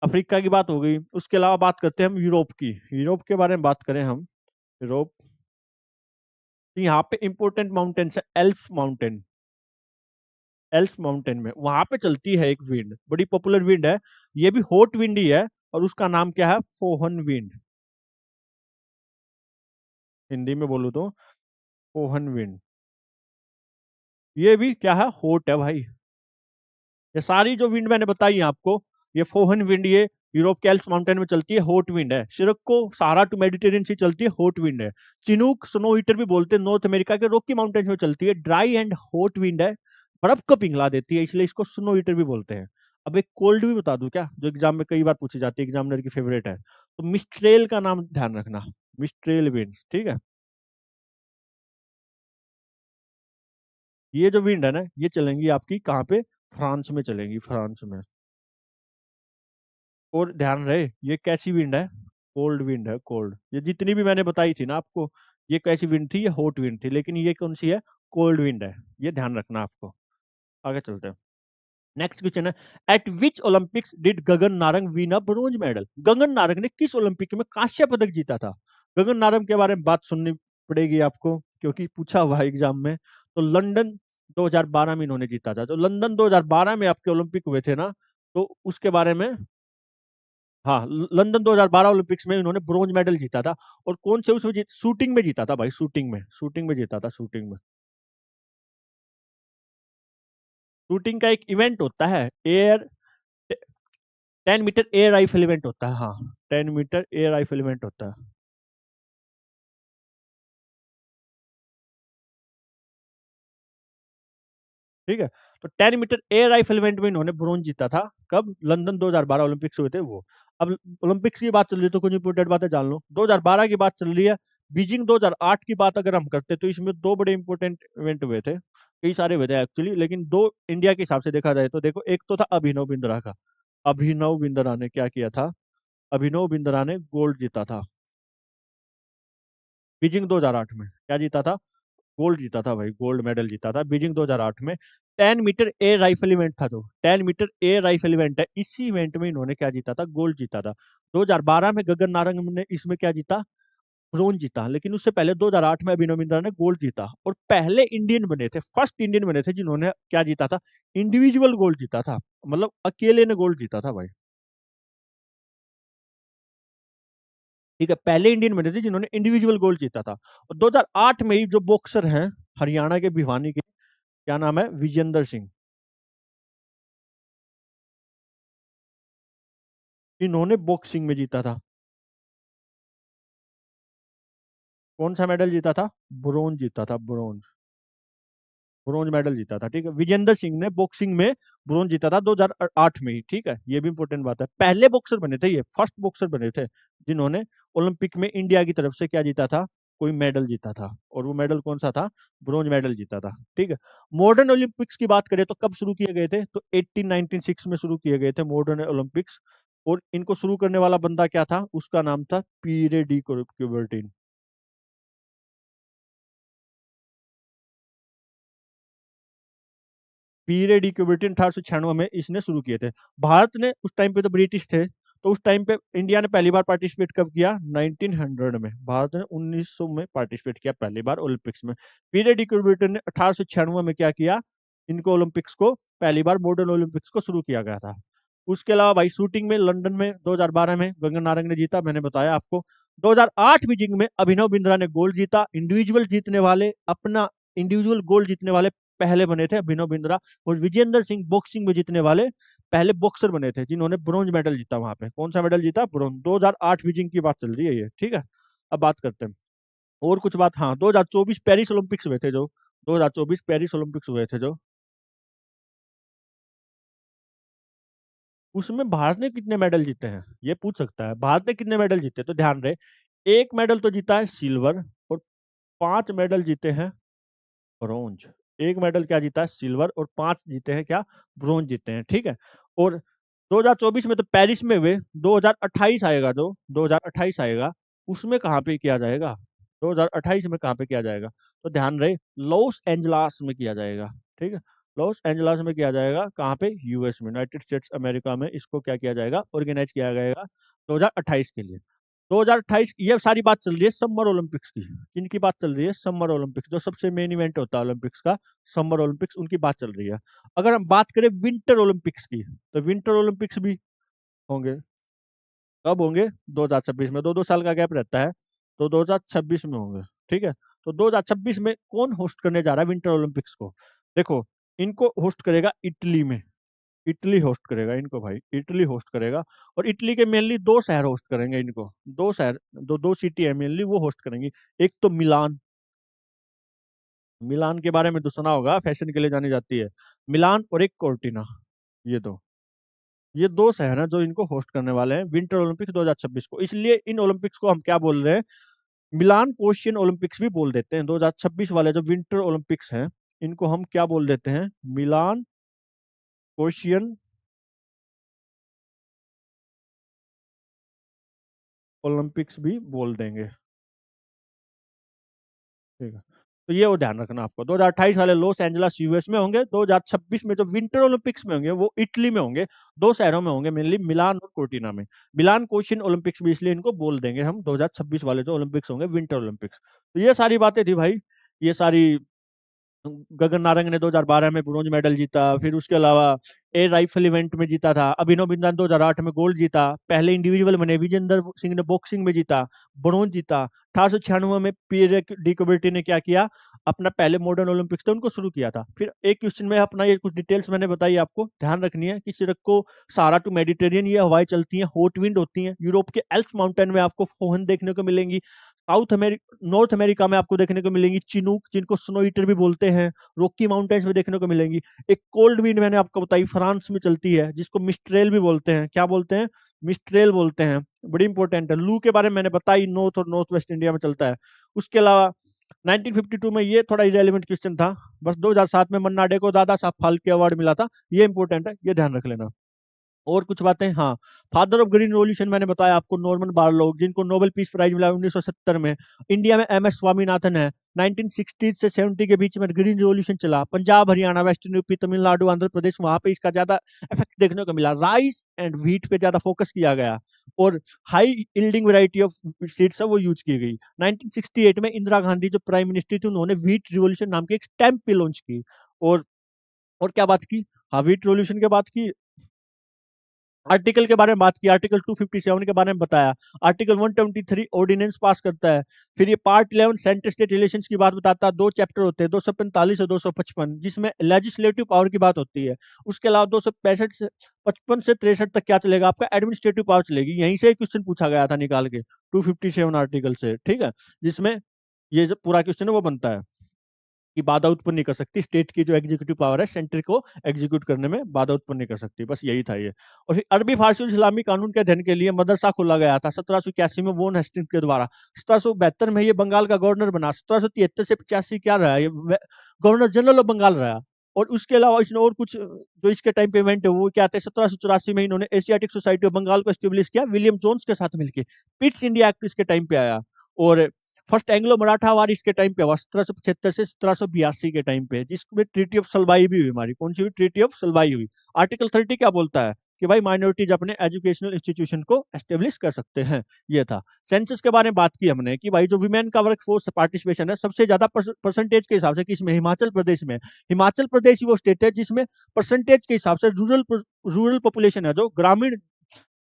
अफ्रीका की बात हो गई। उसके अलावा बात करते हैं हम यूरोप की। यूरोप के बारे में बात करें हम, यूरोप, तो यहाँ पे इंपोर्टेंट माउंटेन्स है एल्प्स माउंटेन। एल्प्स माउंटेन में वहां पे चलती है एक विंड, बड़ी पॉपुलर विंड है। ये भी हॉट विंड ही है, और उसका नाम क्या है? फोहन विंड। हिंदी में बोलूँ तो फोहन विंड। ये भी क्या है? हॉट है भाई। ये सारी जो विंड मैंने बताई है आपको, ये फोहन विंड, ये यूरोप के एल्प्स माउंटेन में चलती है, हॉट विंड है। सिरक्को सहारा टू मेडिटेरियन सी चलती है, हॉट विंड है। चिनूक स्नो हीटर भी बोलते हैं, नॉर्थ अमेरिका के रॉकी माउंटेन्स में चलती है, ड्राई एंड हॉट विंड है, बर्फ को पिघला देती है, इसलिए इसको स्नो हीटर भी बोलते हैं। अब एक कोल्ड भी बता दूं क्या, जो एग्जाम में कई बार पूछी जाती है, एग्जामिनर की फेवरेट है, तो मिस्ट्रेल का नाम ध्यान रखना। मिस्ट्रेल विंड्स, ठीक है। ये जो विंड है ना, ये चलेंगी आपकी कहाँ पे? फ्रांस में चलेंगी, फ्रांस में। और ध्यान रहे, ये कैसी विंड है? कोल्ड विंड है, कोल्ड। ये जितनी भी मैंने बताई थी ना आपको, ये कैसी विंड थी? ये हॉट विंड थी, लेकिन ये कौन सी है? कोल्ड विंड है। ये ध्यान रखना आपको। आगे चलते हैं। नेक्स्ट क्वेश्चन है, at which Olympics did Gagan Narang win a bronze medal? Gagan Narang ने किस ओलंपिक में कांस्य पदक जीता था? गगन नारंग के बारे में बात सुननी पड़ेगी आपको, क्योंकि पूछा हुआ है एग्जाम में। तो लंदन 2012 में इन्होंने जीता था। तो लंदन 2012 में आपके ओलंपिक हुए थे ना, तो उसके बारे में, हाँ, लंदन 2012 ओलंपिक्स में इन्होंने ब्रोंज मेडल जीता था। और कौन से उसमें शूटिंग में जीता था भाई, शूटिंग में, शूटिंग में जीता था, शूटिंग में। शूटिंग का एक इवेंट होता है, air, 10 metre air rifle event होता है, हाँ, 10 मीटर एयर राइफल इवेंट होता है, ठीक है। तो 10 मीटर एयर राइफल इवेंट में इन्होंने ब्रॉन्ज जीता था। कब? लंदन 2012 ओलंपिक्स हुए थे वो। अब ओलंपिक्स की बात चल रही है तो कुछ इंपोर्टेंट बातें जान लो। 2012 की बात चल रही है। बीजिंग 2008 की बात अगर हम करते तो इसमें दो बड़े इंपोर्टेंट इवेंट हुए थे, कई सारे हुए थे एक्चुअली, लेकिन दो इंडिया के हिसाब से देखा जाए तो देखो, एक तो था अभिनव बिंद्रा का। अभिनव बिंद्रा ने क्या किया था? अभिनव बिंद्रा ने गोल्ड जीता था बीजिंग 2008 में। क्या जीता था? गोल्ड जीता था भाई, गोल्ड मेडल जीता था बीजिंग 2008 में। 10 मीटर एयर राइफल इवेंट था, जो 10 मीटर एयर राइफल इवेंट है, इसी इवेंट में इन्होंने क्या जीता था? गोल्ड जीता था। 2012 में गगन नारंग ने इसमें क्या जीता? ब्रोंज जीता। लेकिन उससे पहले 2008 में अभिनव बिंद्रा ने गोल्ड जीता, और पहले इंडियन बने थे, फर्स्ट इंडियन बने थे जिन्होंने क्या जीता था? इंडिविजुअल गोल्ड जीता था, मतलब अकेले ने गोल्ड जीता था भाई। ठीक है, पहले इंडियन बने थे जिन्होंने इंडिविजुअल गोल्ड जीता था। और 2008 में ही जो बॉक्सर हैं हरियाणा के भिवानी के, क्या नाम है? विजेंदर सिंह, इन्होंने बॉक्सिंग में जीता था। कौन सा मेडल जीता था? ब्रोंज जीता था, ब्रोंज। ब्रोंज मेडल जीता था। ठीक है, विजेंदर सिंह ने बॉक्सिंग में ब्रोंज जीता था 2008 में ही। ठीक है, ये भी इंपॉर्टेंट बात है। पहले बॉक्सर बने थे, ये फर्स्ट बॉक्सर बने थे जिन्होंने ओलंपिक में इंडिया की तरफ से क्या जीता था? कोई मेडल जीता था। और वो मेडल कौन सा था? ब्रोंज मेडल जीता था। ठीक है, मॉडर्न ओलंपिक्स की बात करें तो कब शुरू किए गए थे? तो 1896 में शुरू किए गए थे मॉडर्न ओलंपिक्स। और इनको शुरू करने वाला बंदा क्या था? उसका नाम था पीरे डी क्यूबर्टिन। पीरियड इक्विटी 1896 में इसने शुरू किए थे। भारत ने उस टाइम पे तो ब्रिटिश थे, तो उस टाइम पे इंडिया ने पहली बार पार्टिसिपेट कब किया? 1900 में। भारत ने 1900 में पार्टिसिपेट किया पहली बार ओलंपिक्स में। पीरियड इक्विटी ने 1896 में क्या किया? इनको ओलंपिक्स को पहली बार मॉडर्न ओलंपिक्स को शुरू किया गया था। उसके अलावा भाई शूटिंग में लंदन में 2012 में गगन नारंग ने जीता, मैंने बताया आपको। 2008 बीजिंग में अभिनव बिंद्रा ने गोल्ड जीता। इंडिविजुअल जीतने वाले, अपना इंडिविजुअल गोल्ड जीतने वाले पहले बने थे अभिनव बिंद्रा। और विजेंदर सिंह बॉक्सिंग में जीतने वाले पहले बॉक्सर बने थे जिन्होंने ब्रॉन्ज मेडल जीता वहां पे। कौन सा मेडल जीता? ब्रॉन्ज। 2008 बीजिंग की बात चल रही है ये। ठीक है, अब बात करते हैं और कुछ बात। हाँ, 2024 पेरिस ओलंपिक्स हुए थे जो, 2024 पेरिस ओलंपिक्स हुए थे जो, उसमें भारत ने कितने मेडल जीते हैं ये पूछ सकता है। भारत ने कितने मेडल जीते? तो ध्यान रहे, एक मेडल तो जीता है सिल्वर, और 5 मेडल जीते हैं ब्रोंज। एक मेडल क्या जीता है? सिल्वर, और 5 जीते हैं क्या? ब्रोंज जीते हैं। ठीक है, और 2024 में तो पेरिस में हुए। 2028 आएगा, जो 2028 आएगा उसमें कहाँ पे किया जाएगा? 2028 में कहाँ पे किया जाएगा? तो ध्यान रहे, लॉस एंजलास में किया जाएगा। ठीक है, लॉस एंजलास में किया जाएगा। कहाँ पे? यूएस में, यूनाइटेड स्टेट्स अमेरिका में इसको क्या किया जाएगा? ऑर्गेनाइज किया जाएगा 2028 के लिए। 2028 ये सारी बात चल रही है समर ओलंपिक्स की। इनकी बात चल रही है समर ओलंपिक्स, जो सबसे मेन इवेंट होता है ओलंपिक्स का, समर ओलंपिक्स, उनकी बात चल रही है। अगर हम बात करें विंटर ओलंपिक्स की, तो विंटर ओलंपिक्स भी होंगे। कब होंगे? 2026 में। दो दो साल का गैप रहता है, तो 2026 में होंगे। ठीक है, तो 2026 में कौन होस्ट करने जा रहा है विंटर ओलंपिक्स को? देखो, इनको होस्ट करेगा इटली में। इटली होस्ट करेगा इनको भाई, इटली होस्ट करेगा। और इटली के मेनली दो शहर होस्ट करेंगे इनको। दो शहर, दो दो सिटी है मेनली, वो होस्ट करेंगी। एक तो मिलान। मिलान के बारे में तो सुना होगा, फैशन के लिए जानी जाती है। मिलान, और एक कोर्टिना। ये दो, ये दो शहर हैं जो इनको होस्ट करने वाले हैं विंटर ओलंपिक्स 2026 को। इसलिए इन ओलंपिक्स को हम क्या बोल रहे हैं? मिलान कोशियन ओलंपिक्स भी बोल देते हैं। 2026 वाले जो विंटर ओलंपिक्स हैं, इनको हम क्या बोल देते हैं? मिलान कोशियन ओलंपिक्स भी बोल देंगे। ठीक है, तो ये वो ध्यान रखना आपको। 2028 वाले लॉस एंजलस यूएस में होंगे। 2026 में जो विंटर ओलंपिक्स में होंगे वो इटली में होंगे। दो शहरों में होंगे मेनली, मिलान और कोर्टिना में। मिलान कोशियन ओलंपिक्स भी इसलिए इनको बोल देंगे हम 2026 वाले जो ओलंपिक्स होंगे विंटर ओलंपिक्स। तो ये सारी बातें थी भाई, ये सारी। गगन नारंग ने 2012 में ब्रोंज मेडल जीता। फिर उसके अलावा एयर राइफल इवेंट में जीता था। अभिनव बिंद्रा ने 2008 में गोल्ड जीता। पहले इंडिविजुअल बने विजेंदर सिंह ने बॉक्सिंग में जीता, ब्रोंज जीता। 1896 में पीरे डी कुबर्टी ने क्या किया? अपना पहले मॉडर्न ओलंपिक्स था उनको शुरू किया था। फिर एक क्वेश्चन में अपना ये कुछ डिटेल्स मैंने बताई आपको, ध्यान रखनी है कि सिर्फ को सहारा टू मेडिटेरियन ये हवाएं चलती हैं, हॉट विंड होती हैं। यूरोप के एल्प्स माउंटेन में आपको फोहन देखने को मिलेंगी। नॉर्थ अमेरिका में आपको देखने को मिलेंगी चिनूक, जिनको स्नो ईटर भी बोलते हैं, रॉकी माउंटेन्स में देखने को मिलेंगी। एक कोल्ड विंड मैंने आपको बताई फ्रांस में चलती है, जिसको मिस्ट्रेल भी बोलते हैं। क्या बोलते हैं? मिस्ट्रेल बोलते हैं। बड़ी इंपॉर्टेंट है। लू के बारे में मैंने बताई, नॉर्थ और नॉर्थ वेस्ट इंडिया में चलता है। उसके अलावा 1952 में, ये थोड़ा इरेलीवेंट क्वेश्चन था, बस 2007 में मन्ना डे को दादा साहब फाल्के अवार्ड मिला था। ये इंपॉर्टेंट है, ये ध्यान रख लेना। और कुछ बातें, हाँ, फादर ऑफ ग्रीन रिवॉल्यूशन मैंने बताया आपको, नॉर्मन बारलोग, जिनको नोबेल पीस प्राइज मिला 1970 में। इंडिया में एम एस स्वामीनाथन है। 1960 से 70 के बीच में ग्रीन रिवॉल्यूशन चला। पंजाब, हरियाणा, वेस्टर्न यूपी, तमिलनाडु, आंध्र प्रदेश, वहां पे इसका ज्यादा इफेक्ट देखने को मिला। राइस एंड व्हीट पे ज्यादा फोकस किया गया और high yielding variety of seeds है वो यूज की गई। 1968 में इंदिरा गांधी जो प्राइम मिनिस्टर थी, उन्होंने व्हीट रिवॉल्यूशन नाम की एक स्टैम्प भी लॉन्च की। और और क्या बात की? हाँ, व्हीट रिवॉल्यूशन के बात की। आर्टिकल के बारे में बात की, आर्टिकल 257 के बारे में बताया। आर्टिकल 123 ऑर्डिनेंस पास करता है। फिर ये पार्ट 11 सेंटर स्टेट रिलेशंस की बात बताता है। 2 चैप्टर होते हैं, 245 और 255, जिसमें लेजिस्लेटिव पावर की बात होती है। उसके अलावा 265 से 55 से 63 तक क्या चलेगा आपका? एडमिनिस्ट्रेटिव पावर चलेगी। यहीं से क्वेश्चन पूछा गया था निकाल के 257 आर्टिकल से, ठीक है, जिसमें ये जो पूरा क्वेश्चन है वो बनता है कि बाधा उत्पन्न नहीं कर सकती। स्टेट की जो एग्जीक्यूटिव पावर है, सेंटर को एग्जीक्यूट करने में बाधा उत्पन्न नहीं कर सकती। बस यही था ये। और फिर अरबी फारसी और इस्लामी कानून के अध्ययन के लिए मदरसा खोला गया था 1781 में वॉन हेस्टिंग्स के द्वारा। 1772 में ये बंगाल का गवर्नर बना। 1773 से 85 क्या रहा? ये गवर्नर जनरल ऑफ बंगाल रहा। और उसके अलावा इसने और कुछ जो इसके टाइम पे इवेंट है वो क्या थे? 1784 में इन्होंने एशियाटिक सोसाइटी ऑफ बंगाल को एस्टेब्लिश किया विलियम जोन्स के साथ मिलकर। पिट्स इंडिया एक्ट इसके टाइम पे आया। और फर्स्ट एंग्लो मराठा वार इसके टाइम पे हुआ 1775 से 1782 के टाइम पे, जिसमें ट्रीटी ऑफ सलवाई भी हुई हमारी। कौन सी हुई? ट्रीटी ऑफ सलवाई हुई। आर्टिकल 30 क्या बोलता है? कि भाई माइनॉरिटीज अपने एजुकेशनल इंस्टीट्यूशन को एस्टेब्लिश कर सकते हैं। ये था। सेंसस के बारे में बात की हमने कि भाई जो वुमेन का वर्क फोर्स पार्टिसिपेशन है सबसे ज्यादा परसेंटेज के हिसाब से किसमें? हिमाचल प्रदेश में। हिमाचल प्रदेश ही वो स्टेट है जिसमें परसेंटेज के हिसाब से रूरल पॉपुलेशन है, जो ग्रामीण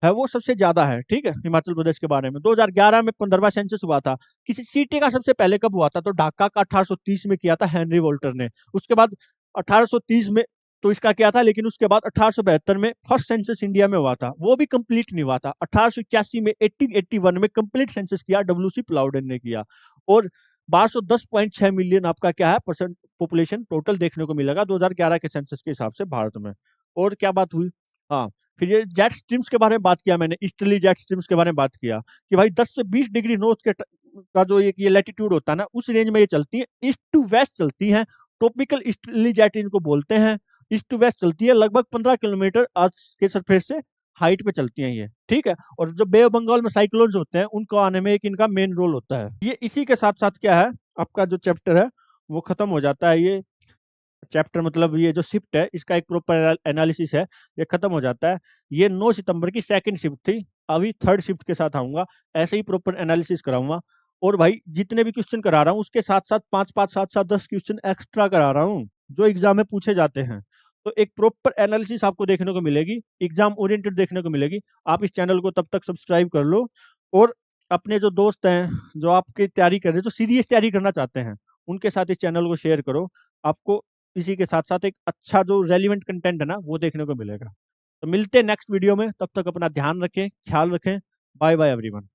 है, वो सबसे ज्यादा है। ठीक है, हिमाचल प्रदेश के बारे में 2011 में 15वां सेंसस हुआ था। किसी सिटी का सबसे पहले कब हुआ था? तो ढाका का 1830 में किया था हेनरी वोल्टर ने। उसके बाद 1830 में तो इसका क्या था, लेकिन उसके बाद 1872 में फर्स्ट सेंसस इंडिया में हुआ था, वो भी कंप्लीट नहीं हुआ था। 1881 में 1881 में कंप्लीट सेंसस किया, डब्ल्यूसी प्लाउडेन ने किया। और 1210.6 मिलियन आपका क्या है परसेंट पॉपुलेशन टोटल देखने को मिलेगा 2011 के सेंसस के हिसाब से भारत में। और क्या बात हुई? हाँ, फिर ये जेट स्ट्रीम्स के बारे में बात किया मैंने, ईस्टर्ली जेट स्ट्रीम्स के बारे में बात किया कि भाई 10 से 20 डिग्री नॉर्थ के का जो ये लैटिट्यूड होता है ना, उस रेंज में ये चलती है, ईस्ट टू वेस्ट चलती हैं। ट्रॉपिकल ईस्टर्ली जेट इनको बोलते हैं। ईस्ट टू वेस्ट चलती है, लगभग 15 किलोमीटर अर्थ के सरफेस से हाइट पे चलती हैं ये। ठीक है, और जो बे ऑफ बंगाल में साइक्लोन्स होते हैं उनको आने में एक इनका मेन रोल होता है। ये इसी के साथ साथ क्या है, आपका जो चैप्टर है वो खत्म हो जाता है। ये चैप्टर मतलब ये जो शिफ्ट है इसका एक प्रॉपर एनालिसिस है, ये खत्म हो जाता है। ये 9 सितंबर की सेकंड शिफ्ट थी। अभी थर्ड शिफ्ट के साथ आऊंगा, ऐसे ही प्रॉपर एनालिसिस कराऊंगा। और भाई जितने भी क्वेश्चन करा रहा हूँ उसके साथ साथ 5 5 7 7 10 क्वेश्चन एक्स्ट्रा करा रहा हूँ जो एग्जाम में पूछे जाते हैं। तो एक प्रॉपर एनालिसिस आपको देखने को मिलेगी, एग्जाम ओरिएंटेड देखने को मिलेगी। आप इस चैनल को तब तक सब्सक्राइब कर लो। और अपने जो दोस्त हैं जो आपकी तैयारी कर रहे हैं, जो सीरियस तैयारी करना चाहते हैं, उनके साथ इस चैनल को शेयर करो। आपको इसी के साथ साथ एक अच्छा जो रेलिवेंट कंटेंट है ना वो देखने को मिलेगा। तो मिलते हैं नेक्स्ट वीडियो में, तब तक अपना ध्यान रखें, ख्याल रखें। Bye bye everyone.